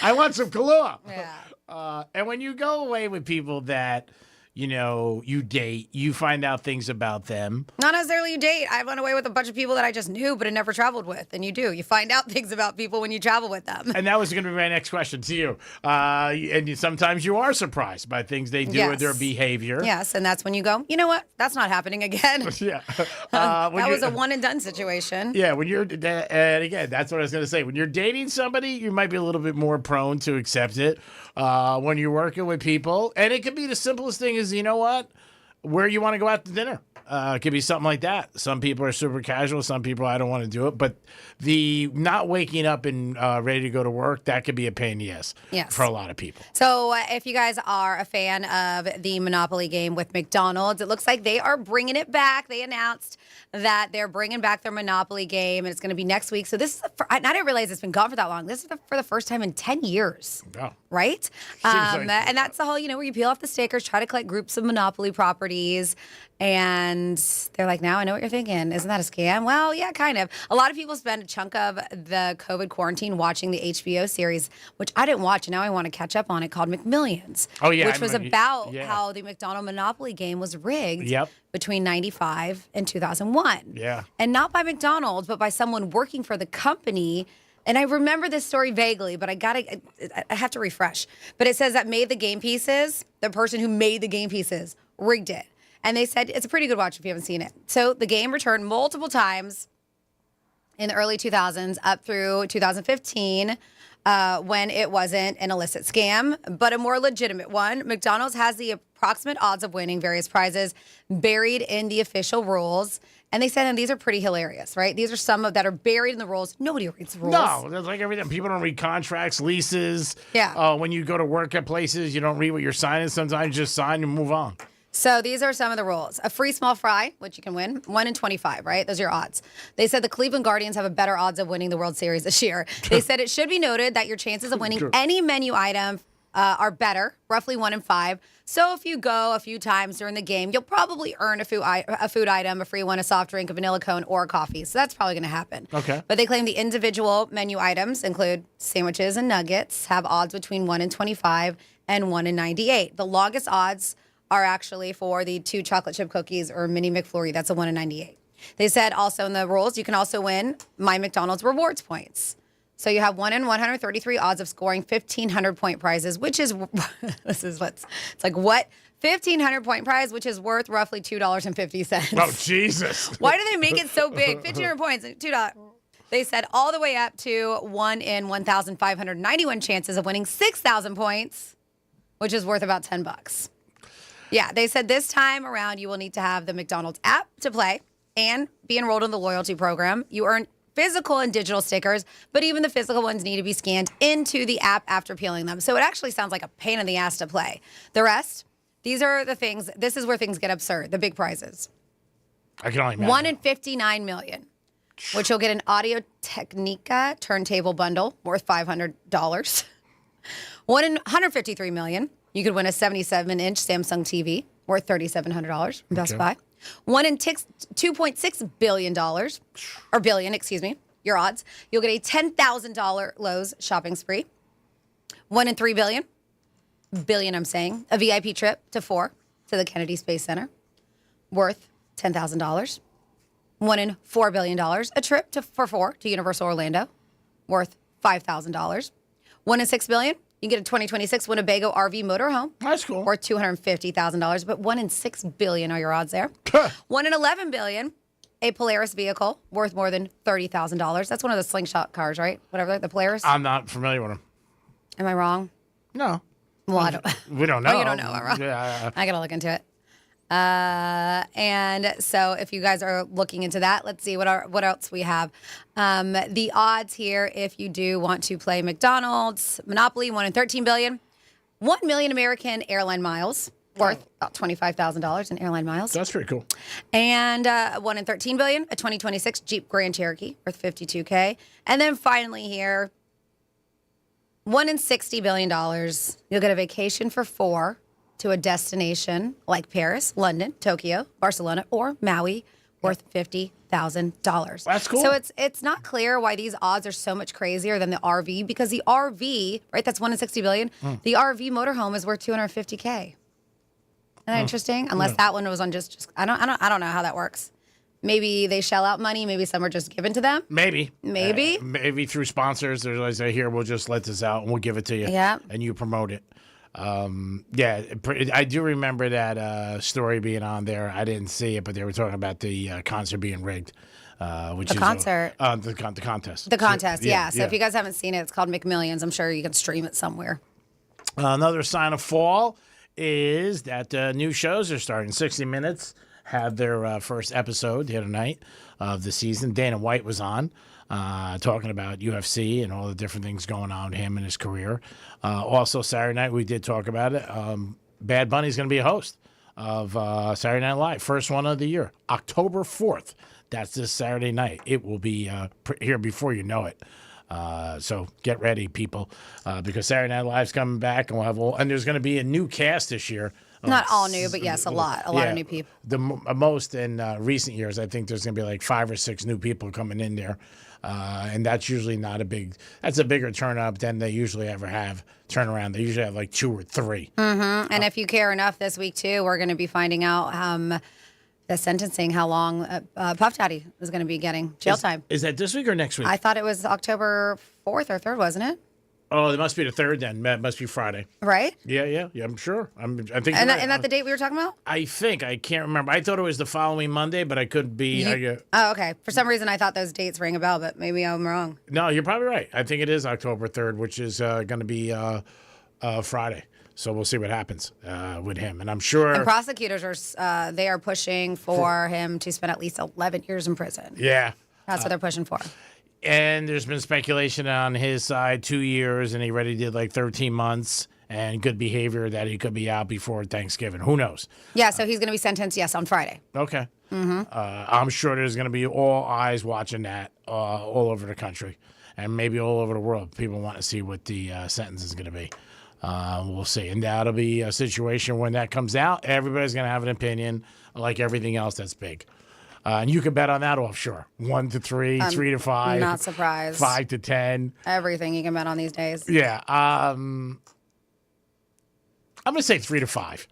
I want some Kahlua. Yeah. And when you go away with people that, you date, you find out things about them. Not necessarily you date. I went away with a bunch of people that I just knew but had never traveled with. And you do. You find out things about people when you travel with them. And that was going to be my next question to you. And sometimes you are surprised by things they do or their behavior. Yes, and that's when you go, you know what? That's not happening again. Yeah. That was a one and done situation. Yeah, and again, that's what I was going to say. When you're dating somebody, you might be a little bit more prone to accept it. When you're working with people, and it could be the simplest thing is, you know what, where you want to go out to dinner. It could be something like that. Some people are super casual. Some people, I don't want to do it. But the not waking up and ready to go to work, that could be a pain in the ass for a lot of people. So if you guys are a fan of the Monopoly game with McDonald's, it looks like they are bringing it back. They announced that they're bringing back their Monopoly game, and it's going to be next week. So this is, I didn't realize it's been gone for that long. This is for the first time in 10 years. Oh. Right? And that's the whole, where you peel off the stickers, try to collect groups of Monopoly properties. And they're like, now I know what you're thinking. Isn't that a scam? Well, yeah, kind of. A lot of people spend a chunk of the COVID quarantine watching the HBO series, which I didn't watch, and now I want to catch up on it, called McMillions. Oh, yeah. Which was about how the McDonald Monopoly game was rigged between 95 and 2001. Yeah. And not by McDonald's, but by someone working for the company. And I remember this story vaguely, but I have to refresh. But it says that made the game pieces, the person who made the game pieces, rigged it. And they said it's a pretty good watch if you haven't seen it. So the game returned multiple times in the early 2000s up through 2015 when it wasn't an illicit scam, but a more legitimate one. McDonald's has the approximate odds of winning various prizes buried in the official rules. And they said, and these are pretty hilarious, right? These are some of that are buried in the rules. Nobody reads the rules. No, that's like everything. People don't read contracts, leases. Yeah. When you go to work at places, you don't read what you're signing. Sometimes you just sign and move on. So these are some of the rules. A free small fry, which you can win, 1 in 25, right? Those are your odds. They said the Cleveland Guardians have a better odds of winning the World Series this year. They said it should be noted that your chances of winning any menu item are better, roughly 1 in 5. So if you go a few times during the game, you'll probably earn a food item, a free one, a soft drink, a vanilla cone, or a coffee. So that's probably going to happen. Okay. But they claim the individual menu items include sandwiches and nuggets, have odds between 1 in 25 and 1 in 98. The longest odds are actually for the 2 chocolate chip cookies or mini McFlurry. That's a 1 in 98. They said also in the rules, you can also win My McDonald's rewards points. So you have 1 in 133 odds of scoring 1,500 point prizes, which is, it's like what? 1,500 point prize, which is worth roughly $2.50. Oh, Jesus. Why do they make it so big? 1,500 points, $2. They said all the way up to 1 in 1,591 chances of winning 6,000 points, which is worth about $10. Yeah, they said this time around you will need to have the McDonald's app to play and be enrolled in the loyalty program. You earn physical and digital stickers, but even the physical ones need to be scanned into the app after peeling them. So it actually sounds like a pain in the ass to play. The rest, these are the things, this is where things get absurd, the big prizes. I can only imagine. 1 in 59 million, which you'll get an Audio Technica turntable bundle worth $500. 1 in 153 million. You could win a 77-inch Samsung TV worth $3,700 from Best Buy. 1 in $2.6 billion, or billion, excuse me, your odds. You'll get a $10,000 Lowe's shopping spree. 1 in 3 billion, I'm saying, a VIP trip to the Kennedy Space Center, worth $10,000. 1 in $4 billion, a trip for 4 to Universal Orlando, worth $5,000. 1 in 6 billion. You can get a 2026 Winnebago RV motorhome. That's cool. Worth $250,000, but 1 in 6 billion are your odds there. 1 in 11 billion, a Polaris vehicle worth more than $30,000. That's one of the slingshot cars, right? Whatever, the Polaris. I'm not familiar with them. Am I wrong? No. Well, I don't. We don't know. Oh, you don't know. I'm wrong. Yeah. I got to look into it. And so if you guys are looking into that, let's see what else we have. The odds here, if you do want to play McDonald's, Monopoly, 1 in 13 billion, 1 million American airline miles worth about $25,000 in airline miles. That's pretty cool. And 1 in 13 billion, a 2026 Jeep Grand Cherokee worth $52K. And then finally here, 1 in $60 billion, you'll get a vacation for 4 to a destination like Paris, London, Tokyo, Barcelona, or Maui, worth $50,000. That's cool. So it's not clear why these odds are so much crazier than the RV, because the RV, right, that's 1 in 60 billion. The RV motorhome is worth $250K. Isn't that interesting? Unless that one was on just I don't know how that works. Maybe they shell out money. Maybe some are just given to them. Maybe Maybe through sponsors. There's always here, we'll just let this out and we'll give it to you. Yeah. And you promote it. I do remember that story being on there. I didn't see it, but they were talking about the concert being rigged. The contest. The contest, yeah. So if you guys haven't seen it, it's called McMillions. I'm sure you can stream it somewhere. Another sign of fall is that new shows are starting. 60 Minutes had their first episode the other night of the season. Dana White was on talking about UFC and all the different things going on with him and his career. Also, Saturday night, we did talk about it. Bad Bunny's going to be a host of Saturday Night Live. First one of the year, October 4th. That's this Saturday night. It will be here before you know it. So get ready, people, because Saturday Night Live's coming back, and and there's going to be a new cast this year. Not all new, but yes, a lot of new people. The most in recent years, I think there's going to be like 5 or 6 new people coming in there, and that's usually not that's a bigger turn up than they usually ever have. Turn around, they usually have like 2 or 3. Mm-hmm. And if you care enough, this week too, we're going to be finding out the sentencing, how long Puff Daddy is going to be getting jail time. Is that this week or next week? I thought it was October 4th or 3rd, wasn't it? Oh, it must be the 3rd then. It must be Friday. Right? Yeah, I'm sure. I think. And that the date we were talking about? I think. I can't remember. I thought it was the following Monday, but I could be. Oh, okay. For some reason, I thought those dates rang a bell, but maybe I'm wrong. No, you're probably right. I think it is October 3rd, which is going to be Friday. So we'll see what happens with him, and I'm sure. And prosecutors are pushing for him to spend at least 11 years in prison. Yeah, that's what they're pushing for. And there's been speculation on his side, 2 years, and he already did like 13 months, and good behavior that he could be out before Thanksgiving. Who knows? Yeah, so he's going to be sentenced, yes, on Friday. Okay. Mm-hmm. I'm sure there's going to be all eyes watching that all over the country, and maybe all over the world. People want to see what the sentence is going to be. We'll see. And that'll be a situation when that comes out. Everybody's going to have an opinion, like everything else that's big. And you can bet on that offshore. 1 to 3, 3 to 5. Not surprised. 5 to 10. Everything you can bet on these days. Yeah. I'm going to say 3 to 5.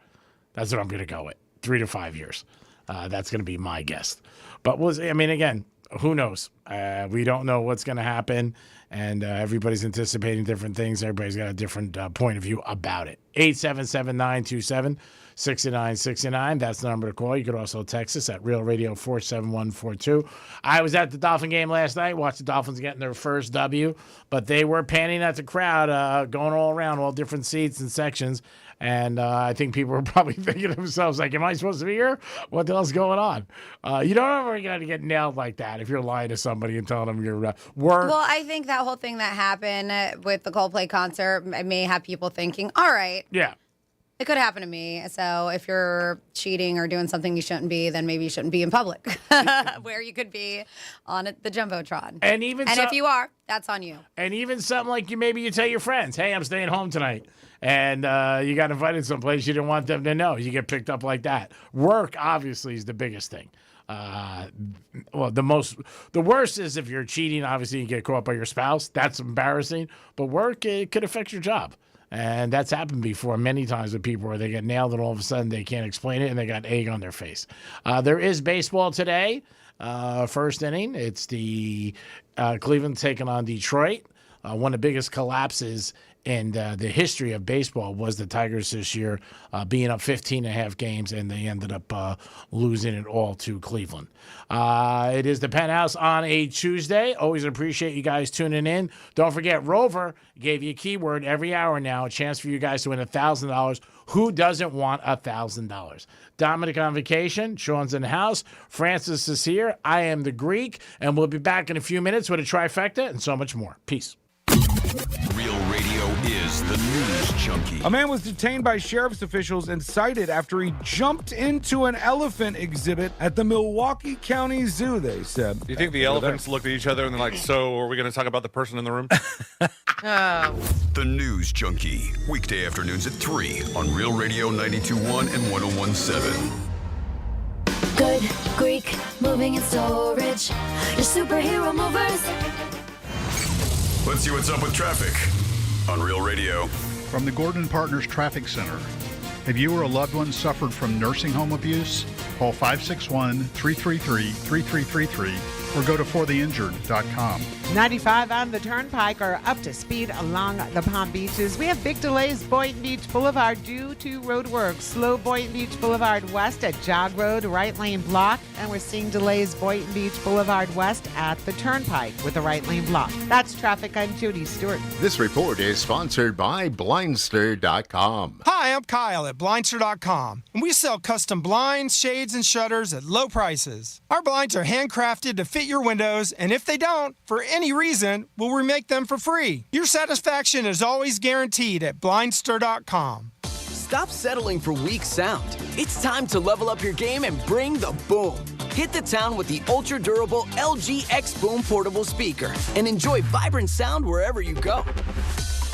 That's what I'm going to go with. 3 to 5 years. That's going to be my guess. But we'll see. I mean, again, who knows? We don't know what's going to happen. And everybody's anticipating different things. Everybody's got a different point of view about it. 877-927-6969. That's the number to call. You could also text us at Real Radio 47142. I was at the Dolphin game last night. Watched the Dolphins getting their first W. But they were panning at the crowd, going all around, all different seats and sections. And I think people were probably thinking to themselves, like, am I supposed to be here? What the hell's going on? You don't ever get to get nailed like that if you're lying to somebody and telling them you're work. Well, I think that whole thing that happened with the Coldplay concert may have people thinking, all right. Yeah. It could happen to me. So if you're cheating or doing something you shouldn't be, then maybe you shouldn't be in public, where you could be on the Jumbotron. And if you are, that's on you. And even something like you tell your friends, hey, I'm staying home tonight. And you got invited someplace you didn't want them to know. You get picked up like that. Work, obviously, is the biggest thing. The worst is if you're cheating, obviously, you get caught by your spouse. That's embarrassing. But work, it could affect your job. And that's happened before many times with people where they get nailed and all of a sudden they can't explain it and they got egg on their face. There is baseball today. First inning. It's the Cleveland taking on Detroit. One of the biggest collapses in the history of baseball was the Tigers this year being up 15.5 games, and they ended up losing it all to Cleveland. It is the Penthouse on a Tuesday. Always appreciate you guys tuning in. Don't forget, Rover gave you a keyword every hour now, a chance for you guys to win $1,000. Who doesn't want $1,000? Dominic on vacation. Sean's in the house. Francis is here. I am the Greek, and we'll be back in a few minutes with a trifecta and so much more. Peace. Real Radio is the News Junkie. A man was detained by sheriff's officials and cited after he jumped into an elephant exhibit at the Milwaukee County Zoo, they said. Do you think the elephants looked at each other and they're like, so are we going to talk about the person in the room? The News Junkie. Weekday afternoons at 3 on Real Radio 92.1 and 101.7. Good Greek moving and storage. Your superhero movers. Let's see what's up with traffic on Real Radio. From the Gordon Partners Traffic Center. Have you or a loved one suffered from nursing home abuse? Call 561-333-3333 or go to fortheinjured.com. 95 on the Turnpike are up to speed along the Palm Beaches. We have big delays Boynton Beach Boulevard due to road work. Slow Boynton Beach Boulevard West at Jog Road, right lane block. And we're seeing delays Boynton Beach Boulevard West at the Turnpike with a right lane block. That's traffic. I'm Jody Stewart. This report is sponsored by Blindster.com. Hi, I'm Kyle at Blindster.com, and we sell custom blinds, shades, and shutters at low prices. Our blinds are handcrafted to fit your windows, and if they don't, for any reason, we'll remake them for free. Your satisfaction is always guaranteed at Blindster.com. Stop settling for weak sound. It's time to level up your game and bring the boom. Hit the town with the ultra-durable LG X Boom portable speaker and enjoy vibrant sound wherever you go.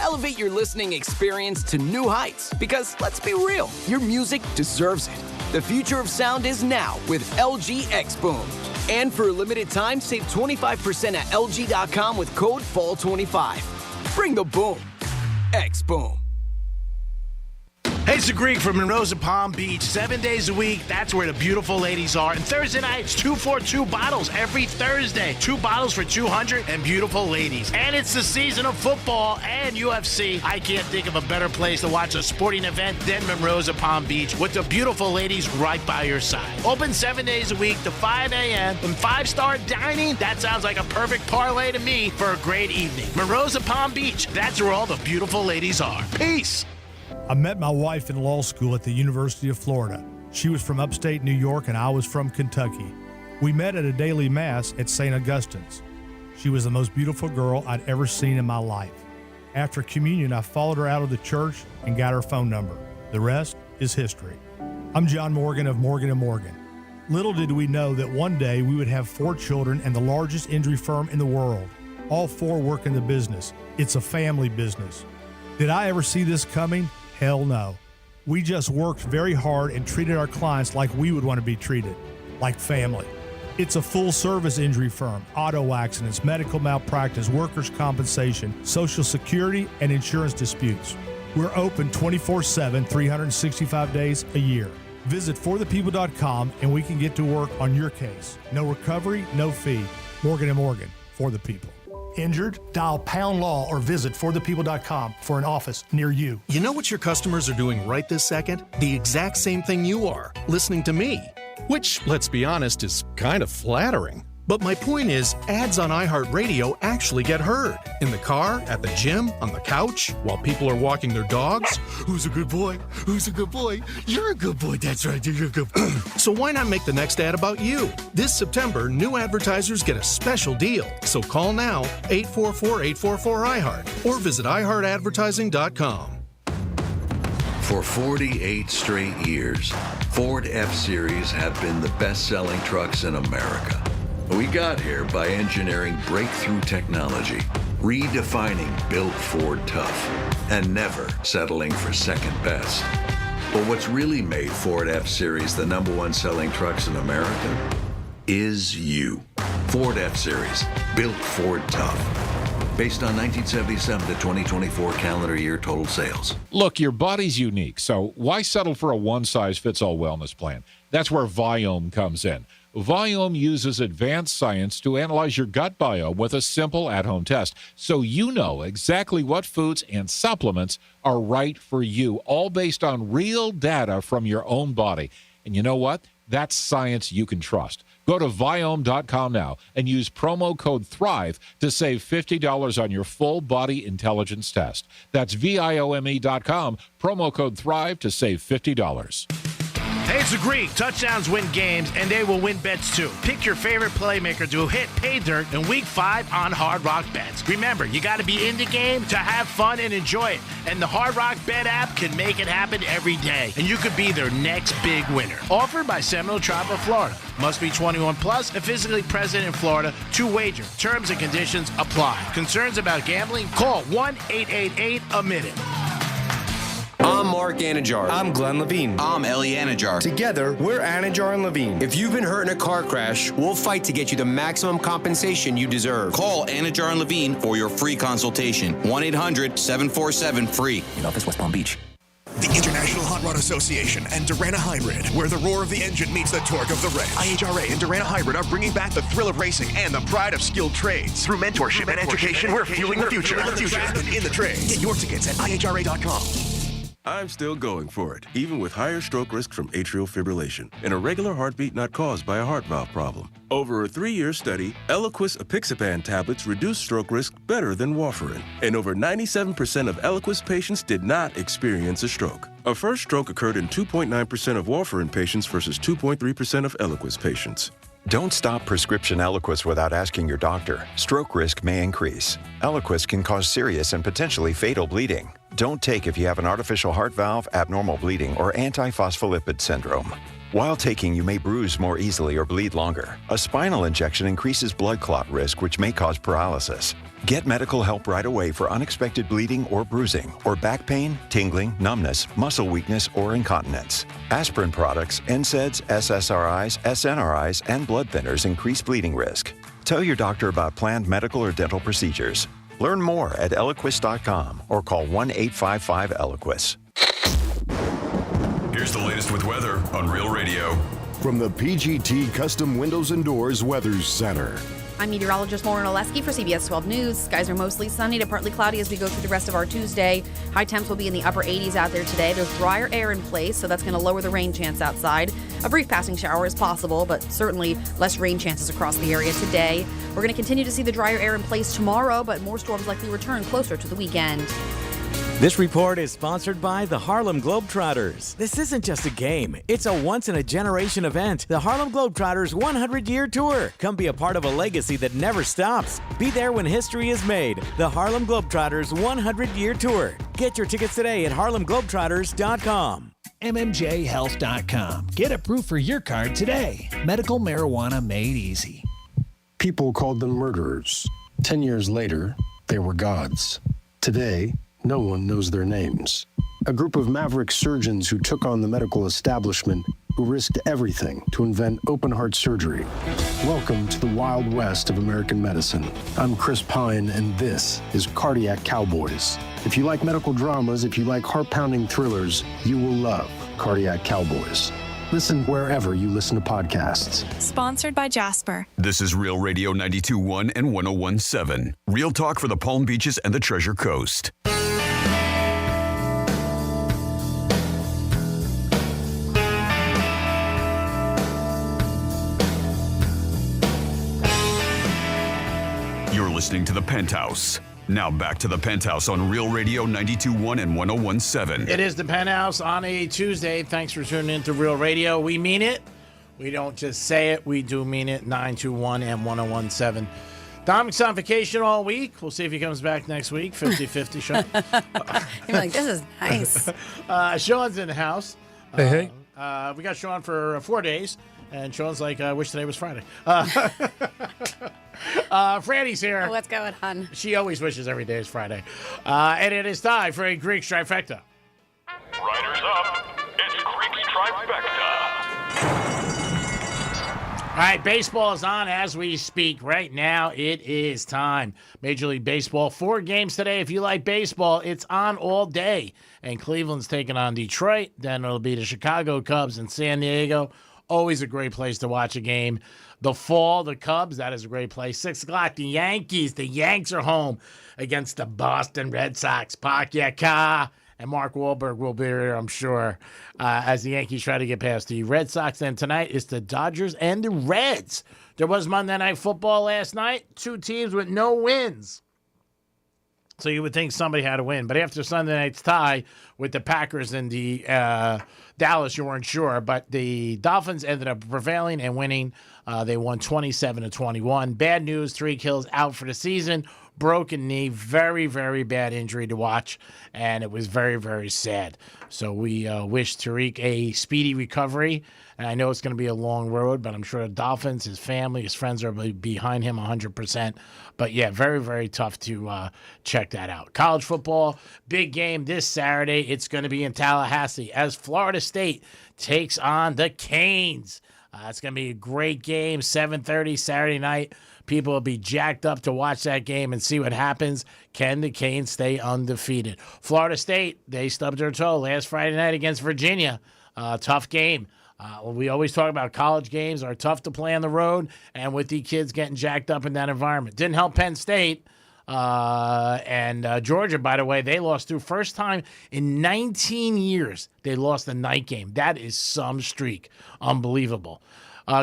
Elevate your listening experience to new heights because, let's be real, your music deserves it. The future of sound is now with LG X Boom. And for a limited time, save 25% at LG.com with code FALL25. Bring the boom. X Boom. Hey, it's the Greek from Monroe's at Palm Beach. 7 days a week, that's where the beautiful ladies are. And Thursday nights, 2 for 2 bottles every Thursday. 2 bottles for 200 and beautiful ladies. And it's the season of football and UFC. I can't think of a better place to watch a sporting event than Monroe's at Palm Beach with the beautiful ladies right by your side. Open 7 days a week to 5 a.m. and 5-star dining. That sounds like a perfect parlay to me for a great evening. Monroe's at Palm Beach. That's where all the beautiful ladies are. Peace. I met my wife in law school at the University of Florida. She was from upstate New York and I was from Kentucky. We met at a daily mass at St. Augustine's. She was the most beautiful girl I'd ever seen in my life. After communion, I followed her out of the church and got her phone number. The rest is history. I'm John Morgan of Morgan & Morgan. Little did we know that one day we would have 4 children and the largest injury firm in the world. All 4 work in the business. It's a family business. Did I ever see this coming? Hell no. We just worked very hard and treated our clients like we would want to be treated, like family. It's a full-service injury firm, auto accidents, medical malpractice, workers' compensation, Social Security, and insurance disputes. We're open 24/7, 365 days a year. Visit forthepeople.com and we can get to work on your case. No recovery, no fee. Morgan & Morgan, for the people. Injured? Dial Pound Law or visit forthepeople.com for an office near you. You know what your customers are doing right this second? The exact same thing you are, listening to me. Which, let's be honest, is kind of flattering. But my point is, ads on iHeartRadio actually get heard. In the car, at the gym, on the couch, while people are walking their dogs. Who's a good boy? Who's a good boy? You're a good boy. That's right, you're a good boy. So why not make the next ad about you? This September, new advertisers get a special deal. So call now, 844-844-iHeart, or visit iHeartAdvertising.com. For 48 straight years, Ford F-Series have been the best-selling trucks in America. We got here by engineering breakthrough technology, redefining Built Ford Tough, and never settling for second best. But what's really made Ford F-Series the #1 selling trucks in America is you. Ford F-Series, Built Ford Tough. Based on 1977 to 2024 calendar year total sales. Look, your body's unique, so why settle for a one-size-fits-all wellness plan? That's where Viome comes in. Viome uses advanced science to analyze your gut biome with a simple at-home test, so you know exactly what foods and supplements are right for you, all based on real data from your own body. And you know what? That's science you can trust. Go to Viome.com now and use promo code THRIVE to save $50 on your full body intelligence test. That's Viome.com, promo code THRIVE to save $50. Hey, it's the Greek. Touchdowns win games, and they will win bets too. Pick your favorite playmaker to hit pay dirt in Week 5 on Hard Rock Bets. Remember, you got to be in the game to have fun and enjoy it. And the Hard Rock Bet app can make it happen every day. And you could be their next big winner. Offered by Seminole Tribe of Florida. Must be 21 plus and physically present in Florida to wager. Terms and conditions apply. Concerns about gambling? Call 1-888-A-MINUTE. I'm Mark Anajar. I'm Glenn Levine. I'm Ellie Anajar. Together, we're Anajar and Levine. If you've been hurt in a car crash, we'll fight to get you the maximum compensation you deserve. Call Anajar and Levine for your free consultation. 1-800-747-FREE. In office, West Palm Beach. The International Hot Rod Association and Durana Hybrid, where the roar of the engine meets the torque of the wrench. IHRA and Durana Hybrid are bringing back the thrill of racing and the pride of skilled trades. Through mentorship and education, we're fueling the future. And in the trade. Get your tickets at IHRA.com. I'm still going for it, even with higher stroke risk from atrial fibrillation, and a regular heartbeat not caused by a heart valve problem. Over a 3-year study, Eliquis apixaban tablets reduced stroke risk better than warfarin, and over 97% of Eliquis patients did not experience a stroke. A first stroke occurred in 2.9% of warfarin patients versus 2.3% of Eliquis patients. Don't stop prescription Eliquis without asking your doctor. Stroke risk may increase. Eliquis can cause serious and potentially fatal bleeding. Don't take if you have an artificial heart valve, abnormal bleeding, or antiphospholipid syndrome. While taking, you may bruise more easily or bleed longer. A spinal injection increases blood clot risk, which may cause paralysis. Get medical help right away for unexpected bleeding or bruising, or back pain, tingling, numbness, muscle weakness, or incontinence. Aspirin products, NSAIDs, SSRIs, SNRIs, and blood thinners increase bleeding risk. Tell your doctor about planned medical or dental procedures. Learn more at Eliquis.com or call 1-855-ELIQUIS. Here's the latest with weather on Real Radio. From the PGT Custom Windows and Doors Weather Center. I'm meteorologist Lauren Oleski for CBS 12 News. Skies are mostly sunny to partly cloudy as we go through the rest of our Tuesday. High temps will be in the upper 80s out there today. There's drier air in place, so that's going to lower the rain chance outside. A brief passing shower is possible, but certainly less rain chances across the area today. We're going to continue to see the drier air in place tomorrow, but more storms likely return closer to the weekend. This report is sponsored by the Harlem Globetrotters. This isn't just a game. It's a once-in-a-generation event. The Harlem Globetrotters 100-year tour. Come be a part of a legacy that never stops. Be there when history is made. The Harlem Globetrotters 100-year tour. Get your tickets today at harlemglobetrotters.com. MMJHealth.com. Get approved for your card today. Medical marijuana made easy. People called them murderers. 10 years later, they were gods. Today, no one knows their names. A group of maverick surgeons who took on the medical establishment, who risked everything to invent open-heart surgery. Welcome to the Wild West of American medicine. I'm Chris Pine, and this is Cardiac Cowboys. If you like medical dramas, if you like heart-pounding thrillers, you will love Cardiac Cowboys. Listen wherever you listen to podcasts. Sponsored by Jasper. This is Real Radio 92.1 and 101.7. Real talk for the Palm Beaches and the Treasure Coast. You're listening to The Penthouse. Now back to The Penthouse on Real Radio 92.1 and 101.7. It is The Penthouse on a Tuesday. Thanks for tuning in to Real Radio. We mean it. We don't just say it. We do mean it. 921 and 101.7. Dominic's on vacation all week. We'll see if he comes back next week. 50-50 Sean. You're like, this is nice. Sean's in the house. Hey. We got Sean for 4 days. And Sean's like, I wish today was Friday. Franny's here. What's going on? She always wishes every day is Friday. And it is time for a Greek trifecta. Riders up. It's Greek's trifecta. All right, baseball is on as we speak. Right now, it is time. Major League Baseball, 4 games today. If you like baseball, it's on all day. And Cleveland's taking on Detroit. Then it'll be the Chicago Cubs and San Diego. Always a great place to watch a game. The fall, the Cubs, that is a great place. 6 o'clock, the Yankees. The Yanks are home against the Boston Red Sox. Park your car. And Mark Wahlberg will be here, I'm sure, as the Yankees try to get past the Red Sox. And tonight is the Dodgers and the Reds. There was Monday Night Football last night. 2 teams with no wins. So you would think somebody had to win. But after Sunday night's tie with the Packers and the Dallas, you weren't sure. But the Dolphins ended up prevailing and winning. They won 27-21. Bad news, Tyreek Hill's out for the season. broken knee, very, very bad injury to watch, and it was very, very sad. So we wish Tariq a speedy recovery. And I know it's going to be a long road, but I'm sure the Dolphins, his family, his friends are behind him 100%. But yeah, very, very tough to check that out. College football, big game this Saturday. It's going to be in Tallahassee as Florida State takes on the Canes. It's going to be a great game, 7:30 Saturday night. People will be jacked up to watch that game and see what happens. Can the Canes stay undefeated? Florida State, they stubbed their toe last Friday night against Virginia. Tough game. We always talk about college games are tough to play on the road, and with the kids getting jacked up in that environment. Didn't help Penn State. And Georgia, by the way, they lost through first time in 19 years. They lost the night game. That is some streak. Unbelievable.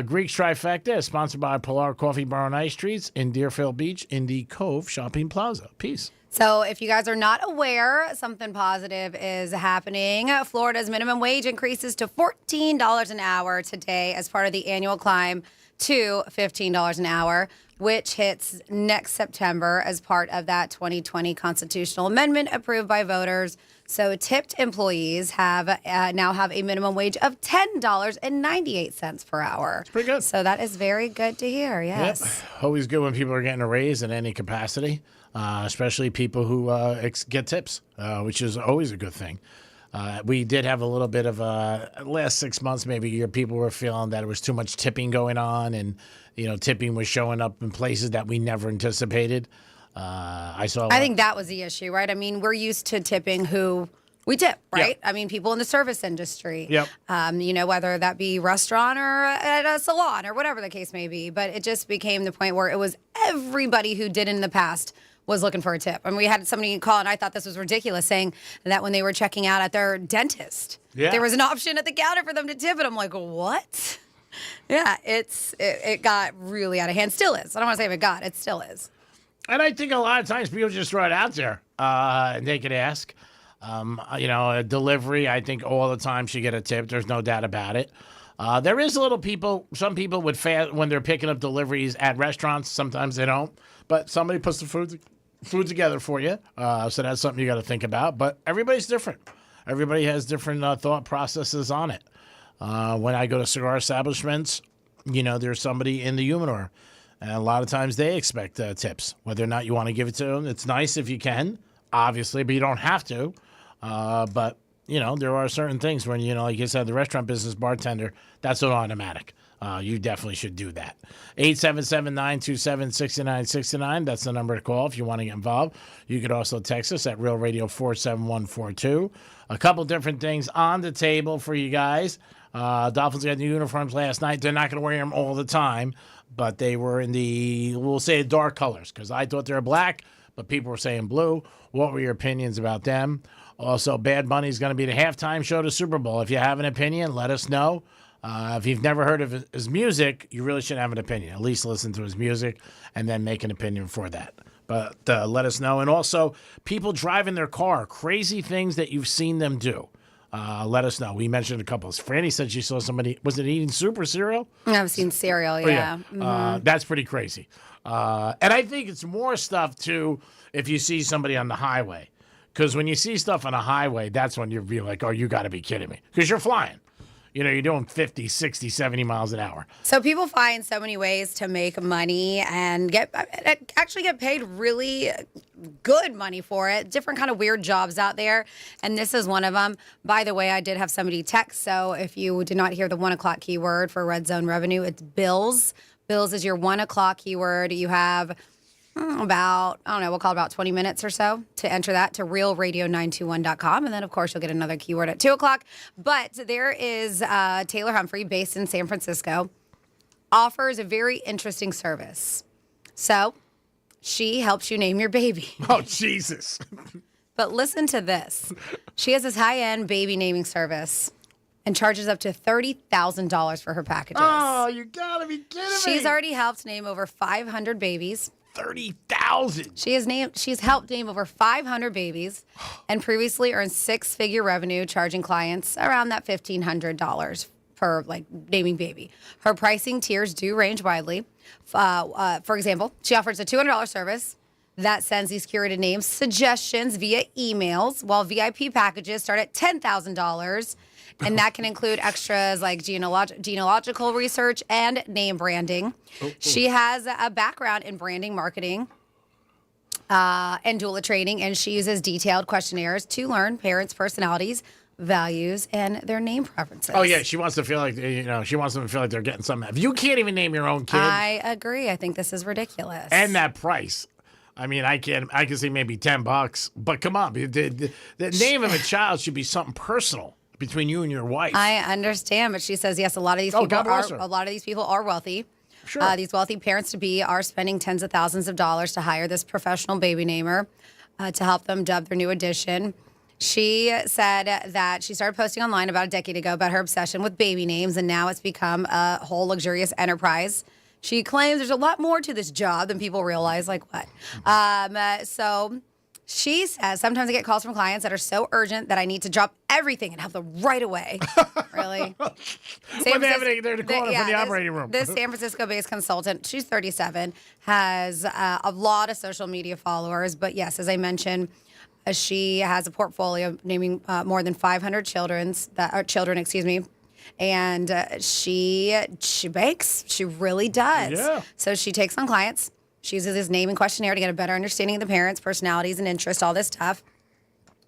Greek's Trifecta is sponsored by Polar Coffee Bar and Ice Treats in Deerfield Beach in the Cove Shopping Plaza. Peace. So if you guys are not aware, something positive is happening. Florida's minimum wage increases to $14 an hour today as part of the annual climb to $15 an hour, which hits next September as part of that 2020 constitutional amendment approved by voters. So tipped employees now have a minimum wage of $10.98 per hour. That's pretty good. So that is very good to hear, yes. Yep. Always good when people are getting a raise in any capacity, especially people who get tips, which is always a good thing. We did have a little bit of last 6 months, maybe a year, people were feeling that there was too much tipping going on, and tipping was showing up in places that we never anticipated. I think that was the issue, right? I mean, we're used to tipping who we tip, right? Yeah. I mean, people in the service industry. Yep. Whether that be restaurant or at a salon or whatever the case may be. But it just became the point where it was everybody who did in the past was looking for a tip. And we had somebody call, and I thought this was ridiculous, saying that when they were checking out at their dentist, there was an option at the counter for them to tip. And I'm like, what? Yeah, it got really out of hand. Still is. I don't want to say it still is. And I think a lot of times people just throw it out there and they could ask. A delivery, I think all the time should get a tip. There's no doubt about it. There is some people would when they're picking up deliveries at restaurants. Sometimes they don't. But somebody puts the food together for you. So that's something you got to think about. But everybody's different. Everybody has different thought processes on it. When I go to cigar establishments, there's somebody in the humidor. And a lot of times they expect tips, whether or not you want to give it to them. It's nice if you can, obviously, but you don't have to. But, there are certain things when, like you said, the restaurant business bartender, that's an automatic. You definitely should do that. 877-927-6969. That's the number to call if you want to get involved. You could also text us at Real Radio 47142. A couple different things on the table for you guys. Dolphins got new uniforms last night. They're not going to wear them all the time, but they were in we'll say dark colors, because I thought they were black, but people were saying blue. What were your opinions about them? Also, Bad Bunny's going to be the halftime show to Super Bowl. If you have an opinion, let us know. If you've never heard of his music, you really should have an opinion. At least listen to his music and then make an opinion for that. But let us know. And also, people driving their car, crazy things that you've seen them do. Let us know. We mentioned a couple. Franny said she saw somebody, was it eating super cereal? I've seen cereal, yeah. Mm-hmm. That's pretty crazy. And I think it's more stuff, too, if you see somebody on the highway. Because when you see stuff on a highway, that's when you'll be like, oh, you got to be kidding me. Because you're flying. You're doing 50, 60, 70 miles an hour. So people find so many ways to make money and actually get paid really good money for it. Different kind of weird jobs out there. And this is one of them. By the way, I did have somebody text. So if you did not hear the 1 o'clock keyword for Red Zone revenue, it's bills. Bills is your 1 o'clock keyword. You have we'll call it about 20 minutes or so to enter that to realradio921.com. And then, of course, you'll get another keyword at 2 o'clock. But there is Taylor Humphrey, based in San Francisco, offers a very interesting service. So she helps you name your baby. Oh, Jesus. But listen to this. She has this high-end baby naming service and charges up to $30,000 for her packages. Oh, you gotta be kidding me. She's already helped name over 500 babies. 30,000. She's helped name over 500 babies and previously earned six-figure revenue, charging clients around that $1,500 per naming baby. Her pricing tiers do range widely. For example, she offers a $200 service, that sends these curated names suggestions via emails, while VIP packages start at $10,000. And that can include extras like genealogical research and name branding. She has a background in branding, marketing, and doula training, and she uses detailed questionnaires to learn parents' personalities, values, and their name preferences. Oh yeah, she wants to feel like she wants them to feel like they're getting something. If you can't even name your own kid, I agree. I think this is ridiculous. and that price. I mean, I can see maybe $10, but come on, the name of a child should be something personal between you and your wife. I understand, but she says yes. A lot of these people are wealthy. Sure. These wealthy parents-to-be are spending tens of thousands of dollars to hire this professional baby namer to help them dub their new addition. She said that she started posting online about a decade ago about her obsession with baby names, and now it's become a whole luxurious enterprise. She claims there's a lot more to this job than people realize. Like what? So she says, sometimes I get calls from clients that are so urgent that I need to drop everything and help them right away. Really? They're calling from the operating room. This San Francisco-based consultant, she's 37, has a lot of social media followers. But yes, as I mentioned, she has a portfolio naming more than 500 children. And she bakes. She really does. Yeah. So she takes on clients. She uses this naming questionnaire to get a better understanding of the parents' personalities and interests, all this stuff.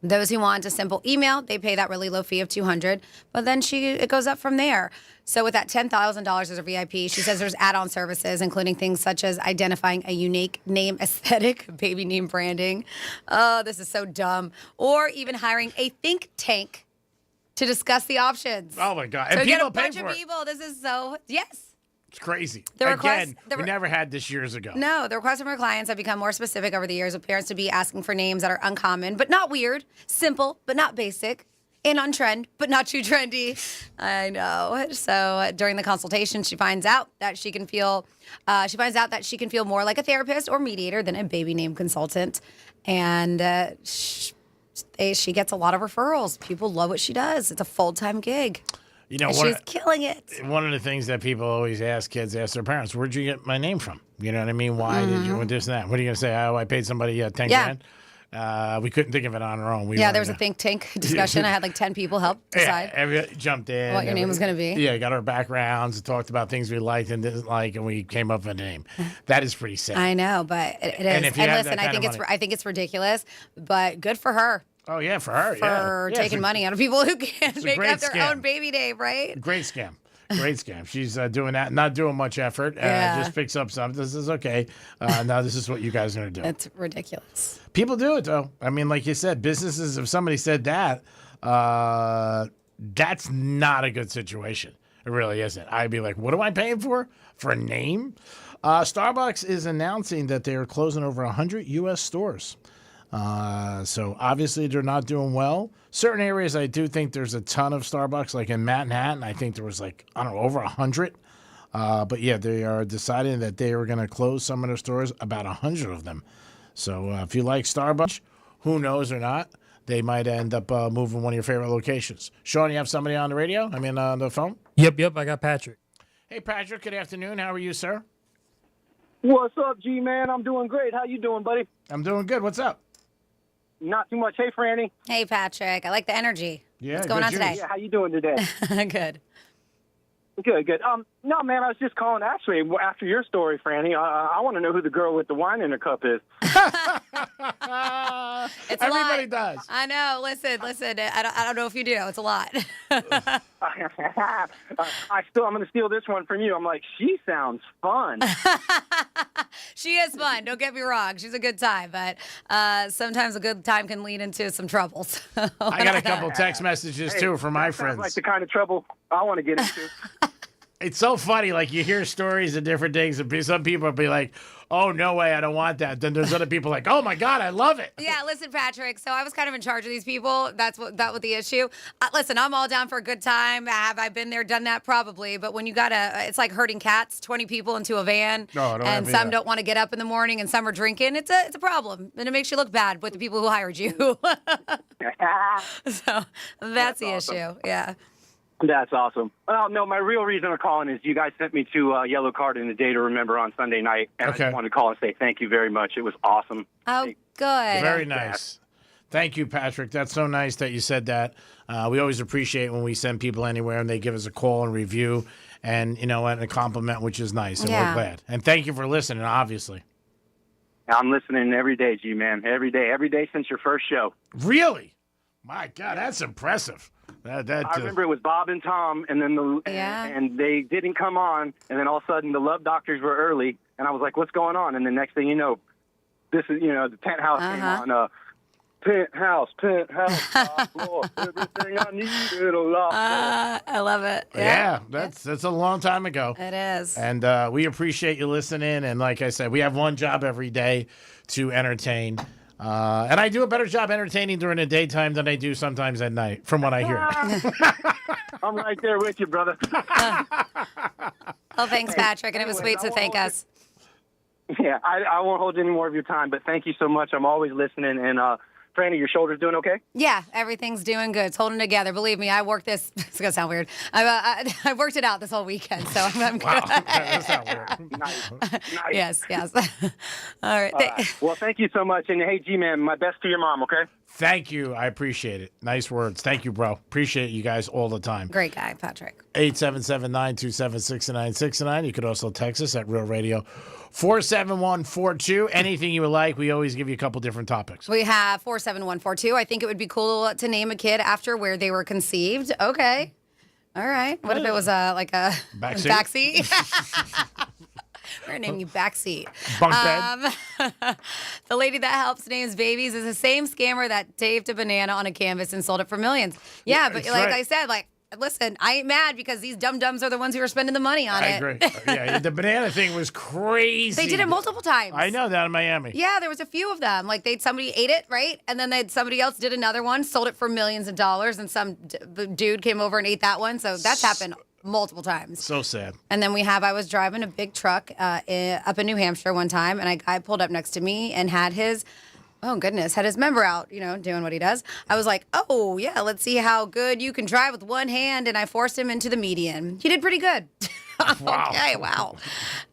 Those who want a simple email, they pay that really low fee of $200, but then it goes up from there. So with that $10,000 as a VIP, she says there's add-on services, including things such as identifying a unique name aesthetic, baby name branding. Oh, this is so dumb. Or even hiring a think tank to discuss the options. Oh my God! So And get people a pay bunch for of it. people. This is so yes. It's crazy. The We never had this years ago. No, the requests from our clients have become more specific over the years, with parents to be asking for names that are uncommon, but not weird, simple, but not basic, and on trend, but not too trendy. I know. So during the consultation, she finds out that she can feel more like a therapist or mediator than a baby name consultant, and she gets a lot of referrals. People love what she does. It's a full-time gig. And she's killing it. One of the things that people always ask their parents, where'd you get my name from? You know what I mean? Why did you want this and that? What are you going to say? Oh, I paid somebody 10 grand? We couldn't think of it on our own. There was a think tank discussion. I had like 10 people help decide. Everybody jumped in. What your name was going to be. Yeah, got our backgrounds, talked about things we liked and didn't like, and we came up with a name. That is pretty sad. I know, but it is. And if you have listen, that I think it's ridiculous, but good for her. Oh, yeah, for her, For taking money out of people who can't make up their scam. own baby name, right? Great scam. Great scam. She's doing that, not doing much effort. Just picks up something. This is okay. Now this is what you guys are going to do. It's ridiculous. People do it, though. I mean, like you said, businesses, if somebody said that, that's not a good situation. It really isn't. I'd be like, what am I paying for? For a name? Starbucks is announcing that they are closing over 100 U.S. stores. So obviously they're not doing well. Certain areas, I do think there's a ton of Starbucks, like in Manhattan. I think there was over 100. But yeah, they are deciding that they are going to close some of their stores, about 100 of them. So if you like Starbucks, who knows or not, they might end up moving one of your favorite locations. Sean, you have somebody on the radio? On the phone? Yep, I got Patrick. Hey, Patrick, good afternoon. How are you, sir? What's up, G-Man? I'm doing great. How you doing, buddy? I'm doing good. What's up? Not too much. Hey, Franny. Hey, Patrick. I like the energy. Yeah, what's going on today? Yeah, how you doing today? Good. Good. No, man, I was just calling actually after your story, Franny. I want to know who the girl with the wine in her cup is. Everybody does. I know. Listen. I don't know if you do. It's a lot. I'm going to steal this one from you. I'm like, she sounds fun. She is fun. Don't get me wrong. She's a good time, but sometimes a good time can lead into some troubles. I got a couple text messages too from my friends. Sounds like the kind of trouble I want to get into. It's so funny. Like you hear stories of different things, and some people will be like, "Oh no way, I don't want that." Then there's other people like, "Oh my God, I love it." Yeah, listen, Patrick. So I was kind of in charge of these people. That was the issue. Listen, I'm all down for a good time. Have I been there, done that? Probably. But when you it's like herding cats, 20 people into a van, and some don't want to get up in the morning, and some are drinking. It's a problem, and it makes you look bad with the people who hired you. So that's the awesome. issue. Yeah. That's awesome. Well, no, my real reason I'm calling is you guys sent me to Yellow Card in the Day to Remember on Sunday night, and I just wanted to call and say thank you very much. It was awesome. Oh, good. Very nice. Thank you, Patrick. That's so nice that you said that. We always appreciate when we send people anywhere and they give us a call and review and, and a compliment, which is nice, and we're glad. And thank you for listening, obviously. I'm listening every day, G-Man. Every day since your first show. Really? My God, that's impressive. I remember it was Bob and Tom, and then and they didn't come on, and then all of a sudden the Love Doctors were early, and I was like, what's going on? And the next thing you know, this is, the Penthouse came on, Penthouse, top floor, everything I needed, a lot more. I love it. Yeah, that's a long time ago. It is. And we appreciate you listening, and like I said, we have one job every day to entertain. And I do a better job entertaining during the daytime than I do sometimes at night, from what I hear. I'm right there with you, brother. Oh, thanks, Patrick. And it was sweet to thank us. Yeah, I won't hold any more of your time, but thank you so much. I'm always listening. And, Franny, your shoulder's doing okay? Yeah, everything's doing good. It's holding together. Believe me, I worked this. It's going to sound weird. I worked it out this whole weekend, so I'm good. Wow, that sounds weird. Nice. Yes. All right. Well, thank you so much. And, hey, G-Man, my best to your mom, okay? Thank you. I appreciate it. Nice words. Thank you, bro. Appreciate you guys all the time. Great guy, Patrick. 877-927-6969. You could also text us at Real Radio 47142. Anything you would like. We always give you a couple different topics. We have 47142. I think it would be cool to name a kid after where they were conceived. Okay. All right. What if it was like a backseat? We're going to name you Backseat. Bunk bed. The lady that helps names babies is the same scammer that taped a banana on a canvas and sold it for millions. Yeah, but like I said, listen, I ain't mad because these dum-dums are the ones who are spending the money on it. I agree. Yeah, the banana thing was crazy. They did it multiple times. I know, down in Miami. Yeah, there was a few of them. Like somebody ate it, right? And then somebody else did another one, sold it for millions of dollars, and some dude came over and ate that one. So that's happened multiple times. So sad. And then I was driving a big truck up in New Hampshire one time, and a guy pulled up next to me and had his member out, doing what he does. I was like, oh, yeah, let's see how good you can drive with one hand, and I forced him into the median. He did pretty good. Wow. Okay, wow.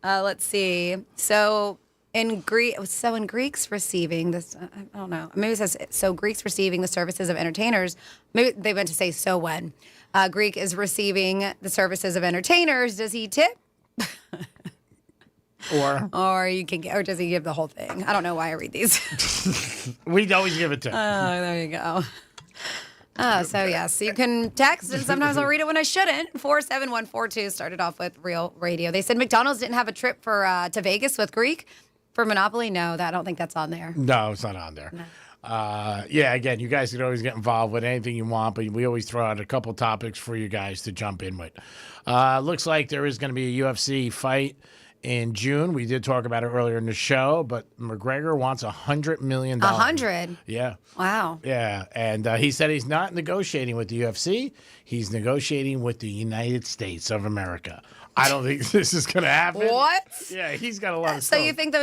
Let's see. So in Greeks receiving this, I don't know. Maybe it says, so Greeks receiving the services of entertainers. Maybe they meant to say, so when Greek is receiving the services of entertainers, does he tip? Or does he give the whole thing? I don't know why I read these. We'd always give it to him. Oh, there you go. So yes, you can text, and sometimes I'll read it when I shouldn't. 47142 started off with Real Radio. They said McDonald's didn't have a trip to Vegas with Greek for Monopoly. No, I don't think that's on there. No, it's not on there. No. Again, you guys can always get involved with anything you want, but we always throw out a couple topics for you guys to jump in with. Looks like there is going to be a UFC fight in June. We did talk about it earlier in the show, but McGregor wants $100 million. 100? Yeah. Wow. Yeah, and he said he's not negotiating with the UFC. He's negotiating with the United States of America. I don't think this is going to happen. What? Yeah, he's got a lot of So stuff. you think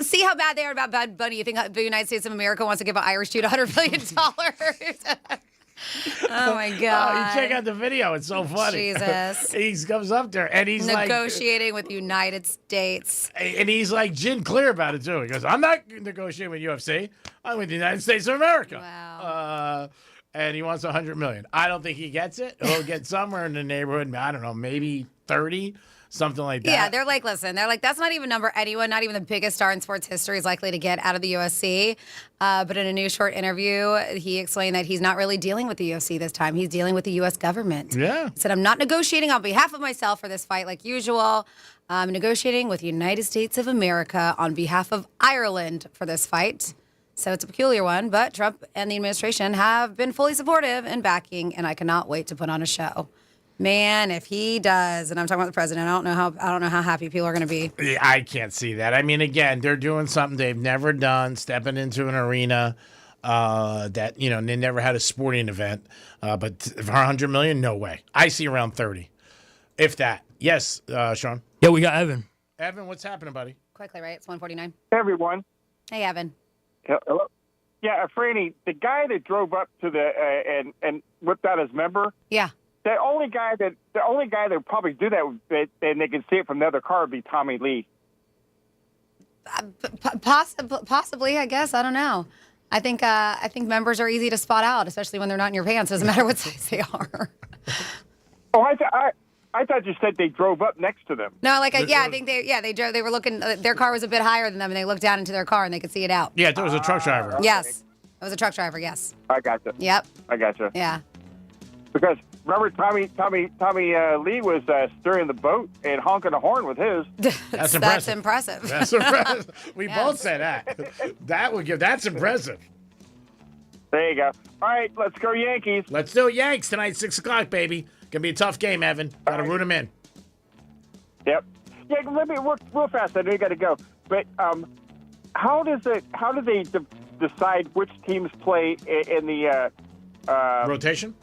see how bad they are about Bad Bunny? You think the United States of America wants to give an Irish dude $100 million? Oh my God! You check out the video; it's so funny. Jesus! He comes up there and he's negotiating with United States, and he's like gin clear about it too. He goes, "I'm not negotiating with UFC. I'm with the United States of America." Wow. And he wants $100 million. I don't think he gets it. He'll get somewhere in the neighborhood. I don't know, maybe 30. Something like that. Yeah, they're like, listen, that's not even a number anyone, not even the biggest star in sports history, is likely to get out of the UFC. But in a new short interview, he explained that he's not really dealing with the UFC this time. He's dealing with the U.S. government. Yeah. He said, I'm not negotiating on behalf of myself for this fight like usual. I'm negotiating with the United States of America on behalf of Ireland for this fight. So it's a peculiar one, but Trump and the administration have been fully supportive and backing, and I cannot wait to put on a show. Man, if he does, and I'm talking about the president, I don't know how happy people are going to be. Yeah, I can't see that. I mean, again, they're doing something they've never done, stepping into an arena that they never had a sporting event. But for $100 million, no way. I see around 30, if that. Yes, Sean. Yeah, we got Evan. Evan, what's happening, buddy? Quickly, right? It's 1:49. Hey, everyone. Hey, Evan. Hello. Yeah, Franny, the guy that drove up to the and whipped out his member. Yeah. The only guy that would probably do that, and they can see it from the other car, would be Tommy Lee. Possibly, I guess. I don't know. I think members are easy to spot out, especially when they're not in your pants. Doesn't matter what size they are. Oh, I thought you said they drove up next to them. No, I think they drove. They were looking. Their car was a bit higher than them, and they looked down into their car and they could see it out. Yeah, there was a truck driver. Yes, it was a truck driver. Yes. I gotcha. Yep. I gotcha. Yeah. Because remember, Tommy Lee was steering the boat and honking the horn with his. That's impressive. That's impressive. We both said that. That's impressive. There you go. All right, let's go Yankees. Let's do it, Yanks tonight, 6 o'clock, baby. Gonna be a tough game, Evan. Gotta root them in. Yep. Yeah, let me work real fast. I know you got to go. But how do they decide which teams play in the rotation?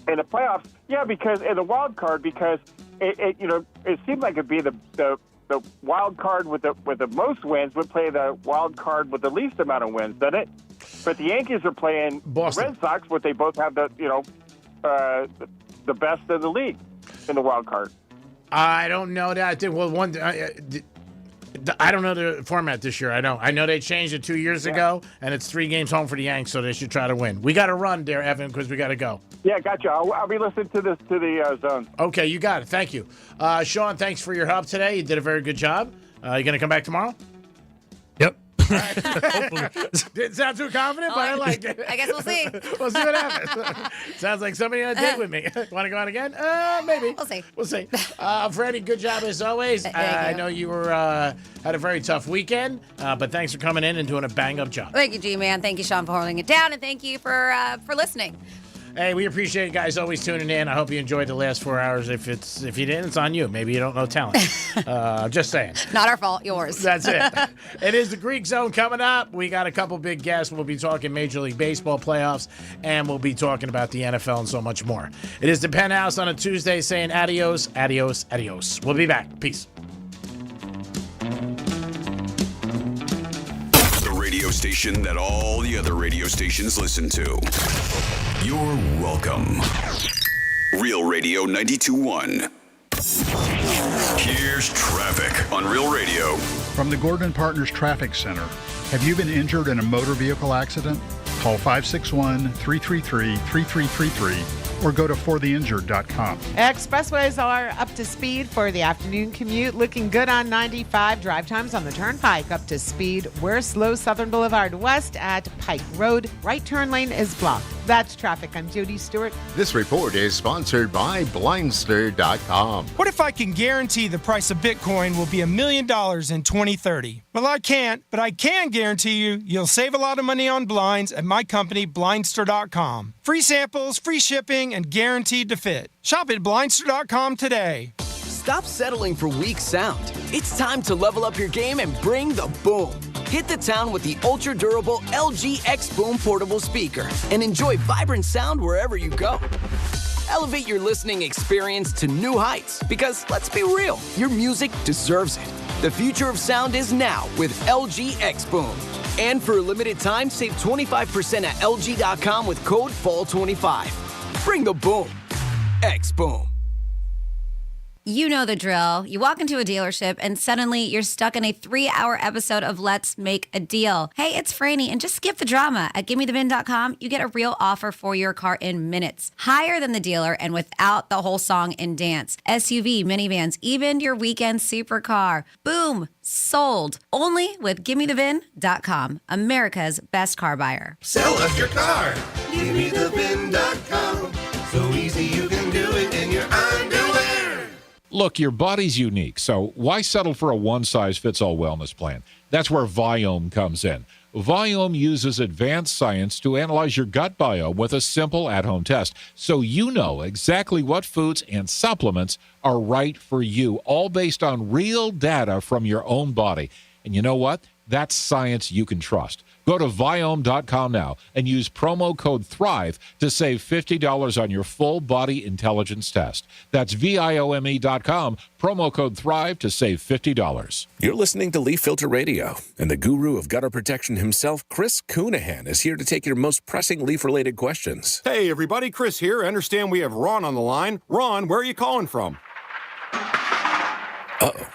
In the playoffs, yeah, because in the wild card, because it seemed like it'd be the wild card with the most wins would play the wild card with the least amount of wins, doesn't it? But the Yankees are playing Boston. Red Sox, but they both have the best of the league in the wild card. I don't know that. I don't know the format this year. I know they changed it 2 years ago, and it's 3 games home for the Yanks, so they should try to win. We got to run there, Evan, because we got to go. Yeah, gotcha. I'll be listening to the zone. Okay, you got it. Thank you. Sean, thanks for your help today. You did a very good job. You going to come back tomorrow? Yep. Didn't sound too confident, but I like it. I guess we'll see. We'll see what happens. Sounds like somebody on a date with me. Want to go on again? Maybe. We'll see. Freddie, good job as always. I know you were had a very tough weekend, but thanks for coming in and doing a bang-up job. Thank you, G-Man. Thank you, Sean, for holding it down, and thank you for listening. Hey, we appreciate you guys always tuning in. I hope you enjoyed the last 4 hours. If you didn't, it's on you. Maybe you don't know talent. Just saying. Not our fault, yours. That's it. It is the Greek Zone coming up. We got a couple big guests. We'll be talking Major League Baseball playoffs, and we'll be talking about the NFL and so much more. It is the Penthouse on a Tuesday saying adios, adios, adios. We'll be back. Peace. The radio station that all the other radio stations listen to. You're welcome. Real Radio 92.1. Here's traffic on Real Radio. From the Gordon Partners Traffic Center. Have you been injured in a motor vehicle accident? Call 561-333-3333 or go to fortheinjured.com. Expressways are up to speed for the afternoon commute. Looking good on 95. Drive times on the Turnpike up to speed. We're slow Southern Boulevard West at Pike Road. Right turn lane is blocked. That's traffic. I'm Jody Stewart. This report is sponsored by Blindster.com. What if I can guarantee the price of Bitcoin will be $1 million in 2030? Well, I can't, but I can guarantee you'll save a lot of money on blinds at my company, Blindster.com. Free samples, free shipping, and guaranteed to fit. Shop at Blindster.com today. Stop settling for weak sound. It's time to level up your game and bring the boom. Hit the town with the ultra-durable LG X Boom portable speaker and enjoy vibrant sound wherever you go. Elevate your listening experience to new heights because, let's be real, your music deserves it. The future of sound is now with LG X Boom. And for a limited time, save 25% at LG.com with code FALL25. Bring the boom. X Boom. You know the drill. You walk into a dealership and suddenly you're stuck in a 3-hour episode of Let's Make a Deal. Hey, it's Franny, and just skip the drama. At GimmeTheVin.com, you get a real offer for your car in minutes. Higher than the dealer and without the whole song and dance. SUV, minivans, even your weekend supercar. Boom! Sold. Only with GimmeTheVin.com, America's best car buyer. Sell us your car. GimmeTheVin.com. So easy you can do it in your underwear. Look, your body's unique, so why settle for a one-size-fits-all wellness plan? That's where Viome comes in. Viome uses advanced science to analyze your gut biome with a simple at-home test, so you know exactly what foods and supplements are right for you, all based on real data from your own body. And you know what? That's science you can trust. Go to Viome.com now and use promo code THRIVE to save $50 on your full body intelligence test. That's Viome.com, promo code THRIVE to save $50. You're listening to Leaf Filter Radio, and the guru of gutter protection himself, Chris Coonahan, is here to take your most pressing leaf-related questions. Hey, everybody, Chris here. I understand we have Ron on the line. Ron, where are you calling from? Uh-oh.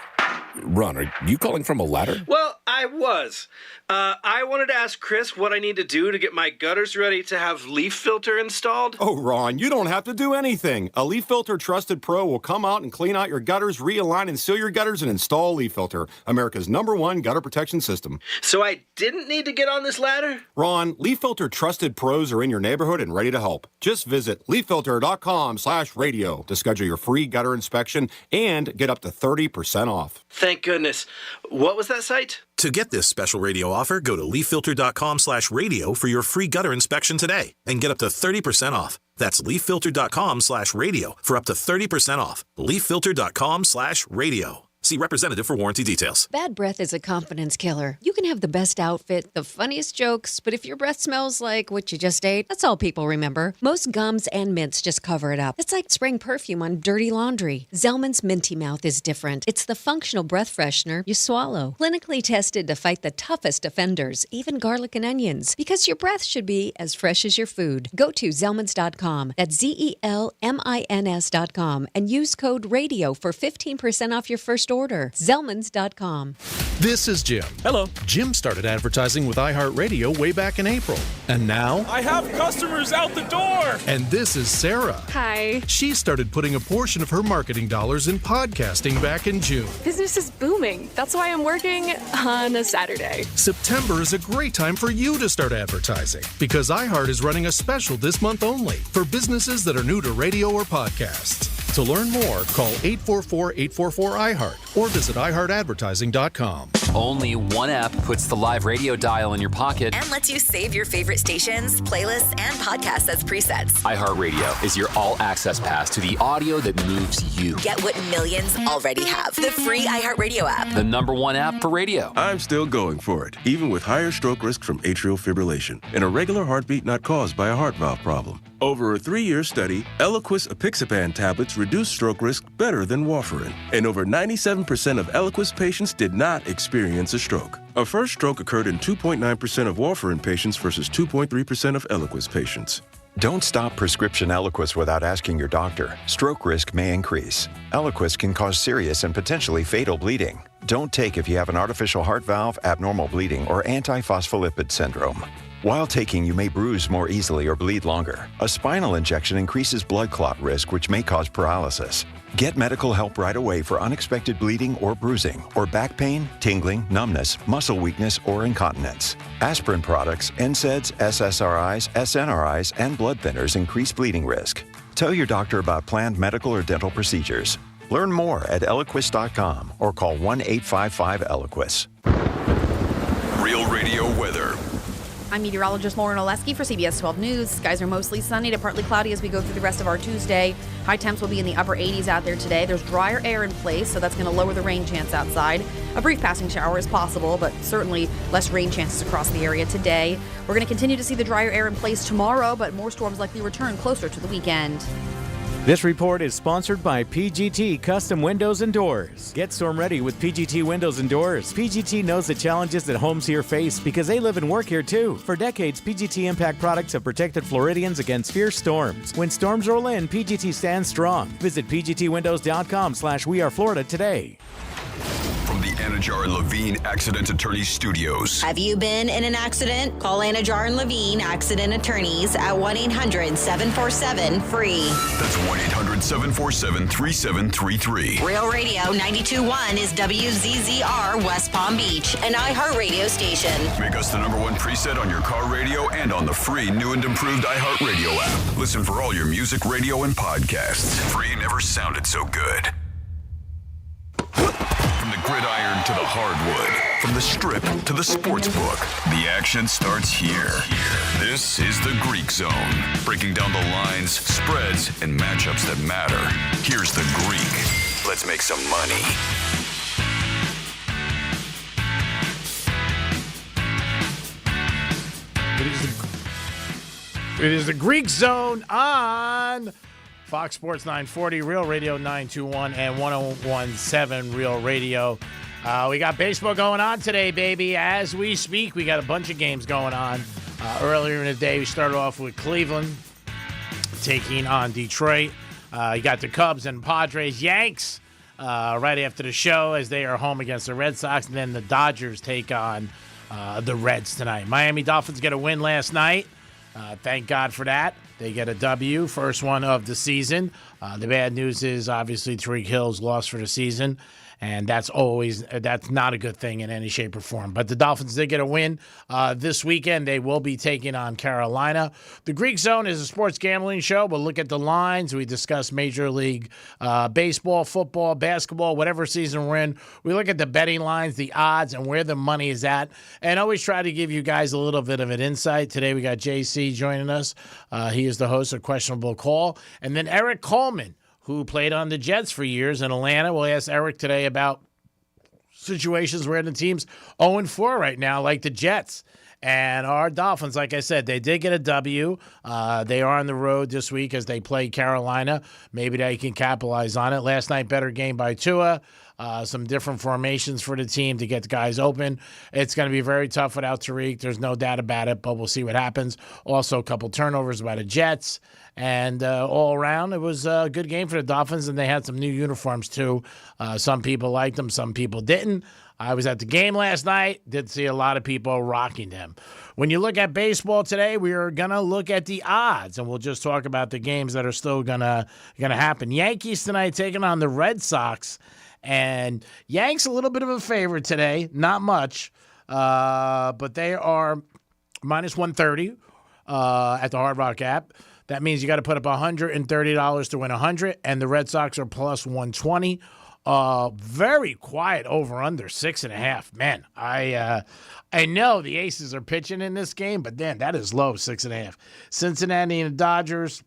Ron, are you calling from a ladder? Well, I was. I wanted to ask Chris what I need to do to get my gutters ready to have leaf filter installed. Oh, Ron, you don't have to do anything. A Leaf Filter Trusted Pro will come out and clean out your gutters, realign and seal your gutters, and install Leaf Filter, America's #1 gutter protection system. So I didn't need to get on this ladder? Ron, Leaf Filter Trusted Pros are in your neighborhood and ready to help. Just visit leaffilter.com/radio to schedule your free gutter inspection and get up to 30% off. Thank goodness. What was that site? To get this special radio offer, go to leaffilter.com/radio for your free gutter inspection today and get up to 30% off. That's leaffilter.com/radio for up to 30% off. leaffilter.com/radio. See representative for warranty details. Bad breath is a confidence killer. You can have the best outfit, the funniest jokes, but if your breath smells like what you just ate, that's all people remember. Most gums and mints just cover it up. It's like spraying perfume on dirty laundry. Zellman's Minty Mouth is different. It's the functional breath freshener you swallow. Clinically tested to fight the toughest offenders, even garlic and onions, because your breath should be as fresh as your food. Go to Zellmans.com. That's ZELMINS.com and use code RADIO for 15% off your first order. Zellmans.com. This is Jim. Hello. Jim started advertising with iHeartRadio way back in April. And now... I have customers out the door! And this is Sarah. Hi. She started putting a portion of her marketing dollars in podcasting back in June. Business is booming. That's why I'm working on a Saturday. September is a great time for you to start advertising because iHeart is running a special this month only for businesses that are new to radio or podcasts. To learn more, call 844-844-iHeart or visit iHeartAdvertising.com. Only one app puts the live radio dial in your pocket and lets you save your favorite stations, playlists, and podcasts as presets. iHeartRadio is your all-access pass to the audio that moves you. Get what millions already have. The free iHeartRadio app. The #1 app for radio. I'm still going for it, even with higher stroke risk from atrial fibrillation and a regular heartbeat not caused by a heart valve problem. Over a 3-year study, Eliquis apixaban tablets reduced stroke risk better than warfarin, and over 97% of Eliquis patients did not experience a stroke. A first stroke occurred in 2.9% of warfarin patients versus 2.3% of Eliquis patients. Don't stop prescription Eliquis without asking your doctor. Stroke risk may increase. Eliquis can cause serious and potentially fatal bleeding. Don't take if you have an artificial heart valve, abnormal bleeding, or antiphospholipid syndrome. While taking, you may bruise more easily or bleed longer. A spinal injection increases blood clot risk, which may cause paralysis. Get medical help right away for unexpected bleeding or bruising, or back pain, tingling, numbness, muscle weakness, or incontinence. Aspirin products, NSAIDs, SSRIs, SNRIs, and blood thinners increase bleeding risk. Tell your doctor about planned medical or dental procedures. Learn more at Eliquis.com or call 1-855-ELIQUIS. Real Radio weather. I'm meteorologist Lauren Oleski for CBS 12 News. Skies are mostly sunny to partly cloudy as we go through the rest of our Tuesday. High temps will be in the upper 80s out there today. There's drier air in place, so that's going to lower the rain chance outside. A brief passing shower is possible, but certainly less rain chances across the area today. We're going to continue to see the drier air in place tomorrow, but more storms likely return closer to the weekend. This report is sponsored by PGT Custom Windows and Doors. Get storm ready with PGT Windows and Doors. PGT knows the challenges that homes here face because they live and work here too. For decades, PGT Impact products have protected Floridians against fierce storms. When storms roll in, PGT stands strong. Visit pgtwindows.com/weareflorida today. From the Anajar and Levine Accident Attorneys Studios. Have you been in an accident? Call Anajar and Levine Accident Attorneys at 1-800-747-FREE. That's 1-800-747-3733. Real Radio 92.1 is WZZR West Palm Beach, an iHeartRadio station. Make us the #1 preset on your car radio and on the free new and improved iHeartRadio app. Listen for all your music, radio, and podcasts. Free never sounded so good. From the gridiron to the hardwood, from the strip to the sports book, the action starts here. This is the Greek Zone, breaking down the lines, spreads, and matchups that matter. Here's the Greek. Let's make some money. It is the Greek Zone on Fox Sports 940, Real Radio 921, and 1017 Real Radio. We got baseball going on today, baby. As we speak, we got a bunch of games going on. Earlier in the day, we started off with Cleveland taking on Detroit. You got the Cubs and Padres, Yanks right after the show as they are home against the Red Sox. And then the Dodgers take on the Reds tonight. Miami Dolphins get a win last night. Thank God for that. They get a W, first one of the season. The bad news is, obviously, Tariq Hill's lost for the season, and that's not a good thing in any shape or form. But the Dolphins did get a win this weekend. They will be taking on Carolina. The Greek Zone is a sports gambling show. We'll look at the lines. We discuss Major League baseball, football, basketball, whatever season we're in. We look at the betting lines, the odds, and where the money is at, and always try to give you guys a little bit of an insight. Today we got JC joining us. He is the host of Questionable Call. And then Eric Coleman, who played on the Jets for years in Atlanta. We'll ask Eric today about situations where the team's 0-4 right now, like the Jets. And our Dolphins, like I said, they did get a W. They are on the road this week as they play Carolina. Maybe they can capitalize on it. Last night, better game by Tua. Some different formations for the team to get the guys open. It's going to be very tough without Tariq. There's no doubt about it, but we'll see what happens. Also, a couple turnovers by the Jets. And all around, it was a good game for the Dolphins, and they had some new uniforms, too. Some people liked them, some people didn't. I was at the game last night, did see a lot of people rocking them. When you look at baseball today, we are going to look at the odds, and we'll just talk about the games that are still gonna happen. Yankees tonight taking on the Red Sox, and Yanks a little bit of a favorite today, not much, but they are minus 130 at the Hard Rock app. That means you got to put up $130 to win 100, and the Red Sox are plus 120. Very quiet over under 6.5. Man, I know the Aces are pitching in this game, but then that is low, 6.5. Cincinnati and the Dodgers.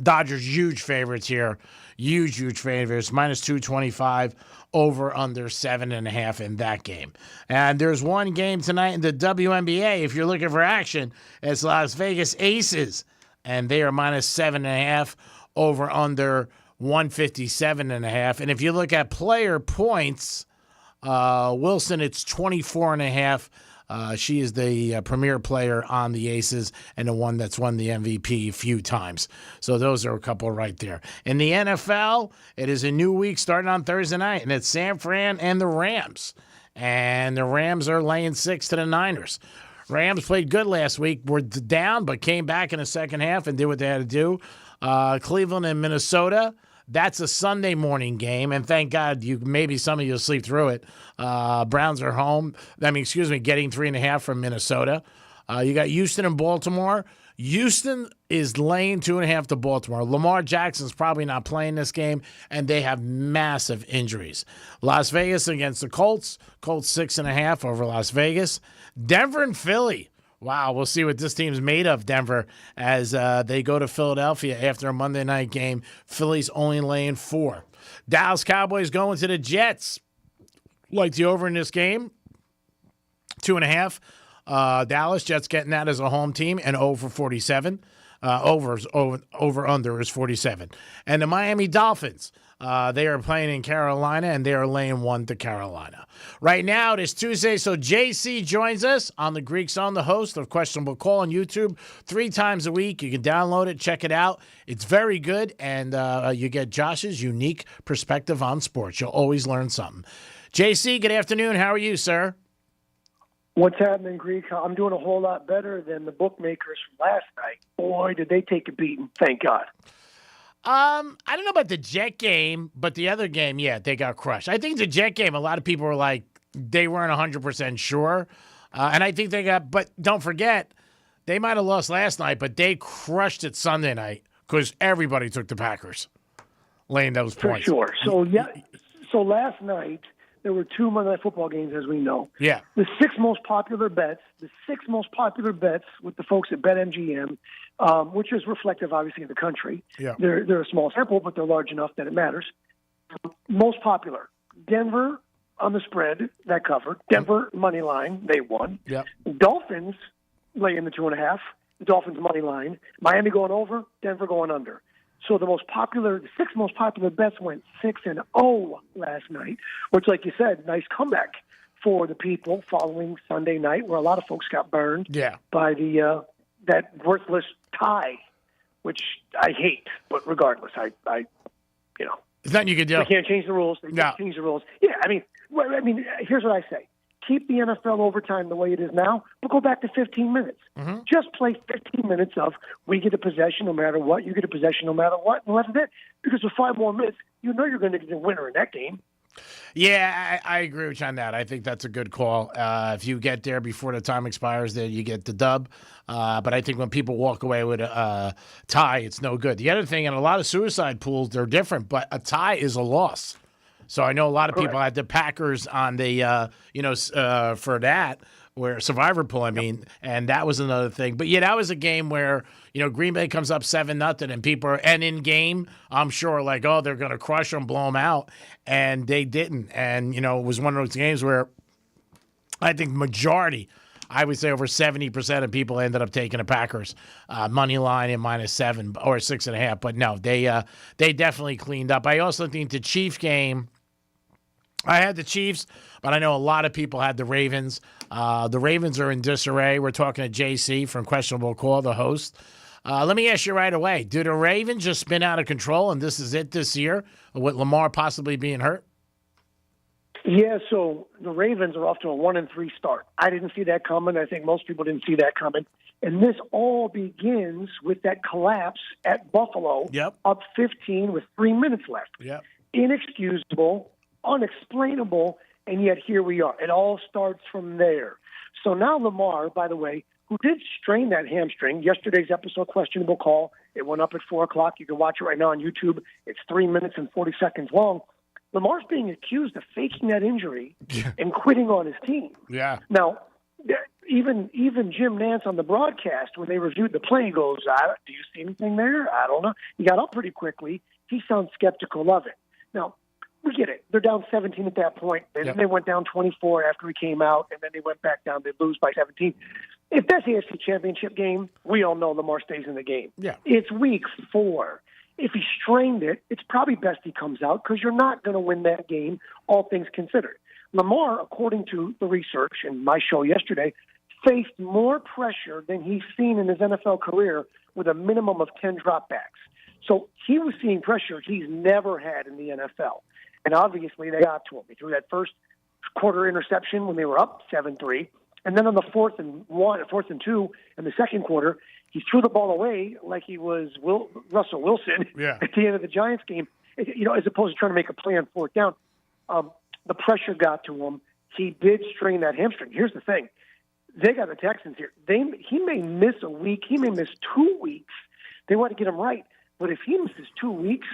Dodgers huge favorites here. Huge favorites. Minus 225 over under 7.5 in that game. And there's one game tonight in the WNBA. If you're looking for action, it's Las Vegas Aces. And they are minus 7.5 over under 157.5. And if you look at player points, Wilson, it's 24.5. She is the premier player on the Aces and the one that's won the MVP a few times. So those are a couple right there. In the NFL, it is a new week starting on Thursday night, and it's San Fran and the Rams. And the Rams are laying 6 to the Niners. Rams played good last week. Were down, but came back in the second half and did what they had to do. Cleveland and Minnesota. That's a Sunday morning game, and thank God maybe some of you will sleep through it. Browns are home. Getting 3.5 from Minnesota. You got Houston and Baltimore. Houston is laying 2.5 to Baltimore. Lamar Jackson's probably not playing this game, and they have massive injuries. Las Vegas against the Colts. Colts 6.5 over Las Vegas. Denver and Philly. Wow, we'll see what this team's made of, Denver, as they go to Philadelphia after a Monday night game. Philly's only laying 4. Dallas Cowboys going to the Jets. Like the over in this game, 2.5. Dallas, Jets getting that as a home team, and over 47. Over under is 47. And the Miami Dolphins, they are playing in Carolina, and they are laying 1 to Carolina. Right now, it is Tuesday, so JC joins us on the Greek Zone, the host of Questionable Call on YouTube 3 times a week. You can download it, check it out. It's very good, and you get Josh's unique perspective on sports. You'll always learn something. JC, good afternoon. How are you, sir? What's happening, Greek? I'm doing a whole lot better than the bookmakers from last night. Boy, did they take a beating. Thank God. I don't know about the Jet game, but the other game, yeah, they got crushed. I think the Jet game, a lot of people were like, they weren't 100% sure. And I think they got, but don't forget, they might have lost last night, but they crushed it Sunday night because everybody took the Packers, laying those points. For sure. So last night, there were 2 Monday Night Football games, as we know. Yeah. The 6 most popular bets with the folks at BetMGM, which is reflective, obviously, of the country. Yeah. They're a small sample, but they're large enough that it matters. Most popular, Denver on the spread, that covered. Denver money line, they won. Yep. Dolphins lay in the 2.5. the Dolphins money line, Miami going over, Denver going under. So the six most popular bets went 6-0 last night, which, like you said, nice comeback for the people following Sunday night, where a lot of folks got burned by the that worthless tie, which I hate. But regardless, I there's nothing you can do. They can't change the rules. They can't change the rules. Yeah, I mean, here's what I say. Keep the NFL overtime the way it is now, but go back to 15 minutes. Mm-hmm. Just play 15 minutes of we get a possession no matter what, you get a possession no matter what, and that's it. Because with 5 more minutes, you know you're going to get a winner in that game. Yeah, I agree with you on that. I think that's a good call. If you get there before the time expires, then you get the dub. But I think when people walk away with a tie, it's no good. The other thing, in a lot of suicide pools, they're different, but a tie is a loss. So I know a lot of people had the Packers on the, for that, where Survivor pool, and that was another thing. But, yeah, that was a game where, Green Bay comes up 7-0, and people are, and in game, I'm sure, like, oh, they're going to crush them, blow them out, and they didn't. And, it was one of those games where I think majority, I would say over 70% of people ended up taking the Packers money line in -7 or 6.5. But, no, they definitely cleaned up. I also think the Chief game, I had the Chiefs, but I know a lot of people had the Ravens. The Ravens are in disarray. We're talking to JC from Questionable Call, the host. Let me ask you right away, do the Ravens just spin out of control, and this is it this year, with Lamar possibly being hurt? Yeah, so the Ravens are off to a 1-3 start. I didn't see that coming. I think most people didn't see that coming. And this all begins with that collapse at Buffalo, up 15 with 3 minutes left. Yep. Inexcusable, unexplainable, and yet here we are. It all starts from there. So now Lamar, by the way, who did strain that hamstring, yesterday's episode, Questionable Call, it went up at 4 o'clock. You can watch it right now on YouTube. It's 3 minutes and 40 seconds long. Lamar's being accused of faking that injury and quitting on his team. Yeah. Now, even Jim Nantz on the broadcast, when they reviewed the play, goes, do you see anything there? I don't know. He got up pretty quickly. He sounds skeptical of it. Now, we get it. They're down 17 at that point. Then they went down 24 after he came out, and then they went back down. They lose by 17. If that's the AFC Championship game, we all know Lamar stays in the game. Yeah. It's week 4. If he strained it, it's probably best he comes out because you're not going to win that game, all things considered. Lamar, according to the research in my show yesterday, faced more pressure than he's seen in his NFL career with a minimum of 10 dropbacks. So he was seeing pressure he's never had in the NFL. And obviously they got to him. He threw that first quarter interception when they were up 7-3. And then on the 4th and 2 in the second quarter, he threw the ball away like he was Russell Wilson at the end of the Giants game, as opposed to trying to make a play on 4th down. The pressure got to him. He did strain that hamstring. Here's the thing. They got the Texans here. He may miss a week. He may miss 2 weeks. They want to get him right. But if he misses 2 weeks,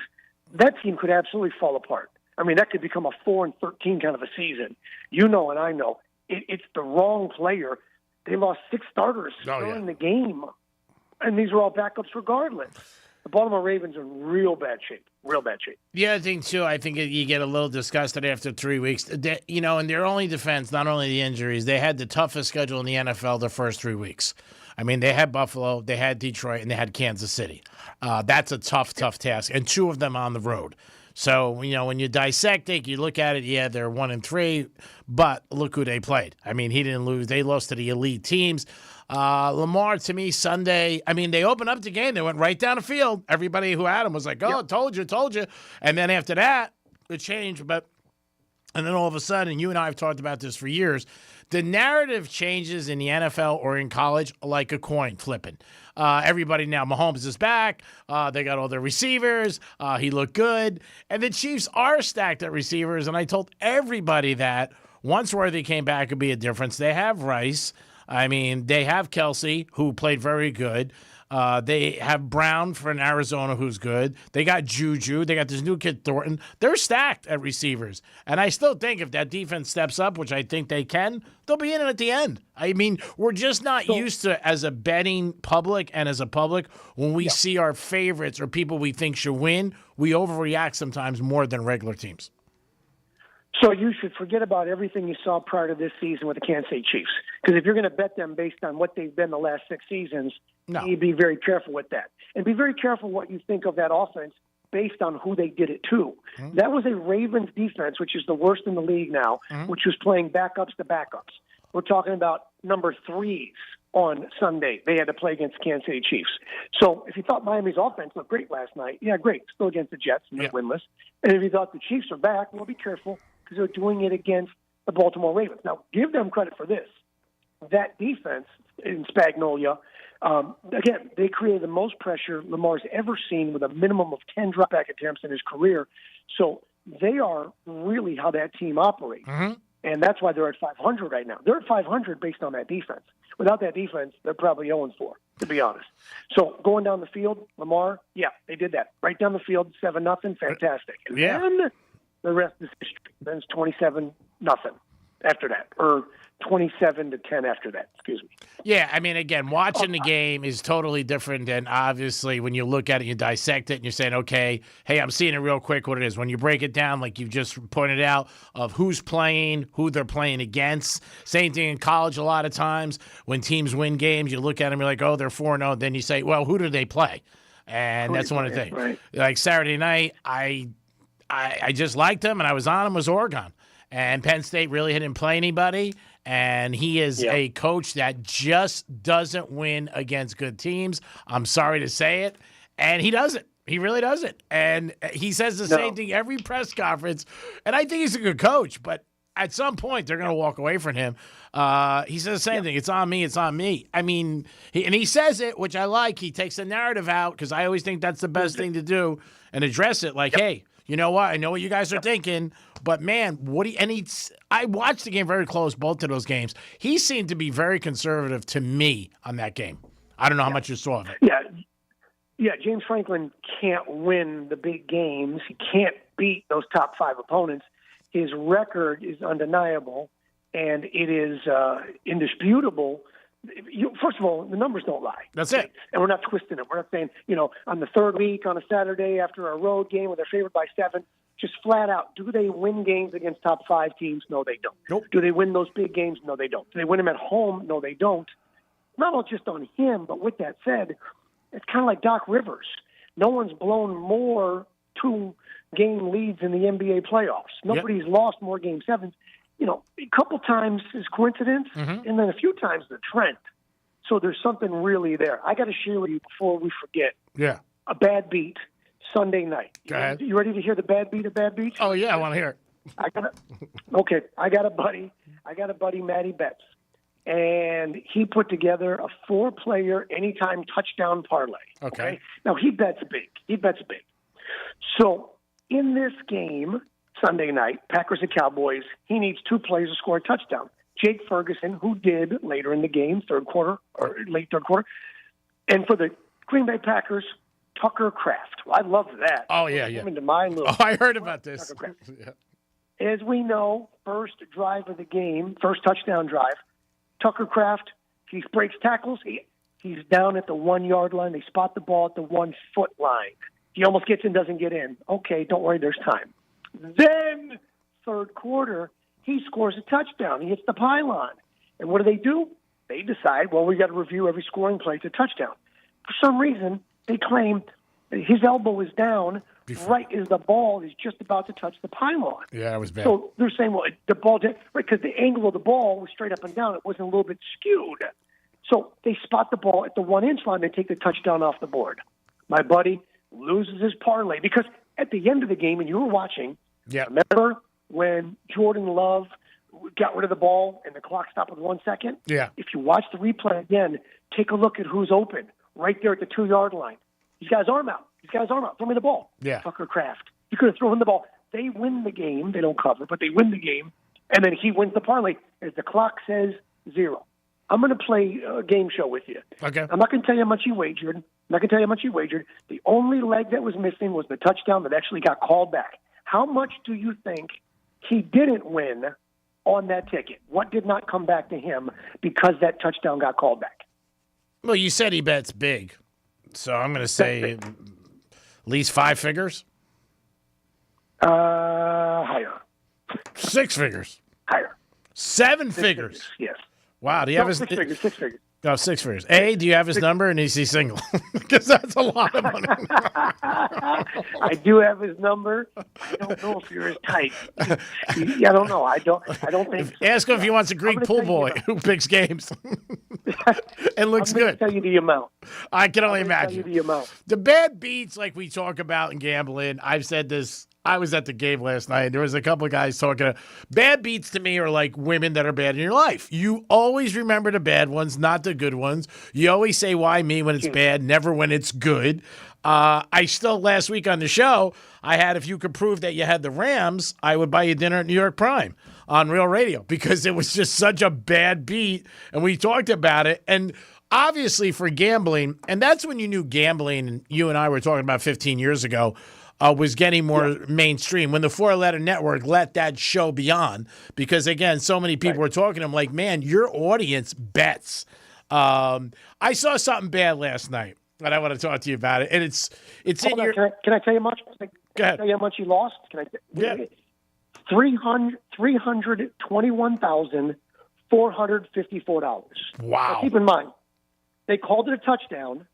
that team could absolutely fall apart. I mean, that could become a 4-13 kind of a season. And I know. It's the wrong player. They lost 6 starters during the game. And these are all backups regardless. The Baltimore Ravens are in real bad shape. The other thing, too, I think you get a little disgusted after 3 weeks. In their only defense, not only the injuries, they had the toughest schedule in the NFL the first 3 weeks. I mean, they had Buffalo, they had Detroit, and they had Kansas City. That's a tough task, and 2 of them on the road. So, when you dissect it, you look at it, they're 1-3, but look who they played. I mean, he didn't lose. They lost to the elite teams. Lamar, to me, Sunday, they opened up the game. They went right down the field. Everybody who had him was like, told you. And then after that, it changed. And then all of a sudden, you and I have talked about this for years, the narrative changes in the NFL or in college like a coin flipping. Everybody now, Mahomes is back. They got all their receivers. He looked good. And the Chiefs are stacked at receivers. And I told everybody that once Worthy came back, it would be a difference. They have Rice. They have Kelsey, who played very good. They have Brown from Arizona, who's good. They got Juju. They got this new kid, Thornton. They're stacked at receivers. And I still think if that defense steps up, which I think they can, they'll be in it at the end. We're just not used to, as a betting public and as a public, when we see our favorites or people we think should win, we overreact sometimes more than regular teams. So you should forget about everything you saw prior to this season with the Kansas City Chiefs. Because if you're going to bet them based on what they've been the last 6 seasons, No. You be very careful with that. And be very careful what you think of that offense based on who they did it to. Mm-hmm. That was a Ravens defense, which is the worst in the league now, which was playing backups to backups. We're talking about number 3s on Sunday. They had to play against Kansas City Chiefs. So if you thought Miami's offense looked great last night, yeah, great. Still against the Jets, and they're winless. And if you thought the Chiefs are back, well, be careful because they're doing it against the Baltimore Ravens. Now, give them credit for this. That defense in Spagnolia, again, they created the most pressure Lamar's ever seen with a minimum of 10 dropback attempts in his career. So they are really how that team operates. Mm-hmm. And that's why they're at 500 right now. They're at 500 based on that defense. Without that defense, they're probably 0-4, to be honest. So going down the field, Lamar, yeah, they did that. Right down the field, 7-0, fantastic. And then the rest is history. Then it's 27-0 after that, or 27-10 after that, excuse me. Yeah, I mean, again, watching the game is totally different than obviously when you look at it, you dissect it, and you're saying, okay, hey, I'm seeing it real quick what it is. When you break it down, like you've just pointed out, of who's playing, who they're playing against. Same thing in college a lot of times. When teams win games, you look at them, you're like, oh, they're 4-0. Then you say, well, who do they play? And that's one of the things. Right. Like Saturday night, I just liked them, and I was on them, was Oregon. And Penn State really didn't play anybody. And he is a coach that just doesn't win against good teams. I'm sorry to say it. And he doesn't. He really doesn't. And he says the same thing every press conference. And I think he's a good coach. But at some point, they're going to walk away from him. He says the same thing. It's on me. It's on me. I mean, he says it, which I like. He takes the narrative out because I always think that's the best thing to do and address it like, hey, you know what? I know what you guys are thinking, but man, I watched the game very close, both of those games. He seemed to be very conservative to me on that game. I don't know how much you saw of it. Yeah, James Franklin can't win the big games. He can't beat those top 5 opponents. His record is undeniable, and it is indisputable. First of all, the numbers don't lie. That's it. And we're not twisting it. We're not saying, on the third week, on a Saturday after a road game where they're favored by 7, just flat out, do they win games against top 5 teams? No, they don't. Nope. Do they win those big games? No, they don't. Do they win them at home? No, they don't. Not all just on him, but with that said, it's kind of like Doc Rivers. No one's blown more 2-game leads in the NBA playoffs. Nobody's lost more Game 7s. A couple times is coincidence, and then a few times the trend. So there's something really there. I got to share with you before we forget. Yeah. A bad beat Sunday night. Go ahead. You ready to hear the bad beat of bad beats? Oh, yeah, I want to hear it. I got a buddy, Matty Betts, and he put together a 4-player anytime touchdown parlay. Okay. Now, he bets big. So in this game, Sunday night, Packers and Cowboys, he needs 2 players to score a touchdown. Jake Ferguson, who did later in the game, late third quarter. And for the Green Bay Packers, Tucker Kraft. Well, I love that. Oh, yeah. Into my little I heard about this. As we know, first drive of the game, first touchdown drive, Tucker Kraft, he breaks tackles. He's down at the 1-yard line. They spot the ball at the 1-foot line. He almost gets in, doesn't get in. Okay, don't worry, there's time. Then, third quarter, he scores a touchdown. He hits the pylon. And what do? They decide, well, we got to review every scoring play. It's a touchdown. For some reason, they claim that his elbow is down right as the ball is just about to touch the pylon. Yeah, that was bad. So they're saying, well, the ball did, right, because the angle of the ball was straight up and down. It wasn't a little bit skewed. So they spot the ball at the 1-inch line. They take the touchdown off the board. My buddy loses his parlay because at the end of the game, and you were watching, remember when Jordan Love got rid of the ball and the clock stopped with 1 second? Yeah. If you watch the replay again, take a look at who's open right there at the 2-yard line. He's got his arm out. Throw me the ball. Yeah. Tucker Kraft. You could have thrown the ball. They win the game. They don't cover, but they win the game. And then he wins the parlay as the clock says 0. I'm going to play a game show with you. Okay. I'm not going to tell you how much he wagered. The only leg that was missing was the touchdown that actually got called back. How much do you think he didn't win on that ticket? What did not come back to him because that touchdown got called back? Well, you said he bets big. So I'm going to say at least 5 figures? Higher. 6 figures? Higher. 7 figures? Yes. Wow. Do you have 6 figures. Oh, 6 figures. A, do you have his number, and is he single? Because that's a lot of money. I do have his number. I don't know if you're his type. I don't know. I don't think. Ask him if he wants a Greek pool boy who picks games and looks I'm gonna good. Tell you the amount. I can only Tell imagine. you the amount. The bad beats, like we talk about in gambling, I've said this. I was at the game last night. There was a couple of guys talking. Bad beats to me are like women that are bad in your life. You always remember the bad ones, not the good ones. You always say, why me when it's bad, never when it's good. I still, last week on the show, I had, if you could prove that you had the Rams, I would buy you dinner at New York Prime on Real Radio because it was just such a bad beat. And we talked about it. And obviously for gambling, and that's when you knew gambling, and you and I were talking about 15 years ago, was getting more mainstream when the 4-letter network let that show be on because, again, so many people were talking to him like, man, your audience bets. I saw something bad last night, and I want to talk to you about it. And it's in your... Can I tell you much? Go ahead. Tell you how much he lost? Can I? Yeah. $321,454. Wow. Now, keep in mind, they called it a touchdown.